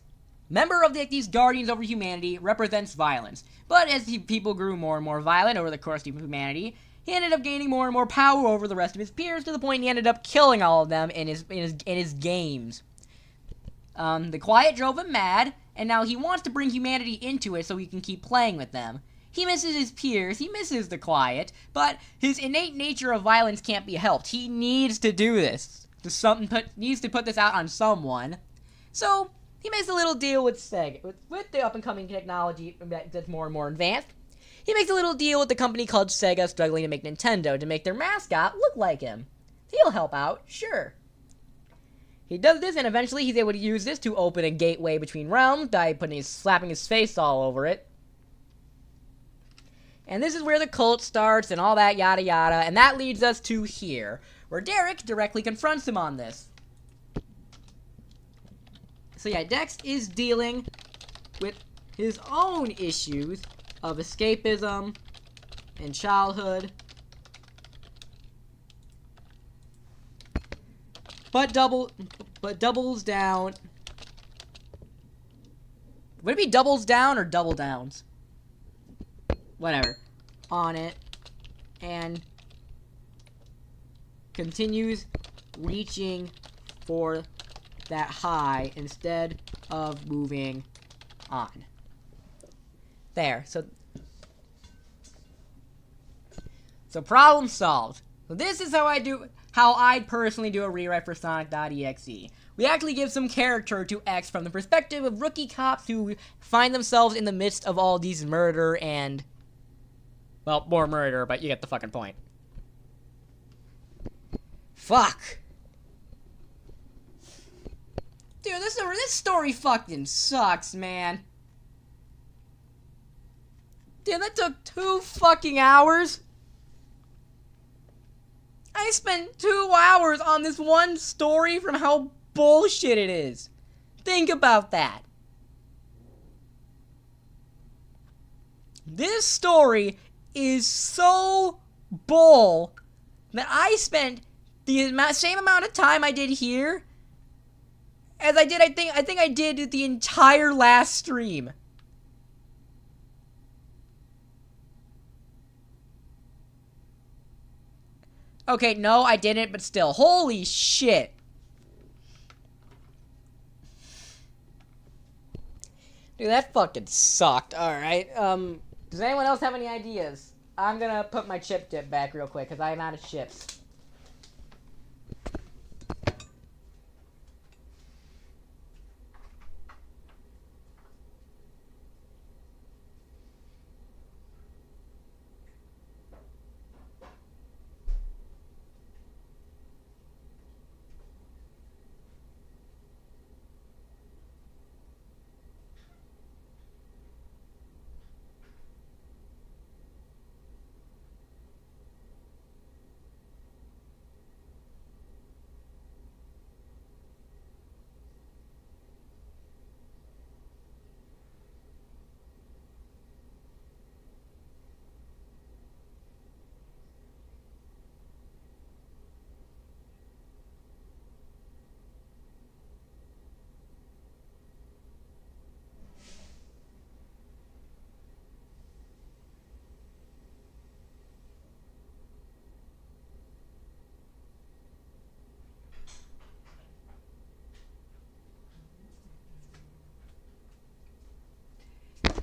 member of these Guardians over Humanity, represents violence. But as people grew more and more violent over the course of humanity, he ended up gaining more and more power over the rest of his peers to the point he ended up killing all of them in his games. The quiet drove him mad, and now he wants to bring humanity into it so he can keep playing with them. He misses his peers, he misses the quiet, but his innate nature of violence can't be helped. He needs to do this. Needs to put this out on someone. So, he makes a little deal with Sega. With the up-and-coming technology that's more and more advanced, he makes a little deal with the company called Sega, struggling to make Nintendo, to make their mascot look like him. He'll help out, sure. He does this, and eventually he's able to use this to open a gateway between realms by slapping his face all over it. And this is where the cult starts and all that yada yada, and that leads us to here, where Derek directly confronts him on this. So yeah, Dex is dealing with his own issues of escapism and childhood, but doubles down. Would it be doubles down or double downs? Whatever, on it, and continues reaching for that high instead of moving on. There, so problem solved. So this is how I personally do a rewrite for Sonic.exe. We actually give some character to X from the perspective of rookie cops who find themselves in the midst of all these murder and, well, more murder, but you get the fucking point. Fuck. Dude, this story fucking sucks, man. Dude, that took 2 fucking hours. I spent 2 hours on this one story from how bullshit it is. Think about that. This story is so bull that I spent the same amount of time I did here as I did, I think I did the entire last stream. Okay, no, I didn't, but still. Holy shit. Dude, that fucking sucked. Alright, does anyone else have any ideas? I'm gonna put my chip dip back real quick, because I'm out of chips.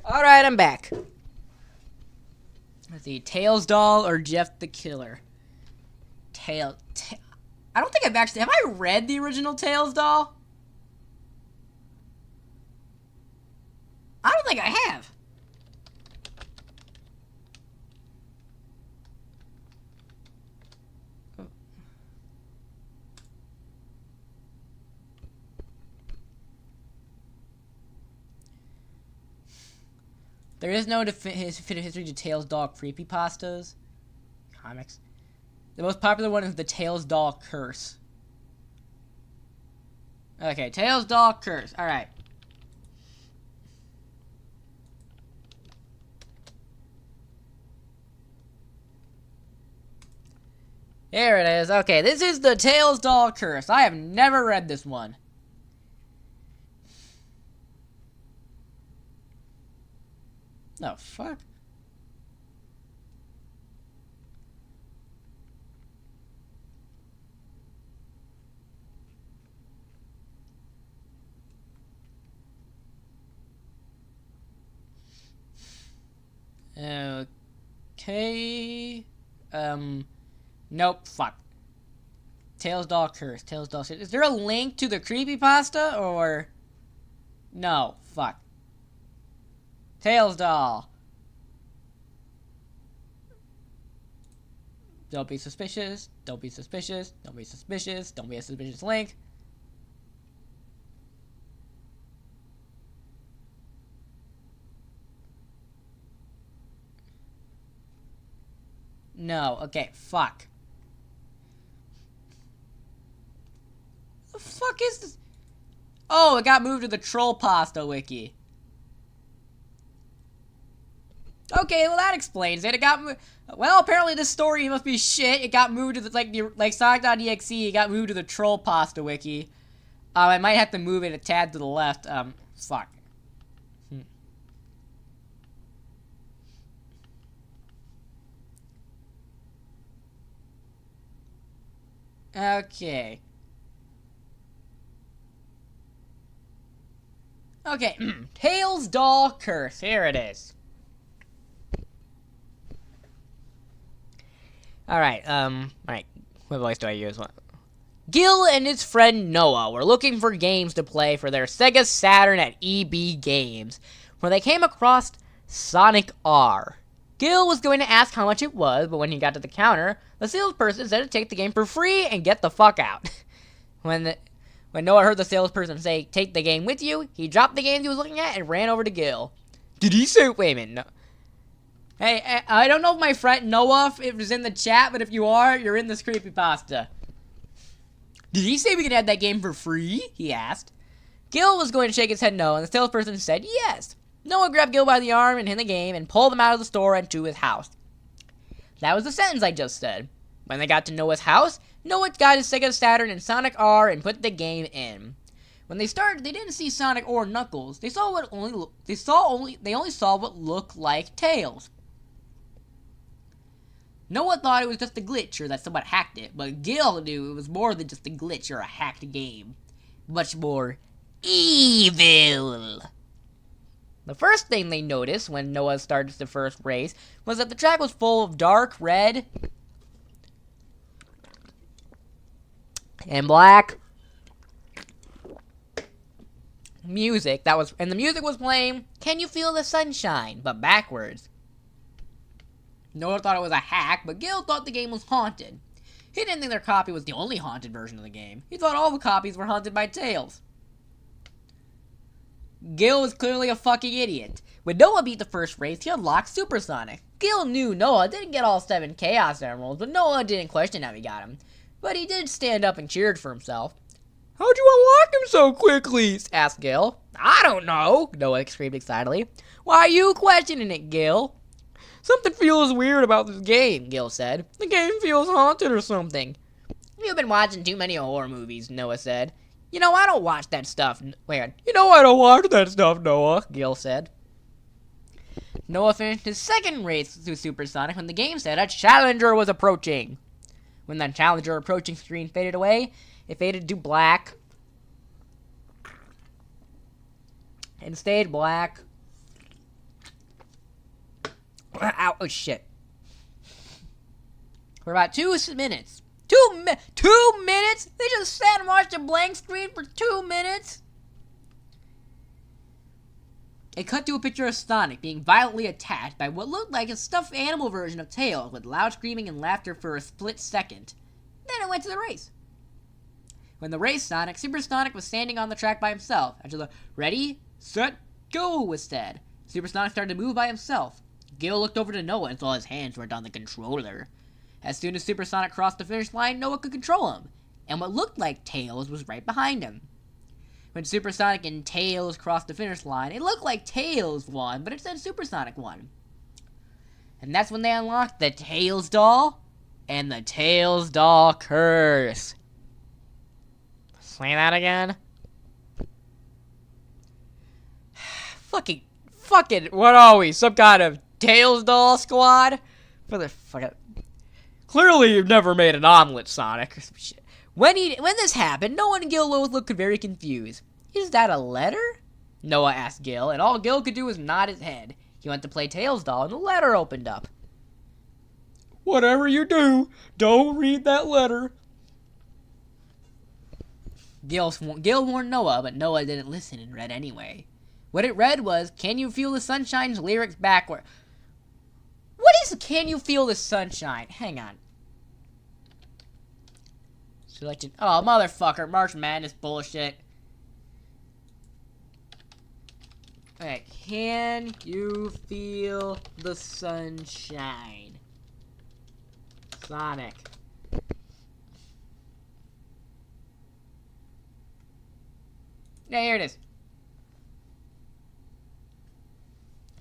Alright, I'm back. Let's see, Tails doll or Jeff the Killer? I don't think I've actually... Have I read the original Tails doll? I don't think I have. There is no definitive history to Tails doll creepypastas. Comics. The most popular one is the Tails doll curse. Okay, Tails doll curse. Alright. Here it is. Okay, this is the Tails doll curse. I have never read this one. The fuck? Okay. Nope. Fuck. Tails doll curse. Tails doll. Is there a link to the creepypasta or? No. Fuck. Tails doll. Don't be suspicious. Don't be suspicious. Don't be suspicious. Don't be a suspicious link. No. Okay. Fuck. The fuck is this? Oh, it got moved to the troll pasta wiki. Okay, well that explains it. It got well, apparently this story must be shit. It got moved to the like Sonic.exe. It got moved to the troll pasta wiki. I might have to move it a tad to the left. Fuck. Okay. Okay. Tails doll curse. Here it is. Alright, what voice do I use? Gil and his friend Noah were looking for games to play for their Sega Saturn at EB Games, where they came across Sonic R. Gil was going to ask how much it was, but when he got to the counter, the salesperson said to take the game for free and get the fuck out. When Noah heard the salesperson say, take the game with you, he dropped the game he was looking at and ran over to Gil. Did he say, wait a minute, no. Hey, I don't know if my friend Noah if it was in the chat, but if you are, you're in this creepypasta. Did he say we could have that game for free? He asked. Gil was going to shake his head no, and the salesperson said yes. Noah grabbed Gil by the arm and in the game and pulled him out of the store and to his house. That was the sentence I just said. When they got to Noah's house, Noah got his Sega Saturn and Sonic R and put the game in. When they started, they didn't see Sonic or Knuckles. They only saw what looked like Tails. Noah thought it was just a glitch or that someone hacked it, but Gil knew it was more than just a glitch or a hacked game. Much more evil. The first thing they noticed when Noah started the first race was that the track was full of dark red and black music and the music was playing Can You Feel the Sunshine, but backwards. Noah thought it was a hack, but Gil thought the game was haunted. He didn't think their copy was the only haunted version of the game. He thought all the copies were haunted by Tails. Gil was clearly a fucking idiot. When Noah beat the first race, he unlocked Super Sonic. Gil knew Noah didn't get all 7 Chaos Emeralds, but Noah didn't question how he got them. But he did stand up and cheered for himself. How'd you unlock him so quickly? Asked Gil. I don't know, Noah screamed excitedly. Why are you questioning it, Gil? Something feels weird about this game, Gil said. The game feels haunted or something. You've been watching too many horror movies, Noah said. You know, I don't watch that stuff. Wait, you know I don't watch that stuff, Noah, Gil said. Noah finished his second race through Super Sonic when the game said a challenger was approaching. When that challenger approaching screen faded away, it faded to black. And stayed black. Ow, oh shit. For about 2 minutes. 2 minutes? They just sat and watched a blank screen for 2 minutes? It cut to a picture of Sonic being violently attacked by what looked like a stuffed animal version of Tails with loud screaming and laughter for a split second. Then it went to the race. When the race Sonic, Super Sonic was standing on the track by himself. After the ready, set, go was said, Super Sonic started to move by himself. Gil looked over to Noah and saw his hands weren't on the controller. As soon as Super Sonic crossed the finish line, Noah could control him, and what looked like Tails was right behind him. When Super Sonic and Tails crossed the finish line, it looked like Tails won, but it said Super Sonic won. And that's when they unlocked the Tails doll and the Tails doll curse. Say that again? Fucking, what are we? Some kind of Tails doll squad? For the fucking... Clearly you've never made an omelet, Sonic. When this happened, Noah and Gil both looked very confused. Is that a letter? Noah asked Gil, and all Gil could do was nod his head. He went to play Tails doll, and the letter opened up. Whatever you do, don't read that letter. Gil warned Noah, but Noah didn't listen and read anyway. What it read was, "Can you feel the sunshine's lyrics backward?" What is "Can you feel the sunshine"? Hang on. Selected. Oh, motherfucker. March Madness bullshit. Okay. Can you feel the sunshine? Sonic. Yeah, here it is.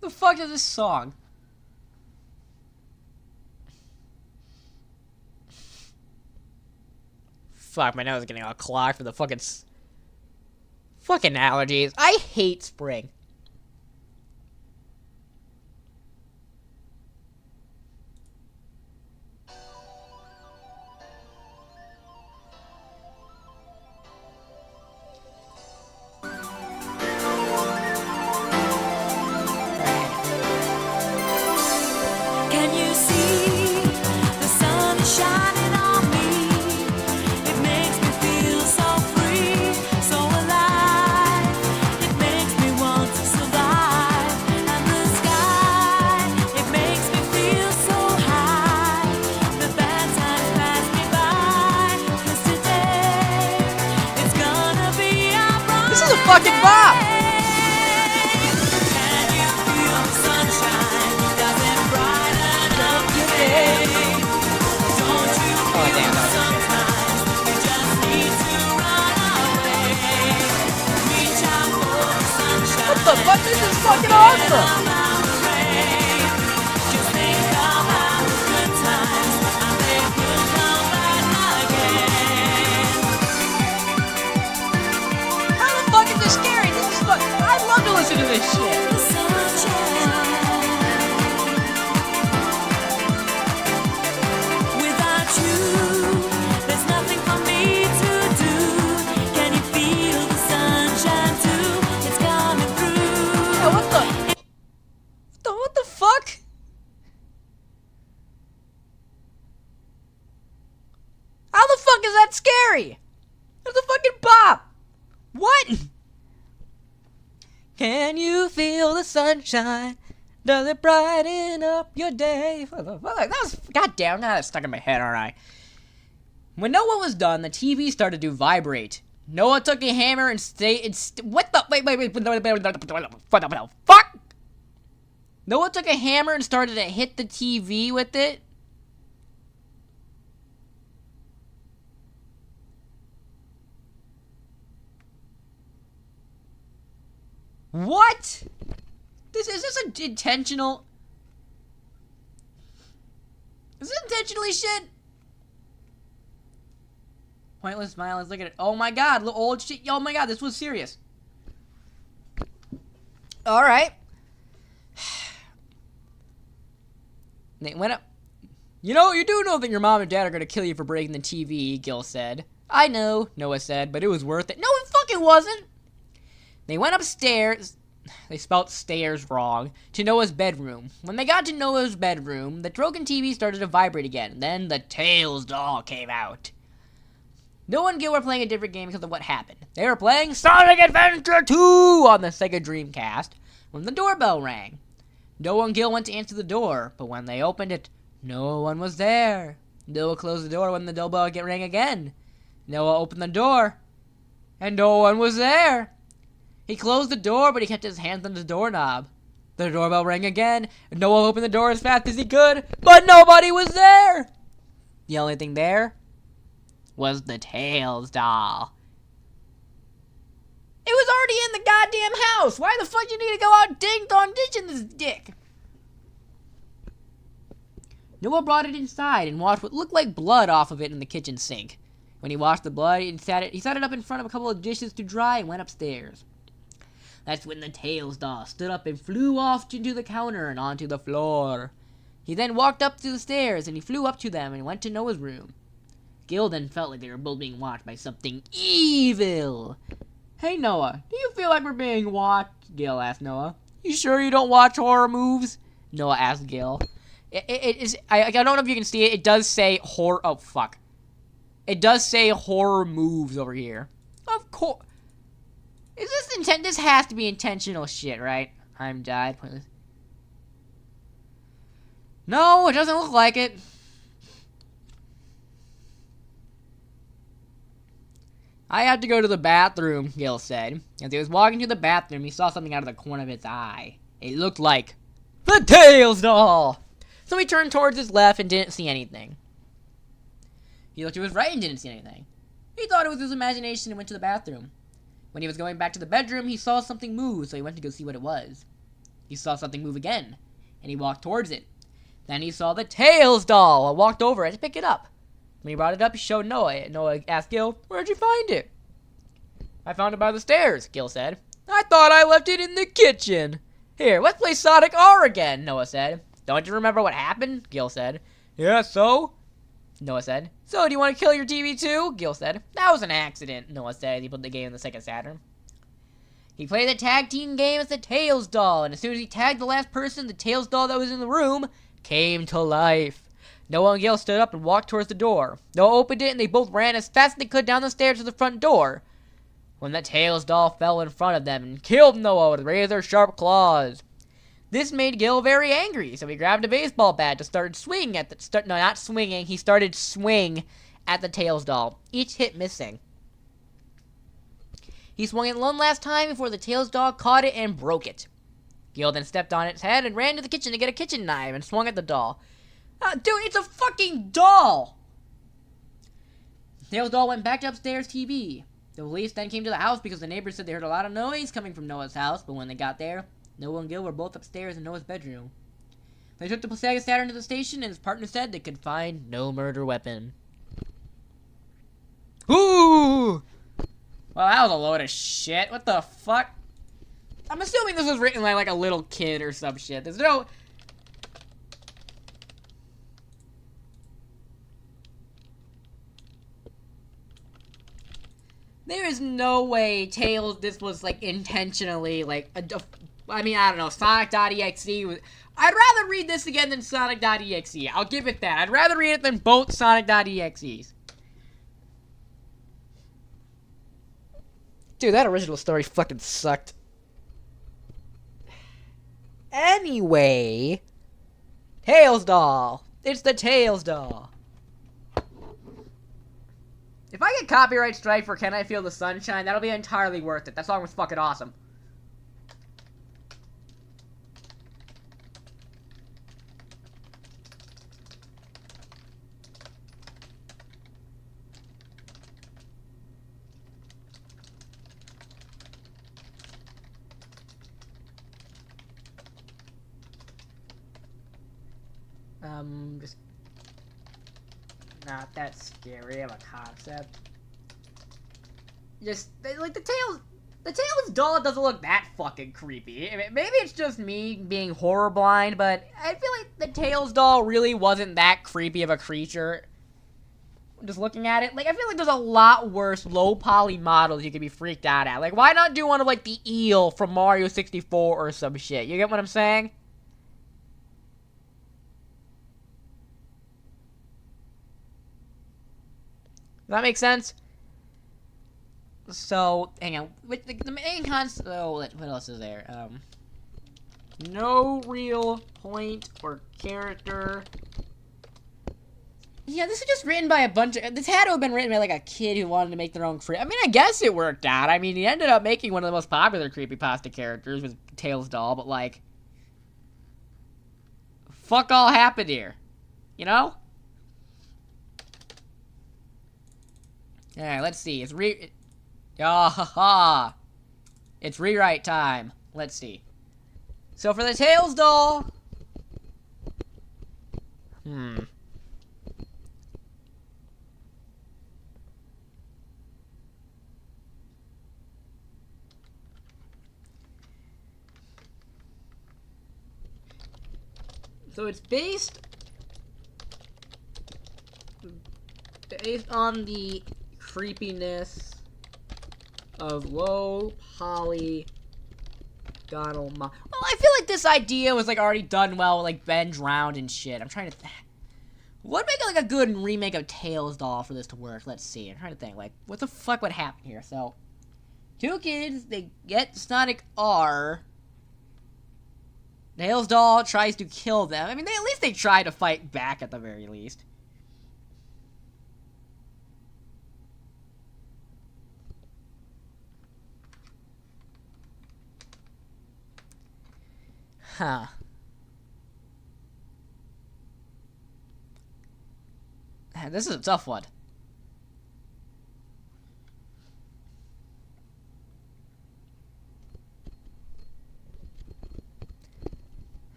What the fuck is this song? Fuck, my nose is getting all clogged for the fucking allergies. I hate spring. Can you see the sun is shining on me? It makes me feel so free, so alive. It makes me want to survive. And the sky, it makes me feel so high. The bad times pass me by. 'Cause today, it's gonna be our bright This is a fucking bop! Can you feel the sunshine? Does it brighten up your day? Don't you feel sometimes you just need to run away? Reach out for the sunshine. What the fuck? This is fucking awesome! Just think about the good times, and they will come back again. How the fuck is this scary? This is fun. I love to listen to this shit. The sunshine. Without you, there's nothing for me to do. Can you feel the sunshine too? It's coming through. Yeah, what the fuck? How the fuck is that scary? That's a fucking bop. What? Can you feel the sunshine? Does it brighten up your day? That was, goddamn, now that's stuck in my head, alright. When Noah was done, the TV started to vibrate. Noah took a hammer and what the, wait, what the fuck? Noah took a hammer and started to hit the TV with it. What? Is this intentional? Is this intentionally shit? Pointless smile. Let's look at it. Oh my god, little old shit. Oh my god, this was serious. Alright. They went up. You know, you do know that your mom and dad are gonna kill you for breaking the TV, Gil said. I know, Noah said, but it was worth it. No, it fucking wasn't. They went upstairs. they spelt stairs wrong, to Noah's bedroom. When they got to Noah's bedroom, the broken TV started to vibrate again. Then the Tails doll came out. Noah and Gil were playing a different game because of what happened. They were playing Sonic Adventure 2 on the Sega Dreamcast when the doorbell rang. Noah and Gil went to answer the door, but when they opened it, no one was there. Noah closed the door when the doorbell rang again. Noah opened the door, and no one was there. He closed the door, but he kept his hands on the doorknob. The doorbell rang again, and Noah opened the door as fast as he could, but nobody was there. The only thing there was the Tails doll. It was already in the goddamn house. Why the fuck you need to go out ditching this dick? Noah brought it inside and washed what looked like blood off of it in the kitchen sink. When he washed the blood, he sat it up in front of a couple of dishes to dry and went upstairs. That's when the Tails doll stood up and flew off into the counter and onto the floor. He then walked up to the stairs and he flew up to them and went to Noah's room. Gil then felt like they were both being watched by something evil. Hey Noah, do you feel like we're being watched? Gil asked Noah. You sure you don't watch horror movies? Noah asked Gil. I don't know if you can see it. It does say horror. Oh fuck! It does say horror moves over here. Of course. Is this intent? This has to be intentional shit, right? I'm died. Pointless. No, it doesn't look like it. I had to go to the bathroom, Gil said. As he was walking to the bathroom, he saw something out of the corner of his eye. It looked like the Tails doll! So he turned towards his left and didn't see anything. He looked to his right and didn't see anything. He thought it was his imagination and went to the bathroom. When he was going back to the bedroom, he saw something move, so he went to go see what it was. He saw something move again, and he walked towards it. Then he saw the Tails doll and walked over it to pick it up. When he brought it up, he showed Noah. Noah asked Gil, "Where'd you find it?" "I found it by the stairs," Gil said. "I thought I left it in the kitchen." "Here, let's play Sonic R again," Noah said. "Don't you remember what happened?" Gil said. "Yeah, so?" Noah said. "So, do you want to kill your TV too?" Gil said. "That was an accident," Noah said as he put the game in the Sega Saturn. He played the tag team game as the Tails doll, and as soon as he tagged the last person, the Tails doll that was in the room came to life. Noah and Gil stood up and walked towards the door. Noah opened it, and they both ran as fast as they could down the stairs to the front door, when the Tails doll fell in front of them and killed Noah with razor-sharp claws. This made Gil very angry, so he grabbed a baseball bat to start swinging at the... No, not swinging. He started swing at the Tails doll. Each hit missing. He swung it one last time before the Tails doll caught it and broke it. Gil then stepped on its head and ran to the kitchen to get a kitchen knife and swung at the doll. Dude, it's a fucking doll! Tails doll went back to upstairs TV. The police then came to the house because the neighbors said they heard a lot of noise coming from Noah's house, but when they got there, Noah and Gil were both upstairs in Noah's bedroom. They took the Sega Saturn to the station, and his partner said they could find no murder weapon. Ooh! Well, that was a load of shit. What the fuck? I'm assuming this was written by, like, a little kid or some shit. There's no... There is no way Tails, this was, like, intentionally, like, I mean, I don't know, Sonic.exe was... I'd rather read this again than Sonic.exe. I'll give it that. I'd rather read it than both Sonic.exes. Dude, that original story fucking sucked. Anyway... Tails doll. It's the Tails doll. If I get copyright strike for Can I Feel the Sunshine, that'll be entirely worth it. That song was fucking awesome. Just not that scary of a concept. Just, like, the Tails doll doesn't look that fucking creepy. I mean, maybe it's just me being horror blind, but I feel like the Tails doll really wasn't that creepy of a creature. Just looking at it, like, I feel like there's a lot worse low-poly models you could be freaked out at. Like, why not do one of, like, the eel from Mario 64 or some shit? You get what I'm saying? Does that make sense? So, hang on. The main concept... Oh, what else is there? No real point or character. Yeah, this is just written by a bunch of... This had to have been written by, like, a kid who wanted to make their own I mean, I guess it worked out. I mean, he ended up making one of the most popular creepypasta characters with Tails doll, but, like... Fuck all happened here. You know? Alright, let's see. It's It's rewrite time. Let's see. So for the Tails doll... So it's based on the creepiness of low polygonal Well, I feel like this idea was, like, already done well with, like, Ben Drowned and shit. I'm trying to what would make, like, a good remake of Tails doll for this to work? Let's see. I'm trying to think, like, what the fuck would happen here? So, two kids, they get Sonic R. Tails doll tries to kill them. I mean, at least they try to fight back at the very least. Huh. This is a tough one.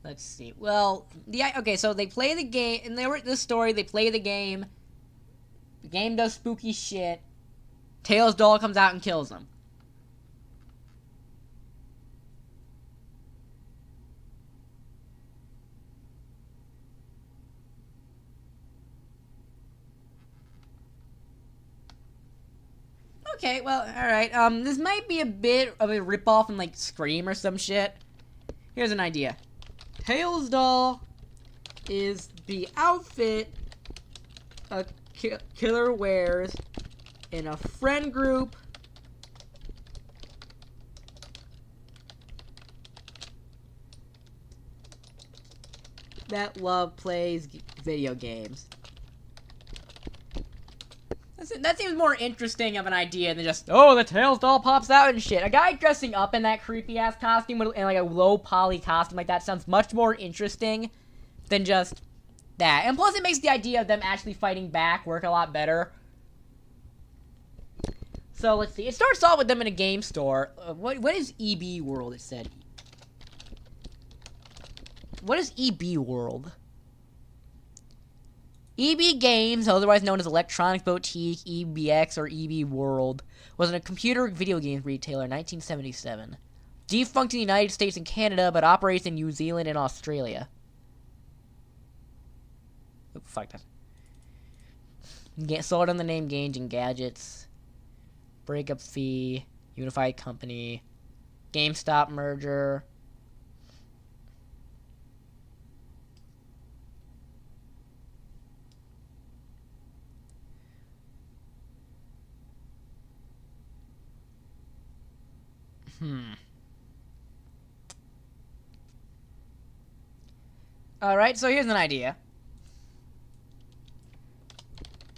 Let's see. Well, okay, so they play the game, and this story, they play the game. The game does spooky shit. Tails doll comes out and kills them. Okay, well, alright. This might be a bit of a ripoff from, like, Scream or some shit. Here's an idea. Tails doll is the outfit a killer wears in a friend group that plays video games. That seems more interesting of an idea than just, oh, the Tails doll pops out and shit. A guy dressing up in that creepy-ass costume and like a low-poly costume like that sounds much more interesting than just that. And plus, it makes the idea of them actually fighting back work a lot better. So, let's see. It starts off with them in a game store. What is EB World, it said? What is EB World? EB Games, otherwise known as Electronic Boutique, EBX, or EB World, was a computer video game retailer in 1977. Defunct in the United States and Canada, but operates in New Zealand and Australia. Oh, fuck that. Sold on the name Games and Gadgets. Breakup fee. Unified company. GameStop merger. Alright, so here's an idea.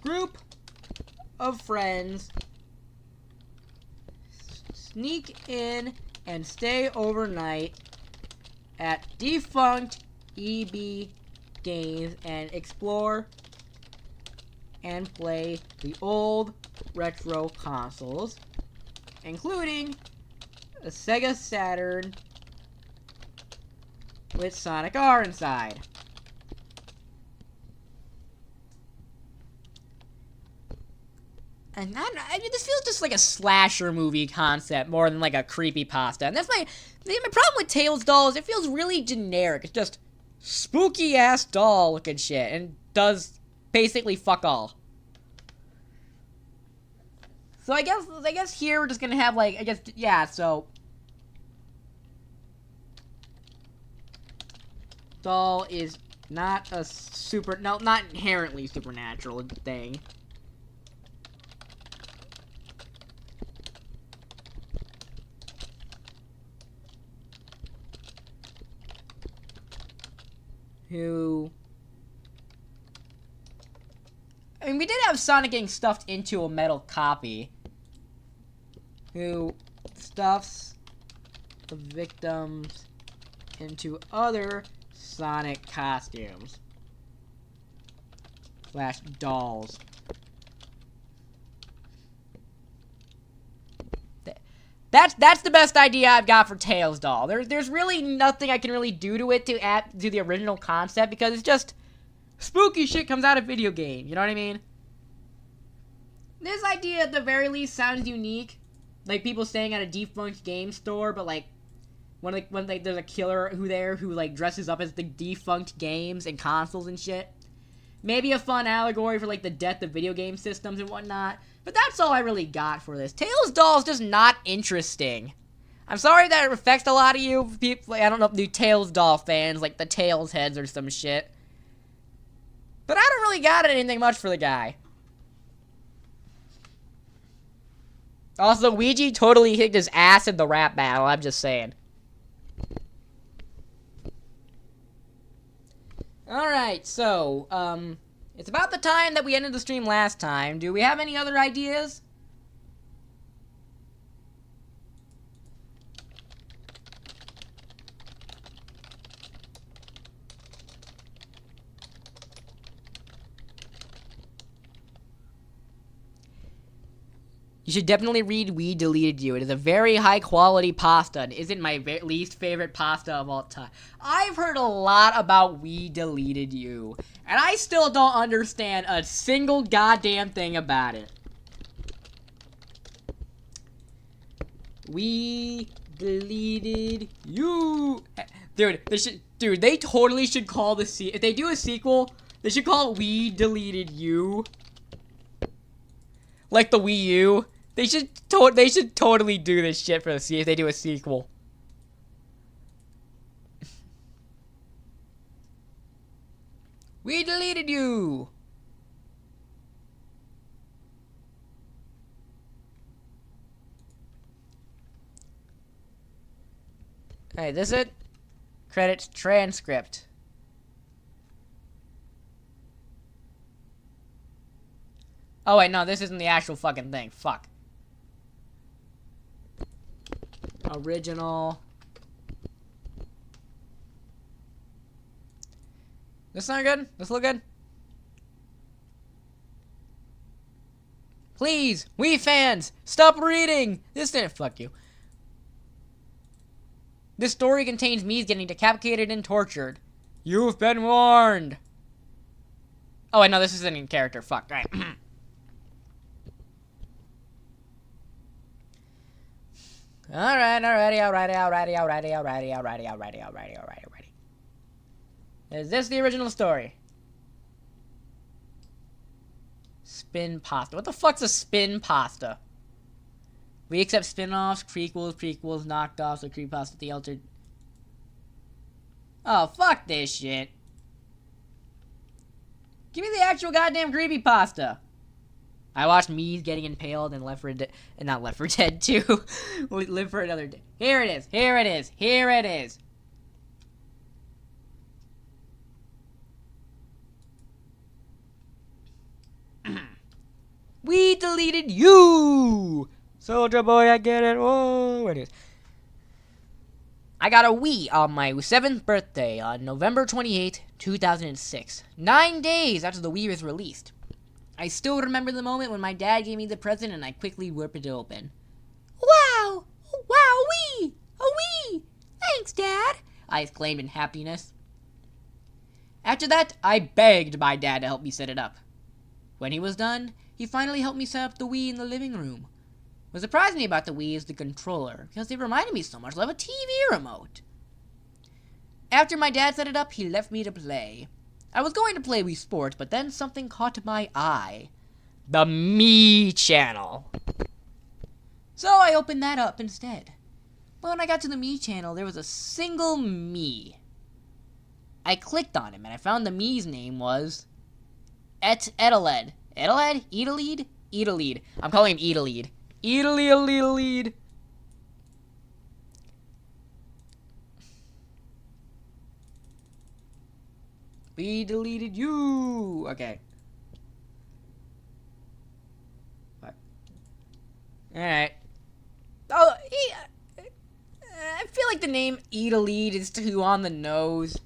Group of friends sneak in and stay overnight at defunct EB Games and explore and play the old retro consoles, including a Sega Saturn with Sonic R inside. And I mean, this feels just like a slasher movie concept more than like a creepypasta. And that's my problem with Tails dolls. It feels really generic. It's just spooky ass doll looking shit and does basically fuck all. So I guess here we're just gonna have like so doll is not a not inherently supernatural thing. Who... I mean, we did have Sonic getting stuffed into a metal copy. Who stuffs the victims into other Sonic costumes. / dolls. That's the best idea I've got for Tails doll. There's really nothing I can really do to it to add to the original concept because it's just spooky shit comes out of video games. You know what I mean? This idea at the very least sounds unique, like people staying at a defunct game store, but like when there's a killer who like dresses up as the defunct games and consoles and shit. Maybe a fun allegory for like the death of video game systems and whatnot. But that's all I really got for this. Tails doll is just not interesting. I'm sorry that it affects a lot of you people. I don't know if you Tails doll fans, like the Tails heads or some shit. But I don't really got anything much for the guy. Also, Luigi totally kicked his ass in the rap battle, I'm just saying. Alright, so, it's about the time that we ended the stream last time. Do we have any other ideas? You should definitely read We Deleted You. It is a very high quality pasta and isn't my least favorite pasta of all time. I've heard a lot about We Deleted You, and I still don't understand a single goddamn thing about it. We Deleted You. Dude, they totally should call if they do a sequel, they should call it We Deleted You. Like the Wii U. They should totally do this shit for if they do a sequel. We deleted you. Alright, this is it. Credits transcript. Oh wait, no, this isn't the actual fucking thing. Fuck. Original. This sound good? This look good? Please, we fans, stop reading! This didn't fuck you. This story contains me getting decapitated and tortured. You've been warned. Oh wait, no, this isn't in character. Fuck, right. Alrighty. Is this the original story? Spin pasta. What the fuck's a spin pasta? We accept spin-offs, prequels, knockoffs, or creepypasta the altered. Oh, fuck this shit. Give me the actual goddamn creepypasta. I watched me getting impaled in Left 4 Dead, not Left 4 Dead 2. Live for Another Day. Here it is. We deleted you! Soldier boy, I get it. Whoa, where it is. I got a Wii on my 7th birthday on November 28, 2006. 9 days after the Wii was released. I still remember the moment when my dad gave me the present and I quickly whipped it open. Wow! Wow, Wii! A Wii! Thanks, Dad! I exclaimed in happiness. After that, I begged my dad to help me set it up. When he was done, he finally helped me set up the Wii in the living room. What surprised me about the Wii is the controller, because it reminded me so much of a TV remote. After my dad set it up, he left me to play. I was going to play Wii Sports, but then something caught my eye. The Me channel. So I opened that up instead. But when I got to the me channel, there was a single me. I clicked on him, and I found the me's name was Edeled. Edeled? Edeled? Edeled. I'm calling him Edeled. Edeled. We deleted you. Okay. What? Alright. Oh, I feel like the name Edeled is too on the nose.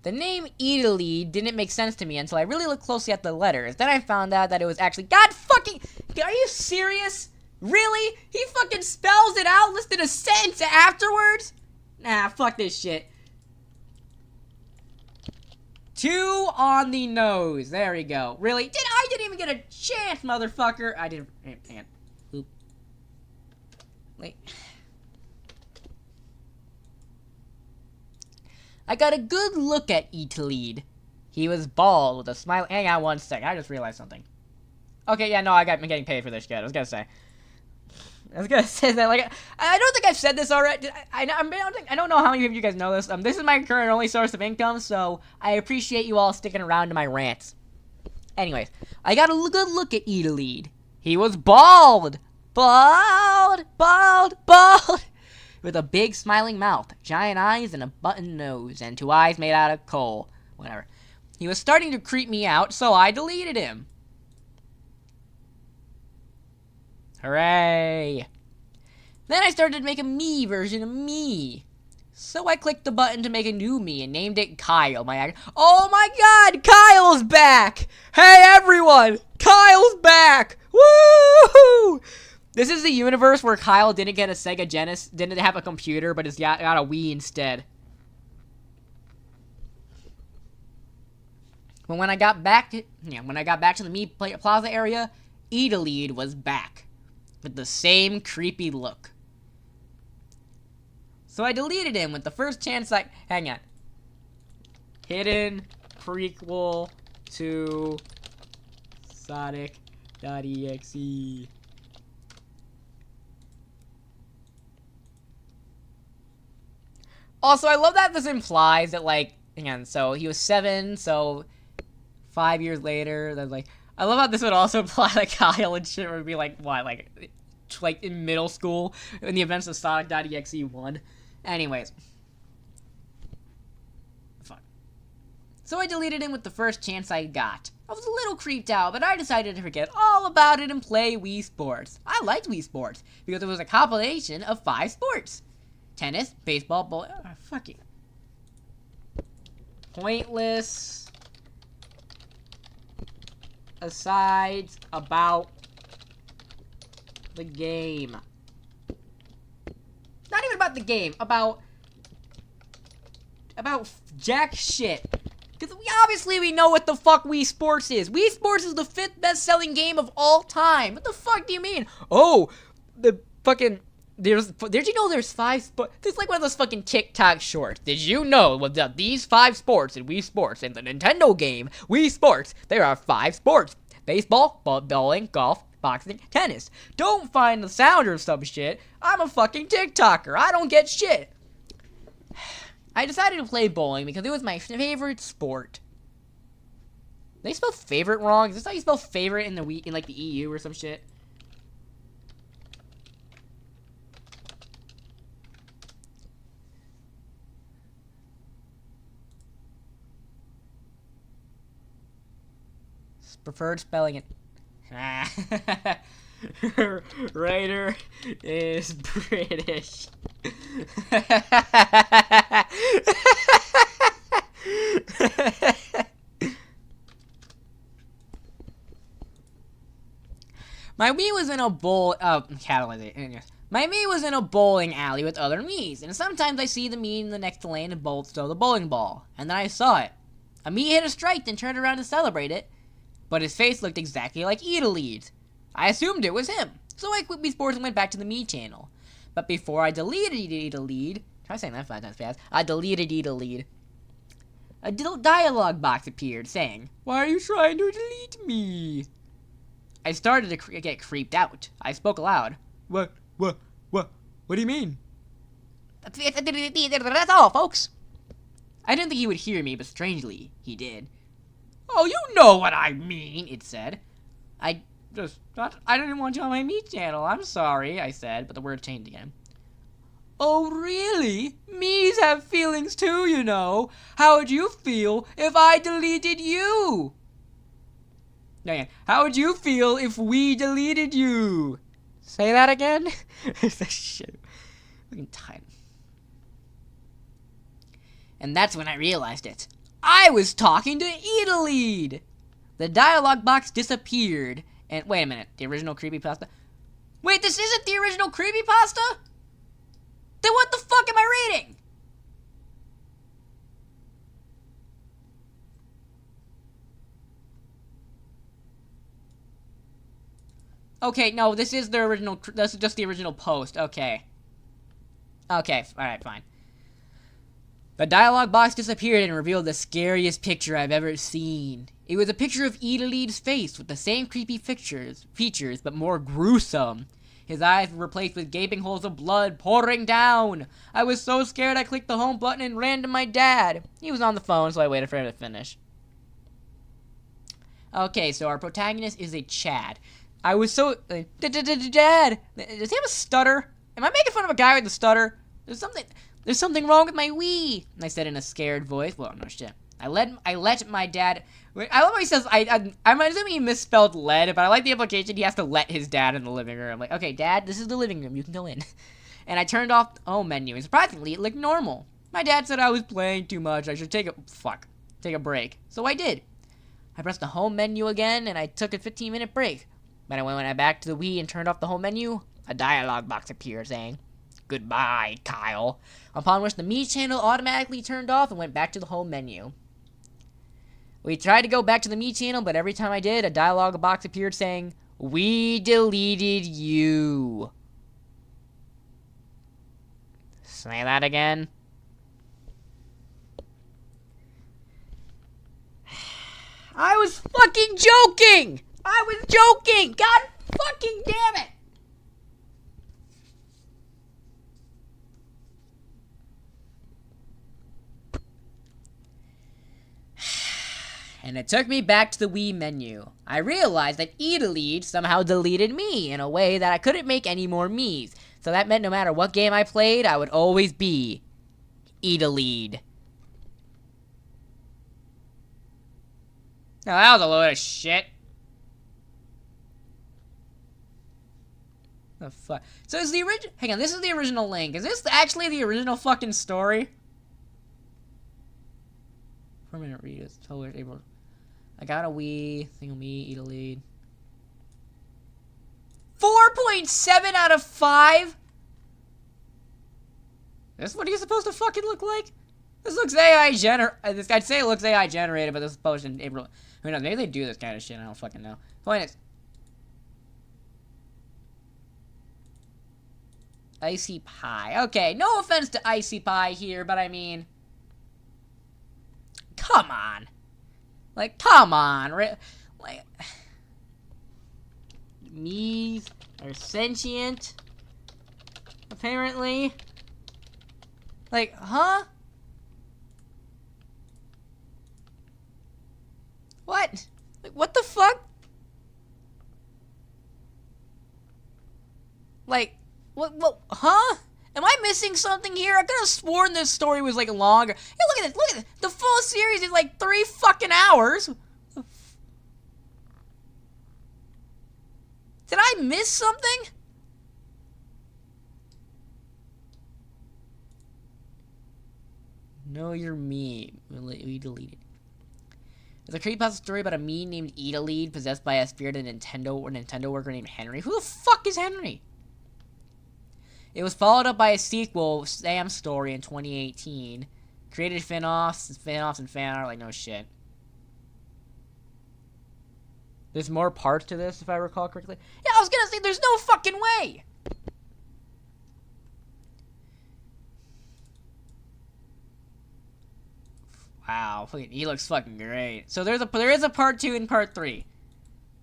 The name Edeled didn't make sense to me until I really looked closely at the letters. Then I found out that it was actually... God fucking... Are you serious? Really? He fucking spells it out, listed a sentence afterwards? Nah, fuck this shit. 2 on the nose. There we go. Really? I didn't even get a chance, motherfucker. I didn't... Hang on. Oop. Wait. I got a good look at Edeled. He was bald with a smile. Hang on one sec. I just realized something. Okay, yeah, no, I'm getting paid for this shit. I was gonna say that. Like, I don't think I've said this already. I don't know how many of you guys know this. This is my current only source of income, so I appreciate you all sticking around to my rants. Anyways, I got a good look at Edeled. He was bald, with a big smiling mouth, giant eyes, and a button nose, and 2 eyes made out of coal. Whatever. He was starting to creep me out, so I deleted him. Hooray! Then I started to make a me version of me. So I clicked the button to make a new me and named it Kyle. Oh my god! Kyle's back! Hey everyone! Kyle's back! Woo! This is the universe where Kyle didn't get a Sega Genesis, didn't have a computer, but got a Wii instead. But when I got back to the Me Plaza area, Edeled was back with the same creepy look. So I deleted him with the first chance I... Hang on. Hidden prequel to Sonic.exe. Also, I love that this implies that, like, hang on, so he was 7, so 5 years later, then, like, I love how this would also imply that Kyle and shit would be, like, what, like in middle school, in the events of Sonic.exe 1. Anyways. Fuck. So I deleted him with the first chance I got. I was a little creeped out, but I decided to forget all about it and play Wii Sports. I liked Wii Sports, because it was a compilation of 5 sports. Tennis, baseball, bowling, fucking pointless asides about the game. Not even about the game, about jack shit. Because we know what the fuck Wii Sports is. Wii Sports is the 5th best-selling game of all time. What the fuck do you mean? Oh, the fucking... Did you know there's 5 sports? It's like one of those fucking TikTok shorts. Did you know that these 5 sports in Wii Sports, in the Nintendo game, Wii Sports, there are 5 sports. Baseball, bowling, golf, boxing, tennis. Don't find the sound or some shit. I'm a fucking TikToker. I don't get shit. I decided to play bowling because it was my favorite sport. They spell favorite wrong? Is this how you spell favorite in like the EU or some shit? Preferred spelling it. Writer is British. My Wii was in a My Mii was in a bowling alley with other Miis, and sometimes I see the Mii in the next lane and throw the bowling ball, and then I saw it. A Mii hit a strike and turned around to celebrate it, but his face looked exactly like Edeled's. I assumed it was him, so I quit Wii Sports and went back to the Mii channel. But before I deleted Edeled, Try saying that 5 times fast. I deleted lead. A dialogue box appeared saying, "Why are you trying to delete me?" I started to get creeped out. I spoke aloud. What do you mean? That's all, folks. I didn't think he would hear me, but strangely, he did. Oh, you know what I mean, it said. I didn't want you on my meat channel. I'm sorry, I said, but the word changed again. Oh, really? Me's have feelings too, you know. How would you feel if I deleted you? No, yeah. How would you feel if we deleted you? Say that again? Shit. Fucking time. And that's when I realized it. I was talking to Idlead! The dialogue box disappeared, and wait a minute, the original creepypasta? Wait, this isn't the original creepypasta? Then what the fuck am I reading? Okay, no, this is the original, this is just the original post, okay. Okay, alright, fine. The dialogue box disappeared and revealed the scariest picture I've ever seen. It was a picture of Idlead's face with the same creepy features, but more gruesome. His eyes were replaced with gaping holes of blood pouring down. I was so scared I clicked the home button and ran to my dad. He was on the phone, so I waited for him to finish. Okay, so our protagonist is a Chad. I was so... Dad! Does he have a stutter? Am I making fun of a guy with a stutter? There's something wrong with my Wii, I said in a scared voice. Well, no shit. I let my dad... I love how he says, I'm assuming he misspelled lead, but I like the implication he has to let his dad in the living room. Like, okay, Dad, this is the living room. You can go in. And I turned off the home menu, and surprisingly, it looked normal. My dad said I was playing too much. I should take a break. So I did. I pressed the home menu again, and I took a 15-minute break. But when I went back to the Wii and turned off the home menu, a dialogue box appeared saying, "Goodbye, Kyle." Upon which the Me channel automatically turned off and went back to the home menu. We tried to go back to the Me channel, but every time I did, a dialogue box appeared saying, "We deleted you." Say that again. I was fucking joking! I was joking! God fucking damn it! And it took me back to the Wii menu. I realized that Idlead somehow deleted me in a way that I couldn't make any more Miis. So that meant no matter what game I played, I would always be Idlead. Now that was a load of shit. The fuck? So is the original... Hang on, this is the original link. Is this actually the original fucking story? 4-minute read is totally April. I got a Wii, single me, Idlead. 4.7 out of 5? This is what he's supposed to fucking look like? This looks AI generated. I'd say it looks AI generated, but this is posted in April. I mean, maybe they do this kind of shit. I don't fucking know. Point is, Icy Pie. Okay, no offense to Icy Pie here, but I mean, come on. Like, come on. Like, Miis are sentient, apparently. Like, huh? What? Like, what the fuck? Like, what, huh? Am I missing something here? I could have sworn this story was, like, longer. Hey, look at this. The full series is, like, 3 fucking hours. Did I miss something? No, you're me. We deleted. There's a creepypasta story about a me named Idlead possessed by a spirited Nintendo worker named Henry. Who the fuck is Henry? It was followed up by a sequel, Sam's Story, in 2018. Created fan-offs and fan art, like no shit. There's more parts to this, if I recall correctly. Yeah, I was gonna say, there's no fucking way! Wow, he looks fucking great. So there is a part 2 and part 3.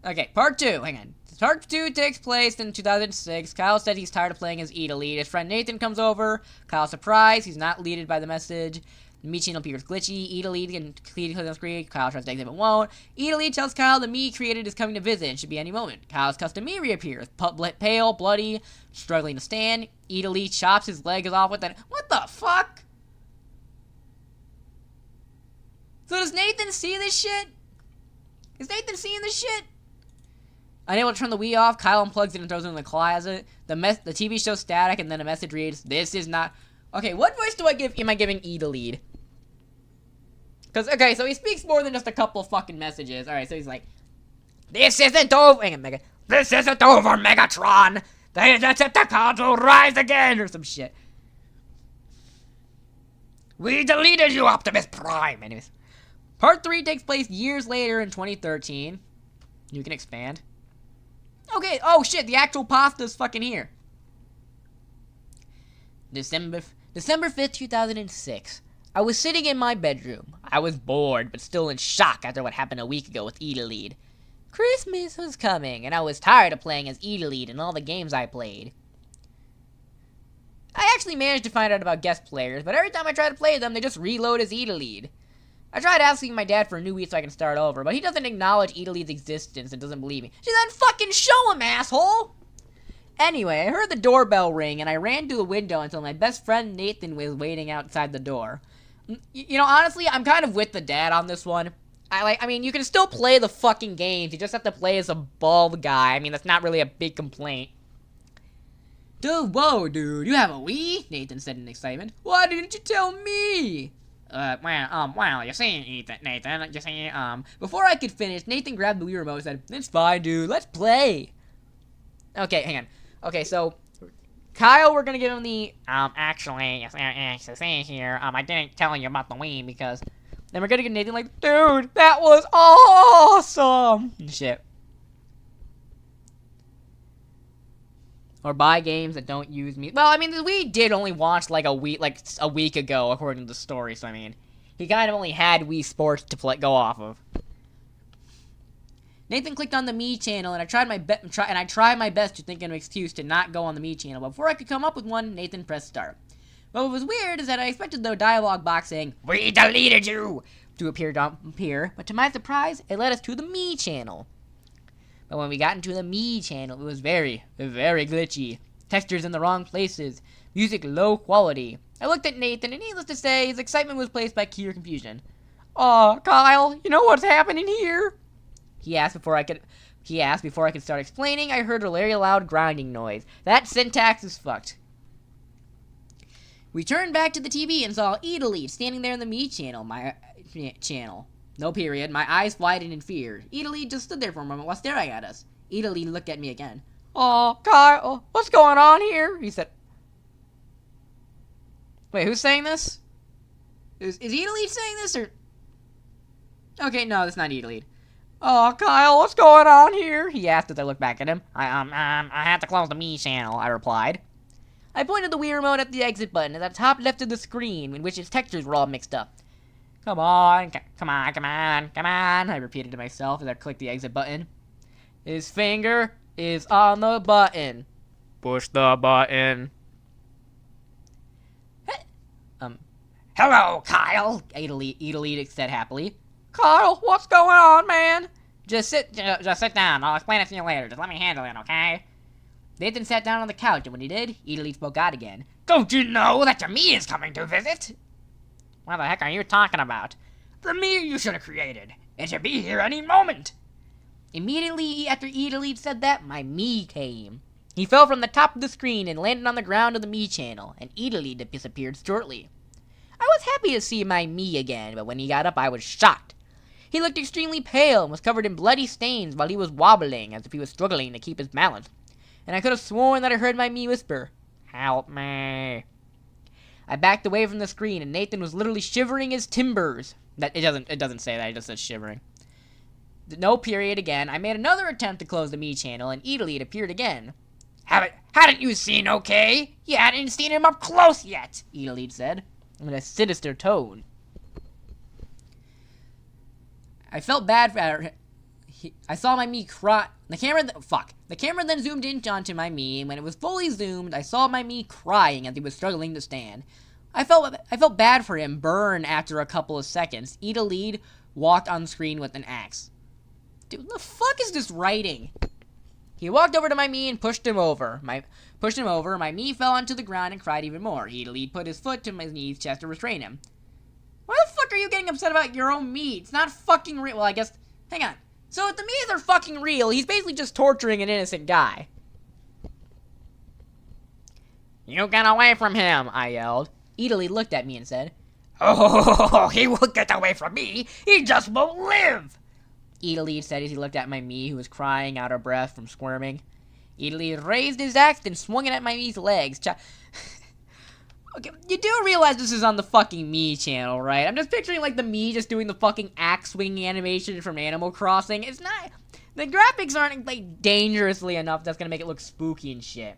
Okay, part 2. Hang on. Part 2 takes place in 2006. Kyle said he's tired of playing as Eda Lead. His friend Nathan comes over. Kyle's surprised. He's not leaded by the message. The Mii channel appears glitchy. Eda Lead can complete his screen. Kyle tries to exit but won't. Eda Lead tells Kyle the Mii created is coming to visit and should be any moment. Kyle's custom Mii reappears. Pale, bloody, struggling to stand. Eda Lead chops his leg off with that. What the fuck? So does Nathan see this shit? Is Nathan seeing this shit? Unable to turn the Wii off, Kyle unplugs it and throws it in the closet. The TV shows static, and then a message reads, "This is not..." Okay, what voice am I giving Eda Lead? Because, okay, so he speaks more than just a couple of fucking messages. Alright, so he's like, "This isn't over..." Hang on, "This isn't over, Megatron! The Decepticons will rise again!" Or some shit. "We deleted you, Optimus Prime!" Anyways. Part 3 takes place years later in 2013. You can expand. Okay, oh shit, the actual pasta's fucking here. December 5th, 2006. I was sitting in my bedroom. I was bored, but still in shock after what happened a week ago with Eda Lead. Christmas was coming, and I was tired of playing as Eda Lead in all the games I played. I actually managed to find out about guest players, but every time I try to play them, they just reload as Eda Lead. I tried asking my dad for a new Wii so I can start over, but he doesn't acknowledge Eda Lead's existence and doesn't believe me. So then fucking show him, asshole! Anyway, I heard the doorbell ring, and I ran to the window until my best friend Nathan was waiting outside the door. You know, honestly, I'm kind of with the dad on this one. I mean, you can still play the fucking games, you just have to play as a bald guy. I mean, that's not really a big complaint. Dude, whoa, dude, you have a Wii? Nathan said in excitement. Why didn't you tell me? Well, you see, Nathan, you see, Before I could finish, Nathan grabbed the Wii remote and said, "It's fine, dude, let's play." Okay, hang on. Okay, so, Kyle, we're gonna give him the, actually, you see here, I didn't tell you about the Wii because... Then we're gonna get Nathan like, "Dude, that was awesome!" and shit. Or buy games that don't use me. Well, I mean, the Wii did only launch like a week ago, according to the story. So I mean, he kind of only had Wii Sports to go off of. Nathan clicked on the Mii channel, and I tried my best to think of an excuse to not go on the Mii channel. But before I could come up with one, Nathan pressed start. But what was weird is that I expected the dialogue box saying, "We deleted you!" to appear, but to my surprise, it led us to the Mii channel. But when we got into the Mii channel, it was very, very glitchy. Textures in the wrong places. Music low quality. I looked at Nathan, and needless to say, his excitement was placed by clear confusion. "Aw, Kyle, you know what's happening here?" He asked before I could start explaining. I heard a very loud grinding noise. That syntax is fucked. We turned back to the TV and saw Eda Lead standing there in the Mii channel. No period. My eyes widened in fear. Eda Lead just stood there for a moment while staring at us. Eda Lead looked at me again. "Oh, Kyle, what's going on here?" he said. Wait, who's saying this? Is Eda Lead saying this, or... Okay, no, that's not Eda Lead. "Oh, Kyle, what's going on here?" he asked as I looked back at him. I had to close the Mii channel," I replied. I pointed the Wii remote at the exit button at the top left of the screen, in which its textures were all mixed up. Come on, I repeated to myself as I clicked the exit button. His finger is on the button. Push the button. Hello, Kyle, Eda Lead said happily. "Kyle, what's going on, man?" Just sit down. I'll explain it to you later. Just let me handle it, okay? Nathan sat down on the couch, and when he did, Eda Lead spoke out again. "Don't you know that your Mii is coming to visit?" "What the heck are you talking about?" "The Mii you should have created. It should be here any moment." Immediately after Eda Lead said that, my Mii came. He fell from the top of the screen and landed on the ground of the Mii channel, and Eda Lead disappeared shortly. I was happy to see my Mii again, but when he got up, I was shocked. He looked extremely pale and was covered in bloody stains while he was wobbling as if he was struggling to keep his balance. And I could have sworn that I heard my Mii whisper, "Help me." I backed away from the screen, and Nathan was literally shivering his timbers. It doesn't say that, it just says shivering. No period again. I made another attempt to close the Mii channel, and Eda Lead appeared again. Hadn't you seen okay? You hadn't seen him up close yet," Eda Lead said, in a sinister tone. I felt bad for I saw my Mii cry. The camera then zoomed in onto my Mii, and when it was fully zoomed, I saw my Mii crying as he was struggling to stand. I felt bad for him burn after a couple of seconds. Ida Lead walked on screen with an axe. Dude, what the fuck is this writing? He walked over to my Mii and pushed him over. My Mii fell onto the ground and cried even more. Ida Lead put his foot to my Mii's chest to restrain him. Why the fuck are you getting upset about your own Mii? It's not fucking real. Well, I guess... Hang on. So if the Miis are fucking real, he's basically just torturing an innocent guy. You get away from him, I yelled. Italy looked at me and said, Oh, he won't get away from me. He just won't live. Italy said as he looked at my Mii, who was crying out of breath from squirming. Italy raised his axe and swung it at my Mii's legs. Okay, you do realize this is on the fucking Mii channel, right? I'm just picturing, like, the Mii just doing the fucking axe swinging animation from Animal Crossing. It's not... The graphics aren't, like, dangerously enough that's gonna make it look spooky and shit.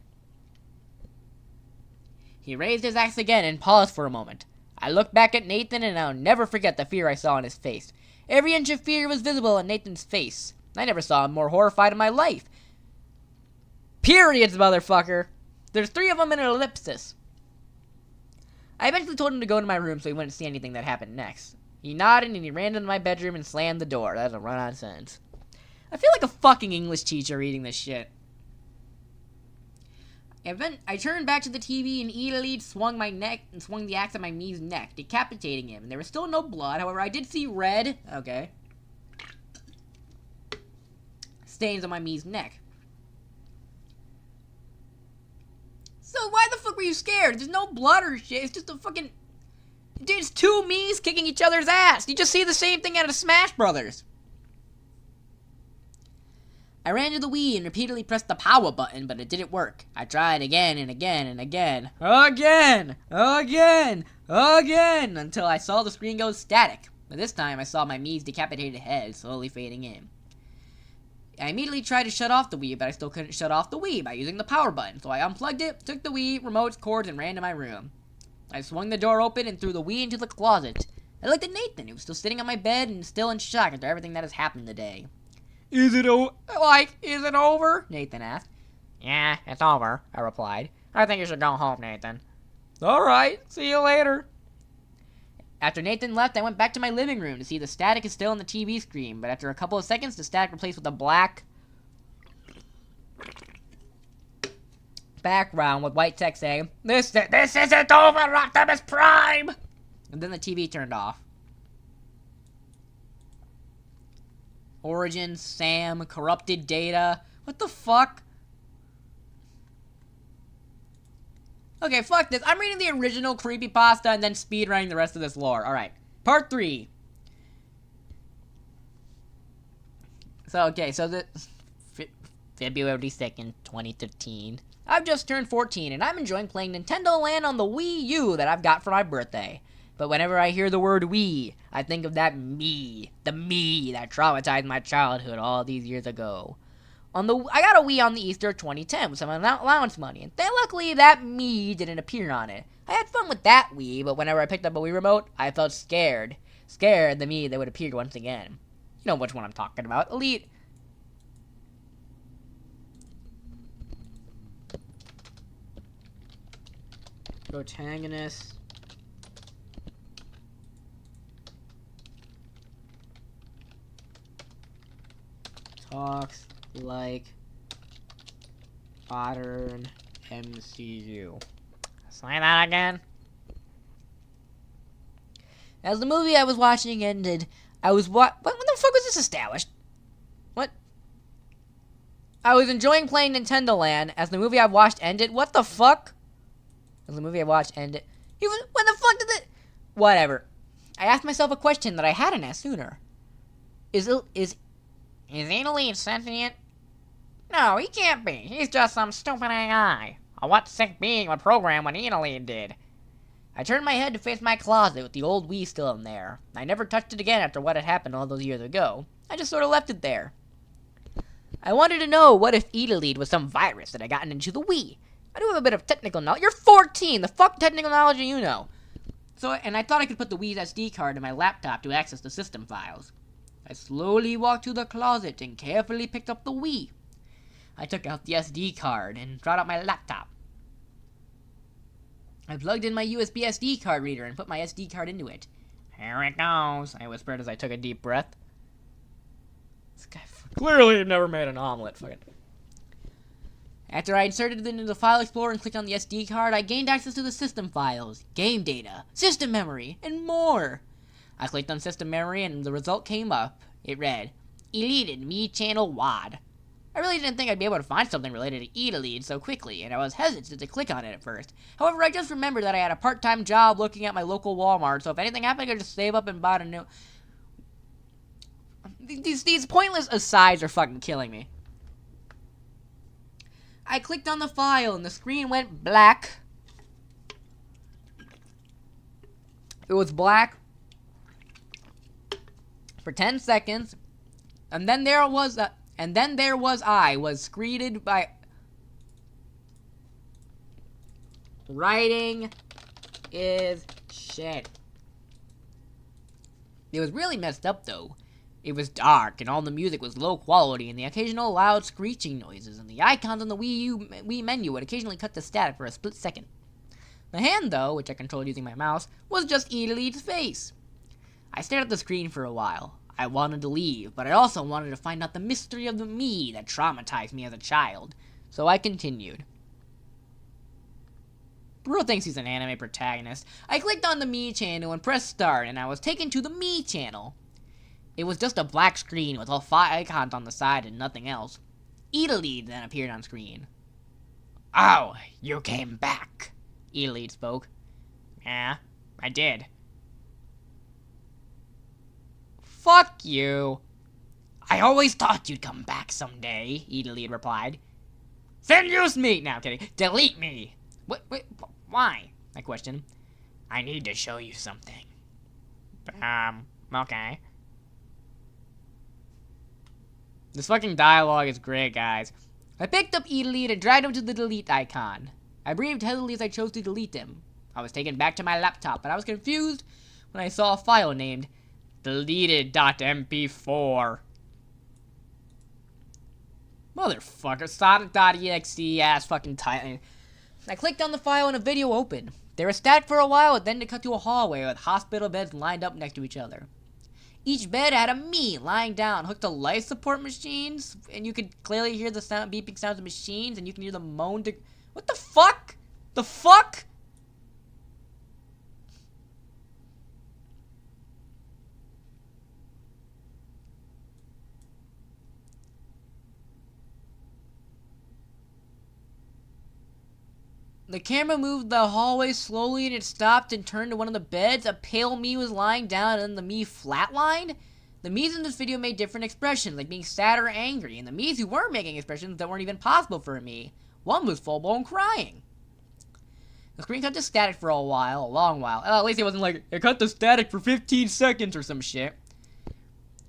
He raised his axe again and paused for a moment. I looked back at Nathan, and I'll never forget the fear I saw on his face. Every inch of fear was visible in Nathan's face. I never saw him more horrified in my life. Periods, motherfucker! There's 3 of them in an ellipsis. I eventually told him to go to my room so he wouldn't see anything that happened next. He nodded and he ran into my bedroom and slammed the door. That's a run-on sentence. I feel like a fucking English teacher reading this shit. I turned back to the TV and Ida swung the axe at my Mii's neck, decapitating him. And there was still no blood. However, I did see red, stains on my Mii's neck. So why the fuck were you scared? There's no blood or shit. It's just a fucking... Dude, it's 2 Miis kicking each other's ass. You just see the same thing out of Smash Brothers. I ran to the Wii and repeatedly pressed the power button, but it didn't work. I tried again and again and again. Again! Until I saw the screen go static. But this time I saw my Mii's decapitated head slowly fading in. I immediately tried to shut off the Wii, but I still couldn't shut off the Wii by using the power button. So I unplugged it, took the Wii, remote's cords, and ran to my room. I swung the door open and threw the Wii into the closet. I looked at Nathan, who was still sitting on my bed and still in shock after everything that has happened today. Is it over? Nathan asked. Yeah, it's over, I replied. I think you should go home, Nathan. Alright, see you later. After Nathan left, I went back to my living room to see the static is still on the TV screen, but after a couple of seconds, the static replaced with a black background with white text saying, This isn't over, Optimus Prime! And then the TV turned off. Origin, Sam, corrupted data. What the fuck? Okay, fuck this. I'm reading the original creepypasta and then speedrunning the rest of this lore. Alright. Part 3. So the... February 2nd, 2015. I've just turned 14 and I'm enjoying playing Nintendo Land on the Wii U that I've got for my birthday. But whenever I hear the word Wii, I think of that Mii. The Mii that traumatized my childhood all these years ago. I got a Wii on the Easter of 2010 with some allowance money, and luckily that Mii didn't appear on it. I had fun with that Wii, but whenever I picked up a Wii remote, I felt scared. Scared the Mii that would appear once again. You know which one I'm talking about. Elite. Protagonist. Talks like modern MCU. Say that again? As the movie I was watching ended, when the fuck was this established? What? I was enjoying playing Nintendo Land as the movie I watched ended. What the fuck? As the movie I watched ended. When the fuck did it? Whatever. I asked myself a question that I hadn't asked sooner. Is Italy sentient? No, he can't be. He's just some stupid AI. What sick being would program what Italy did? I turned my head to face my closet with the old Wii still in there. I never touched it again after what had happened all those years ago. I just sort of left it there. I wanted to know what if Italy was some virus that had gotten into the Wii. I do have a bit of technical knowledge. You're 14! The fuck technical knowledge do you know? And I thought I could put the Wii's SD card in my laptop to access the system files. I slowly walked to the closet and carefully picked up the Wii. I took out the SD card and brought out my laptop. I plugged in my USB SD card reader and put my SD card into it. Here it goes, I whispered as I took a deep breath. This guy clearly never made an omelet. Fucking. After I inserted it into the File Explorer and clicked on the SD card, I gained access to the system files, game data, system memory, and more. I clicked on system memory and the result came up. It read, Deleted Me Channel WAD. I really didn't think I'd be able to find something related to E-Delete so quickly, and I was hesitant to click on it at first. However, I just remembered that I had a part-time job looking at my local Walmart, so if anything happened, I could just save up and buy a new... These pointless asides are fucking killing me. I clicked on the file, and the screen went black. It was black for 10 seconds, and then there was I was greeted by writing is shit. It was really messed up though. It was dark and all the music was low quality and the occasional loud screeching noises and the icons on the Wii menu would occasionally cut to static for a split second. The hand though, which I controlled using my mouse, was just E-Delete's face. I stared at the screen for a while. I wanted to leave, but I also wanted to find out the mystery of the me that traumatized me as a child. So I continued. Bro thinks he's an anime protagonist. I clicked on the Me channel and pressed start, and I was taken to the Me channel. It was just a black screen with all 5 icons on the side and nothing else. E-Delete then appeared on screen. Oh, you came back, E-Delete spoke. Yeah, I did. Fuck you. I always thought you'd come back someday, E-Delete replied. Then use me! No, I'm kidding. Delete me! Wait, why? I questioned. I need to show you something. Okay. This fucking dialogue is great, guys. I picked up E-Delete and dragged him to the delete icon. I breathed heavily as I chose to delete him. I was taken back to my laptop, but I was confused when I saw a file named deleted.mp4. Motherfucker, Sonic.exe ass fucking title. I clicked on the file and a video opened. They were static for a while, and then they cut to a hallway with hospital beds lined up next to each other. Each bed had a me lying down, hooked to life support machines, and you could clearly hear the sound, beeping sounds of machines, and you can hear the moan to... What the fuck? The fuck? The camera moved the hallway slowly and it stopped and turned to one of the beds. A pale me was lying down and then the me flatlined. The me's in this video made different expressions, like being sad or angry, and the me's who weren't making expressions that weren't even possible for a me. One was full-blown crying. The screen cut to static for a long while. At least it wasn't like, it cut to static for 15 seconds or some shit.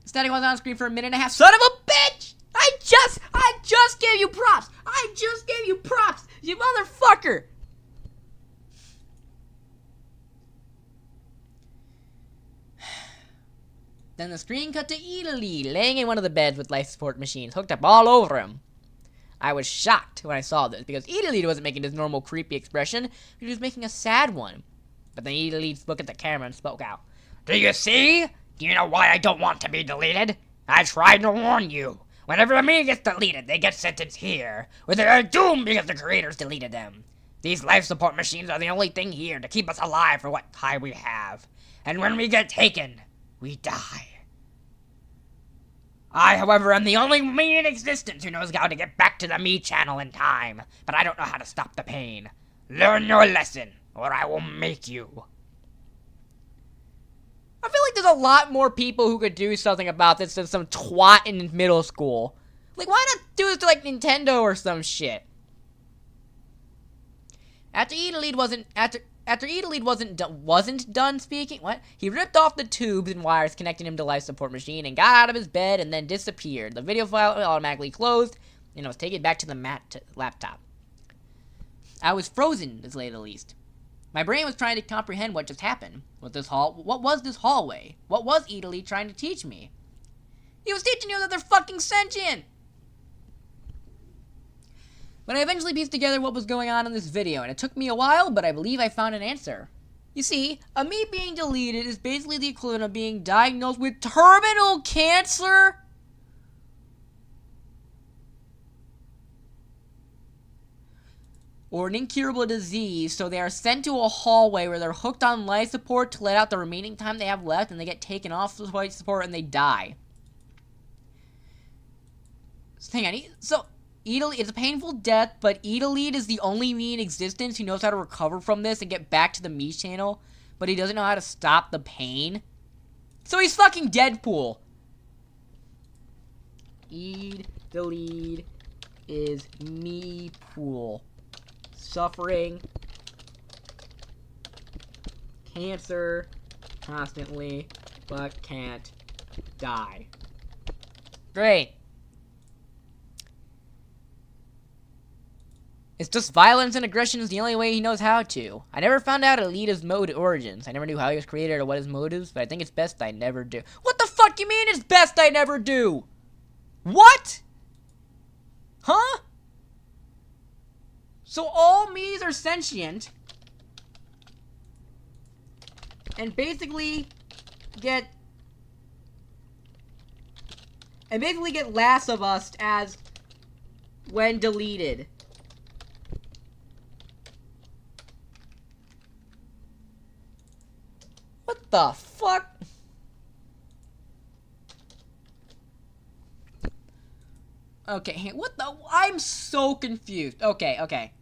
Static was on screen for a minute and a half. Son of a bitch! I just gave you props! I just gave you props! You motherfucker! Then the screen cut to E-Delete, laying in one of the beds with life support machines hooked up all over him. I was shocked when I saw this, because E-Delete wasn't making his normal creepy expression, he was making a sad one. But then E-Delete looked at the camera and spoke out. Do you see? Do you know why I don't want to be deleted? I tried to warn you. Whenever a me gets deleted, they get sentenced here, where they are doomed because the creators deleted them. These life support machines are the only thing here to keep us alive for what time we have. And when we get taken, we die. I, however, am the only me in existence who knows how to get back to the me channel in time, but I don't know how to stop the pain. Learn your lesson, or I will make you. I feel like there's a lot more people who could do something about this than some twat in middle school. Like, why not do this to, like, Nintendo or some shit? After E-Delete wasn't done speaking, he ripped off the tubes and wires connecting him to life support machine and got out of his bed and then disappeared. The video file automatically closed, and I was taken back to the laptop. I was frozen, to say the least. My brain was trying to comprehend what just happened. What was this hallway? What was E-Delete trying to teach me? He was teaching you that they're fucking sentient! But I eventually pieced together what was going on in this video, and it took me a while, but I believe I found an answer. You see, a me being deleted is basically the equivalent of being diagnosed with terminal cancer. Or an incurable disease, so they are sent to a hallway where they're hooked on life support to let out the remaining time they have left, and they get taken off the life support and they die. So, hang on, so it's a painful death, but Edolite is the only me in existence who knows how to recover from this and get back to the me channel, but he doesn't know how to stop the pain. So he's fucking Deadpool. Edolite is me pool. Suffering cancer constantly, but can't die. Great. It's just violence and aggression is the only way he knows how to. I never found out Alita's mode origins. I never knew how he was created or what his motives, but I think it's best I never do. What the fuck you mean it's best I never do? What? Huh? So all me's are sentient and basically get Last of Us as when deleted. What the fuck? Okay, what the? I'm so confused. Okay.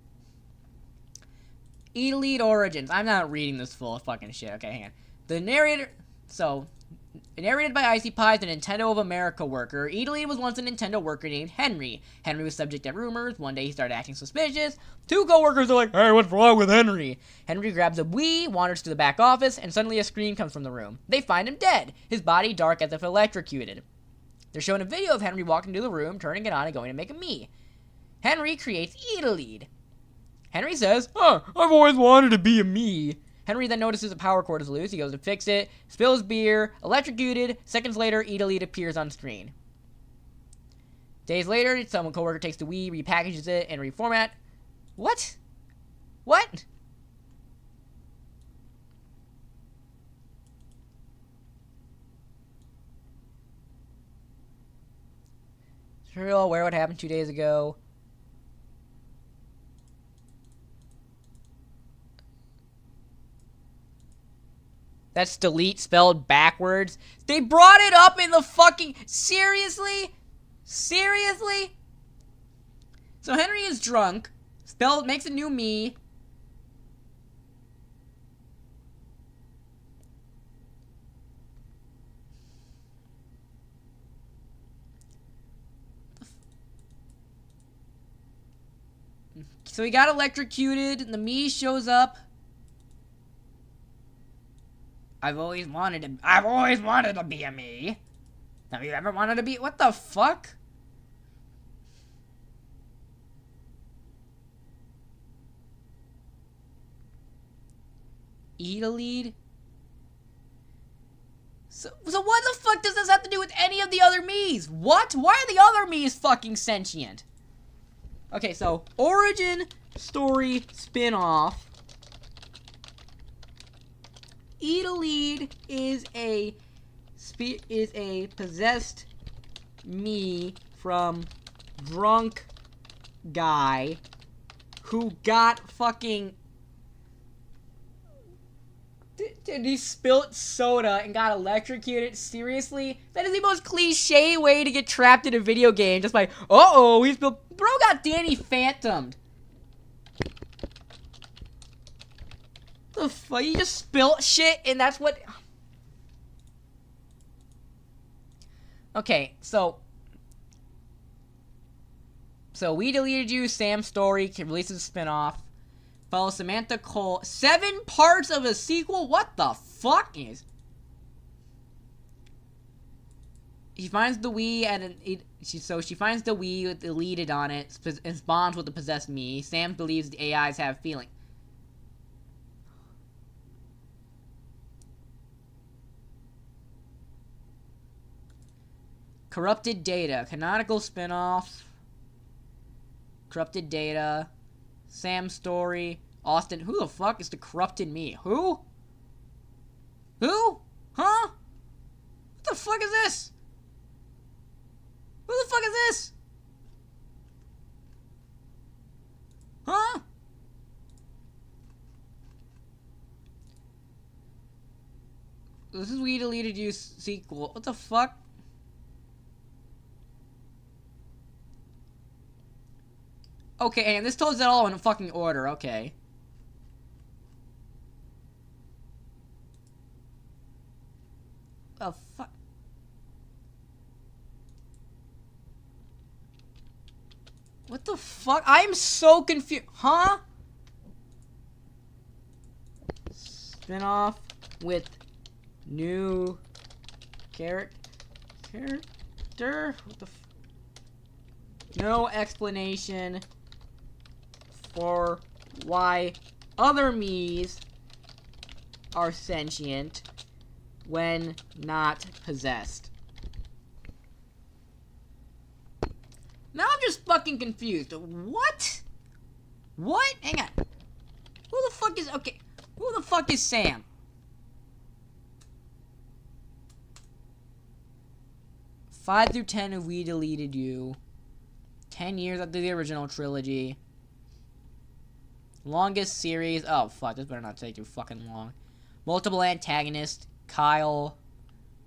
Elite Origins. I'm not reading this full fucking shit. Okay, hang on. The narrator... So, narrated by Icy Pie, the Nintendo of America worker. Elite was once a Nintendo worker named Henry. Henry was subject to rumors. One day he started acting suspicious. Two co-workers are like, hey, what's wrong with Henry? Henry grabs a Wii, wanders to the back office, and suddenly a scream comes from the room. They find him dead. His body dark as if electrocuted. They're showing a video of Henry walking into the room, turning it on, and going to make a me. Henry creates Elite. Henry says, I've always wanted to be a me. Henry then notices a power cord is loose. He goes to fix it, spills beer, electrocuted. Seconds later, Elite appears on screen. Days later, some coworker takes the Wii, repackages it, and reformat. What? What? Are you all aware what happened 2 days ago? That's delete spelled backwards. They brought it up in the fucking... Seriously? Seriously? So Henry is drunk. Makes a new me. So he got electrocuted, and the me shows up. I've always wanted to be a me. Have you ever wanted to be? What the fuck? Eat a lead? So what the fuck does this have to do with any of the other me's? What? Why are the other me's fucking sentient? Okay, so origin story spin-off. Edolite is a possessed me from drunk guy who got fucking... Did he spilt soda and got electrocuted? Seriously? That is the most cliche way to get trapped in a video game. Just like, uh-oh, he spilled... Bro got Danny Phantomed. The fuck? You just spilt shit and that's what... Okay, so We Deleted You, Sam's story, releases a spin-off. Follow Samantha Cole. 7 parts of a sequel? What the fuck is... She finds the Wii and she finds the Wii with deleted on it and bonds with the possessed me. Sam believes the AIs have feeling. Corrupted Data. Canonical spin-off. Corrupted Data. Sam Story. Austin. Who the fuck is the corrupted me? Who? Who? Huh? What the fuck is this? Who the fuck is this? Huh? This is We Deleted You sequel. What the fuck? Okay, and this tells it all in a fucking order. Okay. The fuck? What the fuck? I'm so confused. Huh? Spin-off with new character? What the f... No explanation for why other me's are sentient when not possessed. Now I'm just fucking confused. What? What? Hang on. Who the fuck is... Okay. Who the fuck is Sam? Five through 10 of We Deleted You. 10 years after the original trilogy. Longest series. Oh, fuck. This better not take too fucking long. Multiple antagonists. Kyle.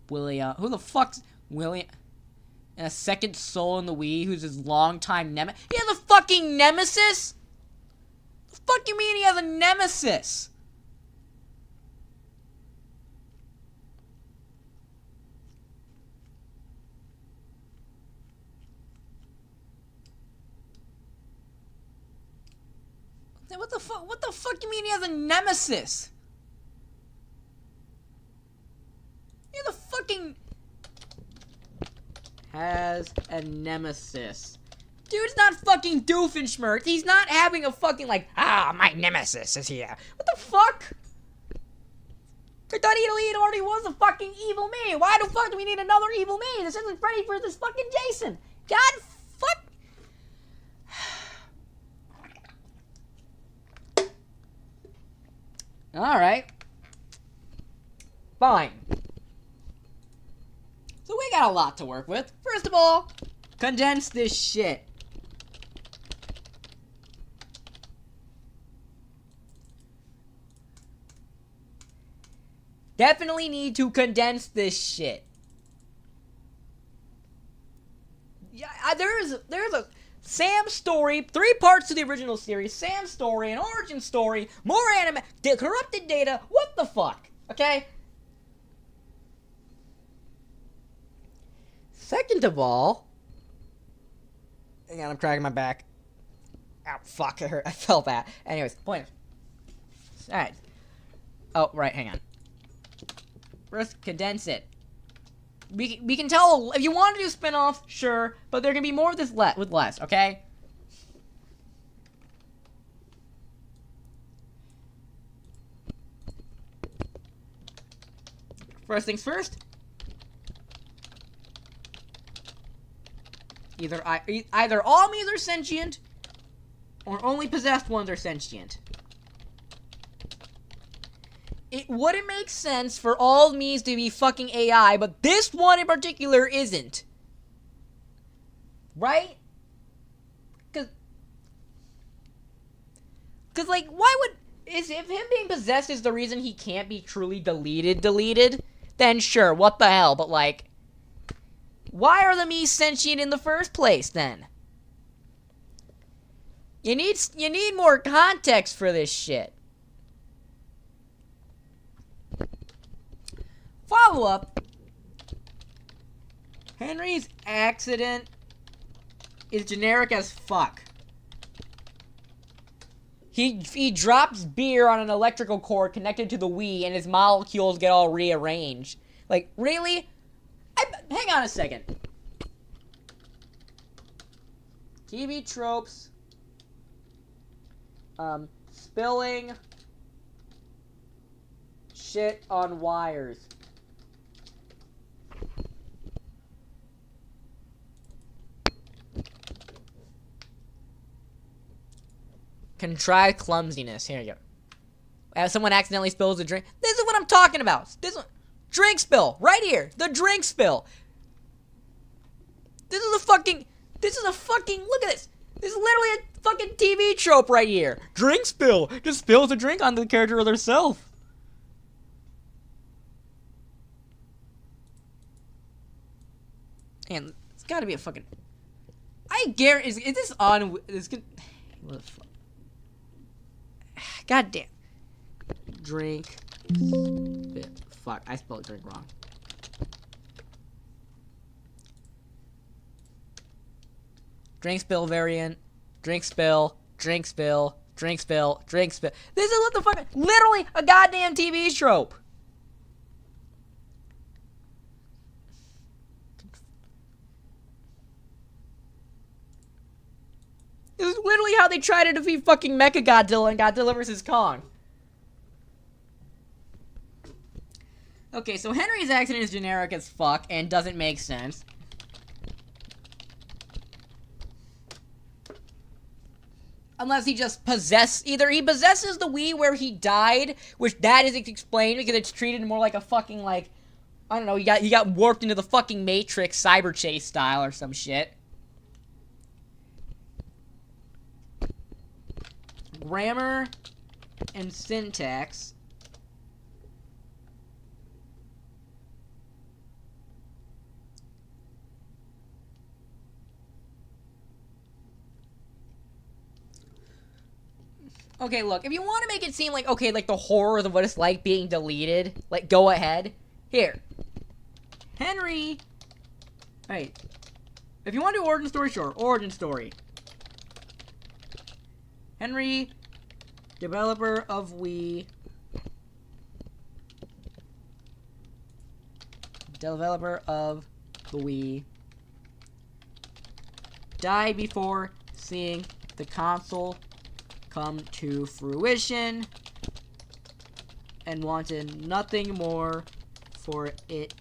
William. Who the fuck's... William... And a second soul in the Wii, who's his longtime nemesis. He has a fucking nemesis? The fuck you mean he has a nemesis? What the fuck? What the fuck you mean he has a nemesis? He has a fucking... Has a nemesis. Dude's not fucking Doofenshmirtz. He's not having a fucking like, my nemesis is here. What the fuck? I thought he already was a fucking evil me. Why the fuck do we need another evil me? This isn't ready for this fucking Jason. God fuck. Alright. Fine. So we got a lot to work with. First of all, condense this shit. Definitely need to condense this shit. Yeah, there's a Sam story, 3 parts to the original series, Sam story, an origin story, more anime, corrupted data, what the fuck? Okay? Second of all, hang on, I'm cracking my back. Ow, fuck, it hurt. I felt that. Anyways, point. Alright. Oh, right, hang on. First, condense it. We can tell, if you want to do spin-offs, sure, but there can be more of this with less, okay? First things first. Either all me's are sentient, or only possessed ones are sentient. It wouldn't make sense for all me's to be fucking AI, but this one in particular isn't. Right? Cause like, why would... if him being possessed is the reason he can't be truly deleted, then sure, what the hell, but like... why are the me's sentient in the first place, then? You need more context for this shit. Follow up. Henry's accident is generic as fuck. He drops beer on an electrical cord connected to the Wii and his molecules get all rearranged. Like, really? Hang on a second. TV tropes. Spilling shit on wires. Contrived clumsiness. Here you go. As someone accidentally spills a drink. This is what I'm talking about. This one, drink spill right here. The drink spill. This is a fucking. Look at this. This is literally a fucking TV trope right here. Drink spill. Just spills a drink on the character or herself. And it's got to be a fucking. I guarantee. Is this on? Is good. What the fuck? God damn. Drink. Fuck, I spelled drink wrong. Drink spill variant. Drink spill. Drink spill. Drink spill. Drink spill. This is what the fuck. Literally a goddamn TV trope. This is literally how they try to defeat fucking Mechagodzilla in Godzilla vs. Kong. Okay, so Henry's accident is generic as fuck and doesn't make sense. Unless he just either he possesses the Wii where he died, which that isn't explained because it's treated more like a fucking, like, I don't know, he got warped into the fucking Matrix Cyber Chase style or some shit. Grammar and syntax. Okay, look, if you want to make it seem like, okay, like the horrors of what it's like being deleted, like, go ahead. Here. Henry. Alright. If you want to do origin story, sure. Origin story. Henry, developer of Wii. Developer of the Wii. Died before seeing the console come to fruition and wanted nothing more for it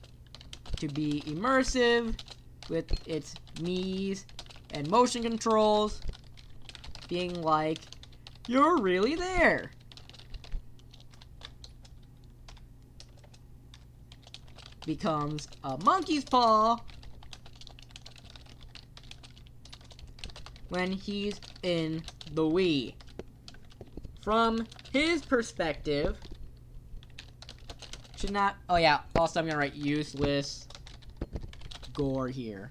to be immersive with its Mii's and motion controls being like, you're really there. Becomes a monkey's paw when he's in the Wii. From his perspective, should not. Oh yeah. Also, I'm gonna write useless gore here.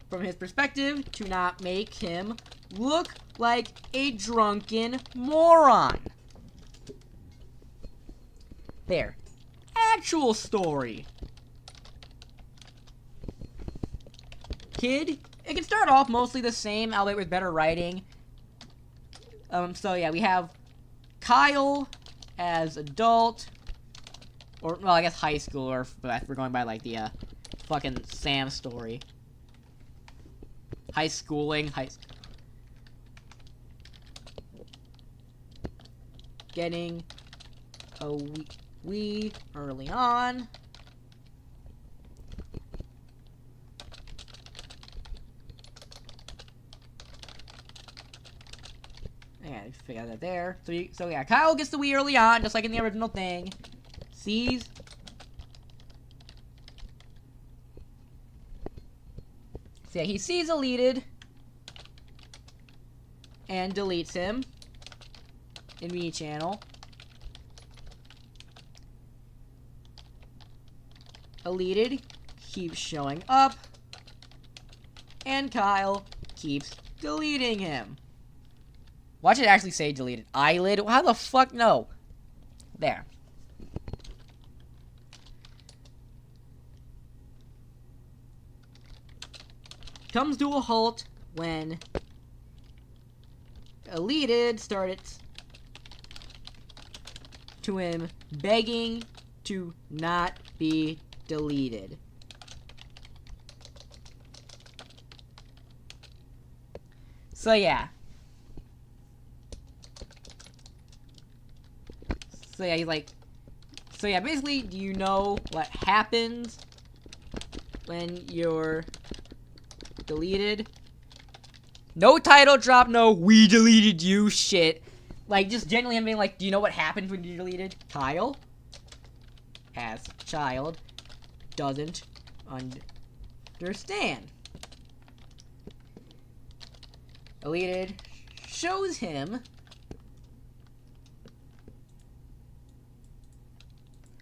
From his perspective, to not make him look like a drunken moron. There. Actual story. Kid. It can start off mostly the same, albeit with better writing. So yeah, we have Kyle as adult. Or, well, I guess high schooler, if we're going by, like, the, fucking Sam story. High schooling, getting a Wii early on. Yeah, figure out that there. So yeah, Kyle gets the Wii early on, just like in the original thing. Sees. So yeah, he sees Deleted and deletes him in Wii channel. Deleted keeps showing up, and Kyle keeps deleting him. Watch it actually say deleted. Eyelid? How the fuck? No. There. Comes to a halt when Deleted started to him begging to not be deleted. So yeah. So yeah, he's like, so yeah, basically, do you know what happens when you're deleted? No title drop, no we deleted you shit. Like, just genuinely him being like, do you know what happened when you deleted? Kyle, as child, doesn't understand. Deleted shows him.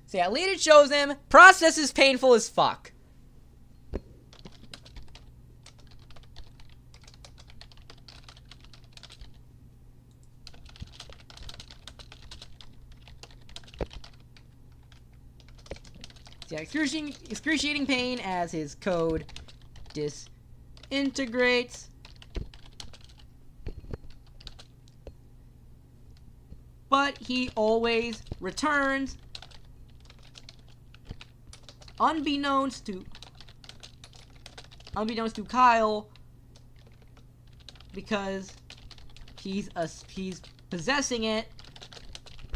So yeah, deleted shows him. Process is painful as fuck. Yeah, excruciating pain as his code disintegrates. But he always returns, unbeknownst to Kyle, because he's possessing it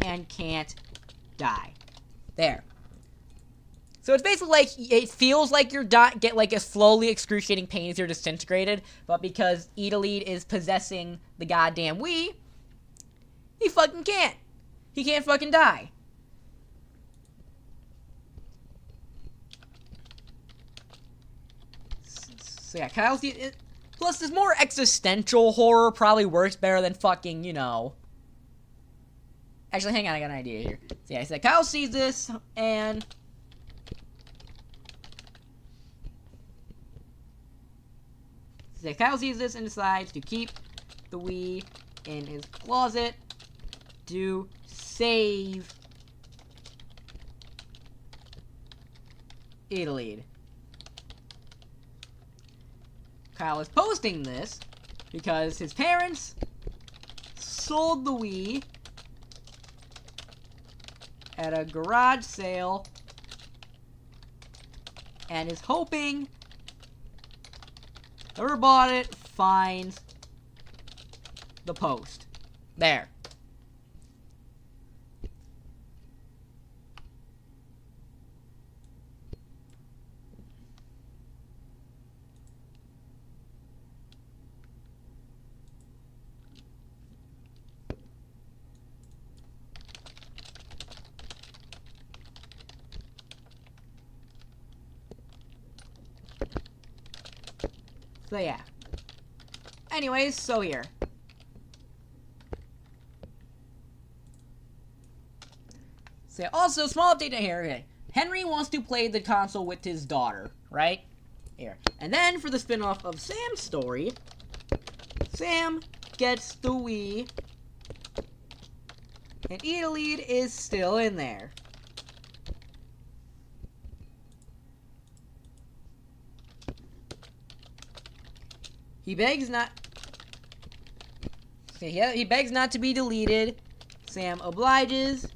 and can't die. There. So it's basically like, it feels like you're get like a slowly excruciating pain as you're disintegrated, but because Idolide is possessing the goddamn Wii, he fucking can't. He can't fucking die. So yeah, Kyle's... Plus, this more existential horror probably works better than fucking, you know... Actually, hang on, I got an idea here. So yeah, so Kyle sees this, and... So Kyle sees this and decides to keep the Wii in his closet to save Idolide. Kyle is posting this because his parents sold the Wii at a garage sale and is hoping whoever bought it finds the post. There. So yeah. Anyways, so here. So also, small update here. Okay. Henry wants to play the console with his daughter, right? Here. And then for the spin-off of Sam's story, Sam gets the Wii, and Idolide is still in there. He begs not to be deleted. Sam obliges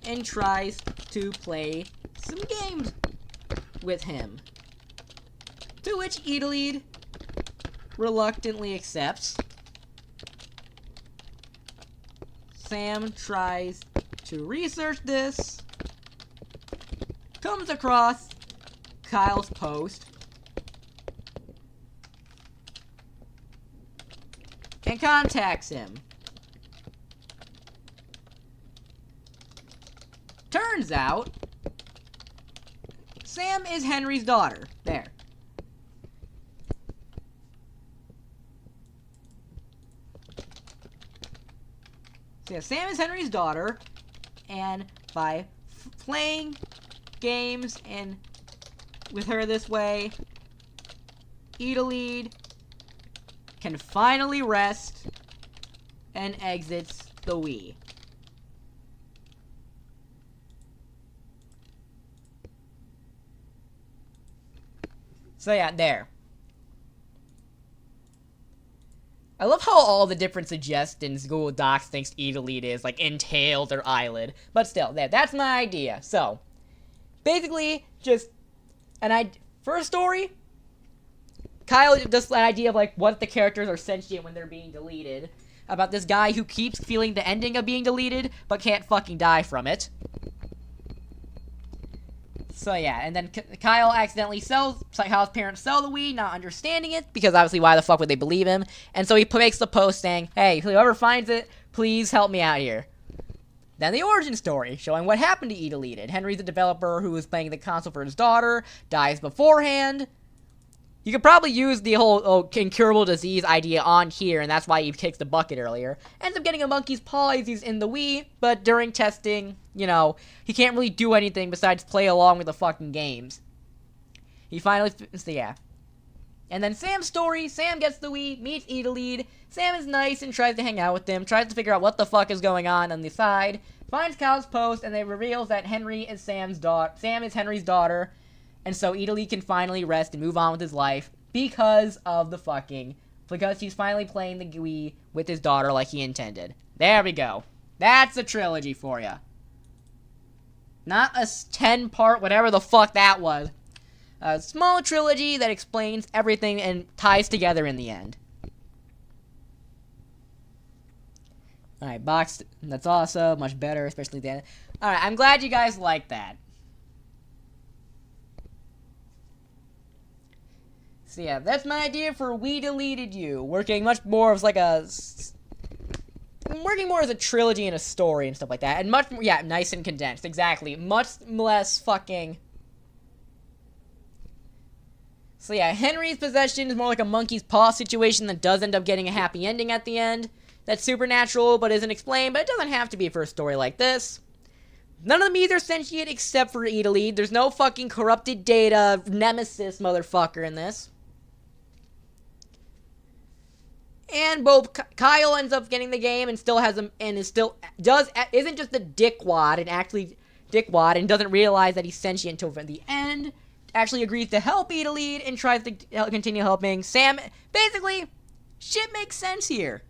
and tries to play some games with him. To which Idolide reluctantly accepts. Sam tries to research this, comes across Kyle's post, and contacts him. Turns out, Sam is Henry's daughter. There. So yeah, Sam is Henry's daughter, and by playing games and with her this way, Idolide can finally rest and exits the Wii. So yeah, there. I love how all the different suggestions Google Docs thinks Idolide is, like, entailed or eyelid. But still, that's my idea. So, basically, just first story, Kyle just an idea of, like, what the characters are sentient when they're being deleted. About this guy who keeps feeling the ending of being deleted, but can't fucking die from it. So yeah, and then Kyle accidentally sells, Kyle's parents sell the Wii, not understanding it, because obviously why the fuck would they believe him? And so he makes the post saying, hey, whoever finds it, please help me out here. Then the origin story, showing what happened to E Deleted. Henry's the developer who was playing the console for his daughter, dies beforehand. You could probably use the whole incurable disease idea on here, and that's why he kicks the bucket earlier. Ends up getting a monkey's paw as he's in the Wii, but during testing, you know, he can't really do anything besides play along with the fucking games. He finally, so yeah. And then Sam's story, Sam gets the Wii, meets Edelead. Sam is nice and tries to hang out with him, tries to figure out what the fuck is going on the side, finds Kyle's post, and they reveals that Henry is Sam's daughter. Sam is Henry's daughter, and so Edelead can finally rest and move on with his life because he's finally playing the Wii with his daughter like he intended. There we go. That's a trilogy for you. Not a 10-part, whatever the fuck that was. A small trilogy that explains everything and ties together in the end. Alright, boxed. That's also much better, especially then. Alright, I'm glad you guys like that. So yeah, that's my idea for We Deleted You. Working much more as like working more as a trilogy and a story and stuff like that. And much more, yeah, nice and condensed, exactly. Much less fucking... So yeah, Henry's possession is more like a monkey's paw situation that does end up getting a happy ending at the end. That's supernatural, but isn't explained, but it doesn't have to be for a story like this. None of them either sentient except for Edelead. There's no fucking corrupted data nemesis motherfucker in this. And both Kyle ends up getting the game and still has him, and isn't just a dickwad and actually dickwad and doesn't realize that he's sentient until the end. Actually agrees to help Edelead and tries to continue helping Sam. Basically, shit makes sense here.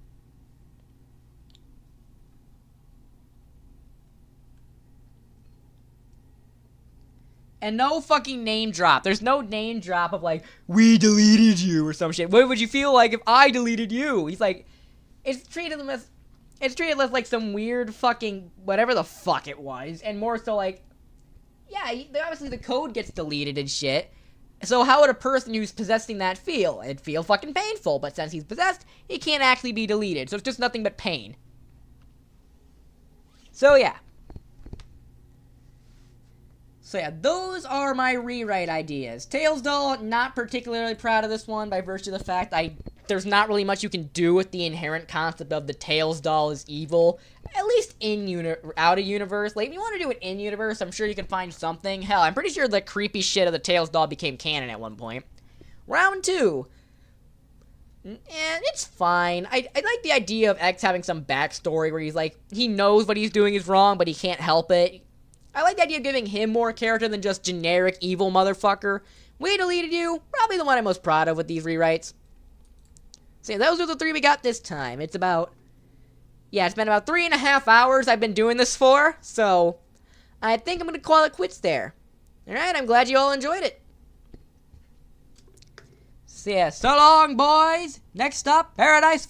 And no fucking name drop. There's no name drop of like, we deleted you or some shit. What would you feel like if I deleted you? He's like, it's treated less like some weird fucking whatever the fuck it was, and more so like, yeah, obviously the code gets deleted and shit. So how would a person who's possessing that feel? It'd feel fucking painful, but since he's possessed, he can't actually be deleted. So it's just nothing but pain. So yeah. So yeah, those are my rewrite ideas. Tails Doll, not particularly proud of this one by virtue of the fact there's not really much you can do with the inherent concept of the Tails Doll is evil. At least out of universe. Like, if you want to do it in universe, I'm sure you can find something. Hell, I'm pretty sure the creepy shit of the Tails Doll became canon at one point. Round 2. And it's fine. I like the idea of X having some backstory where he's like, he knows what he's doing is wrong, but he can't help it. I like the idea of giving him more character than just generic evil motherfucker. We Deleted You, probably the one I'm most proud of with these rewrites. So yeah, those are the 3 we got this time. It's been about 3.5 hours I've been doing this for, so I think I'm going to call it quits there. Alright, I'm glad you all enjoyed it. So yeah, so long, boys. Next stop, Paradise.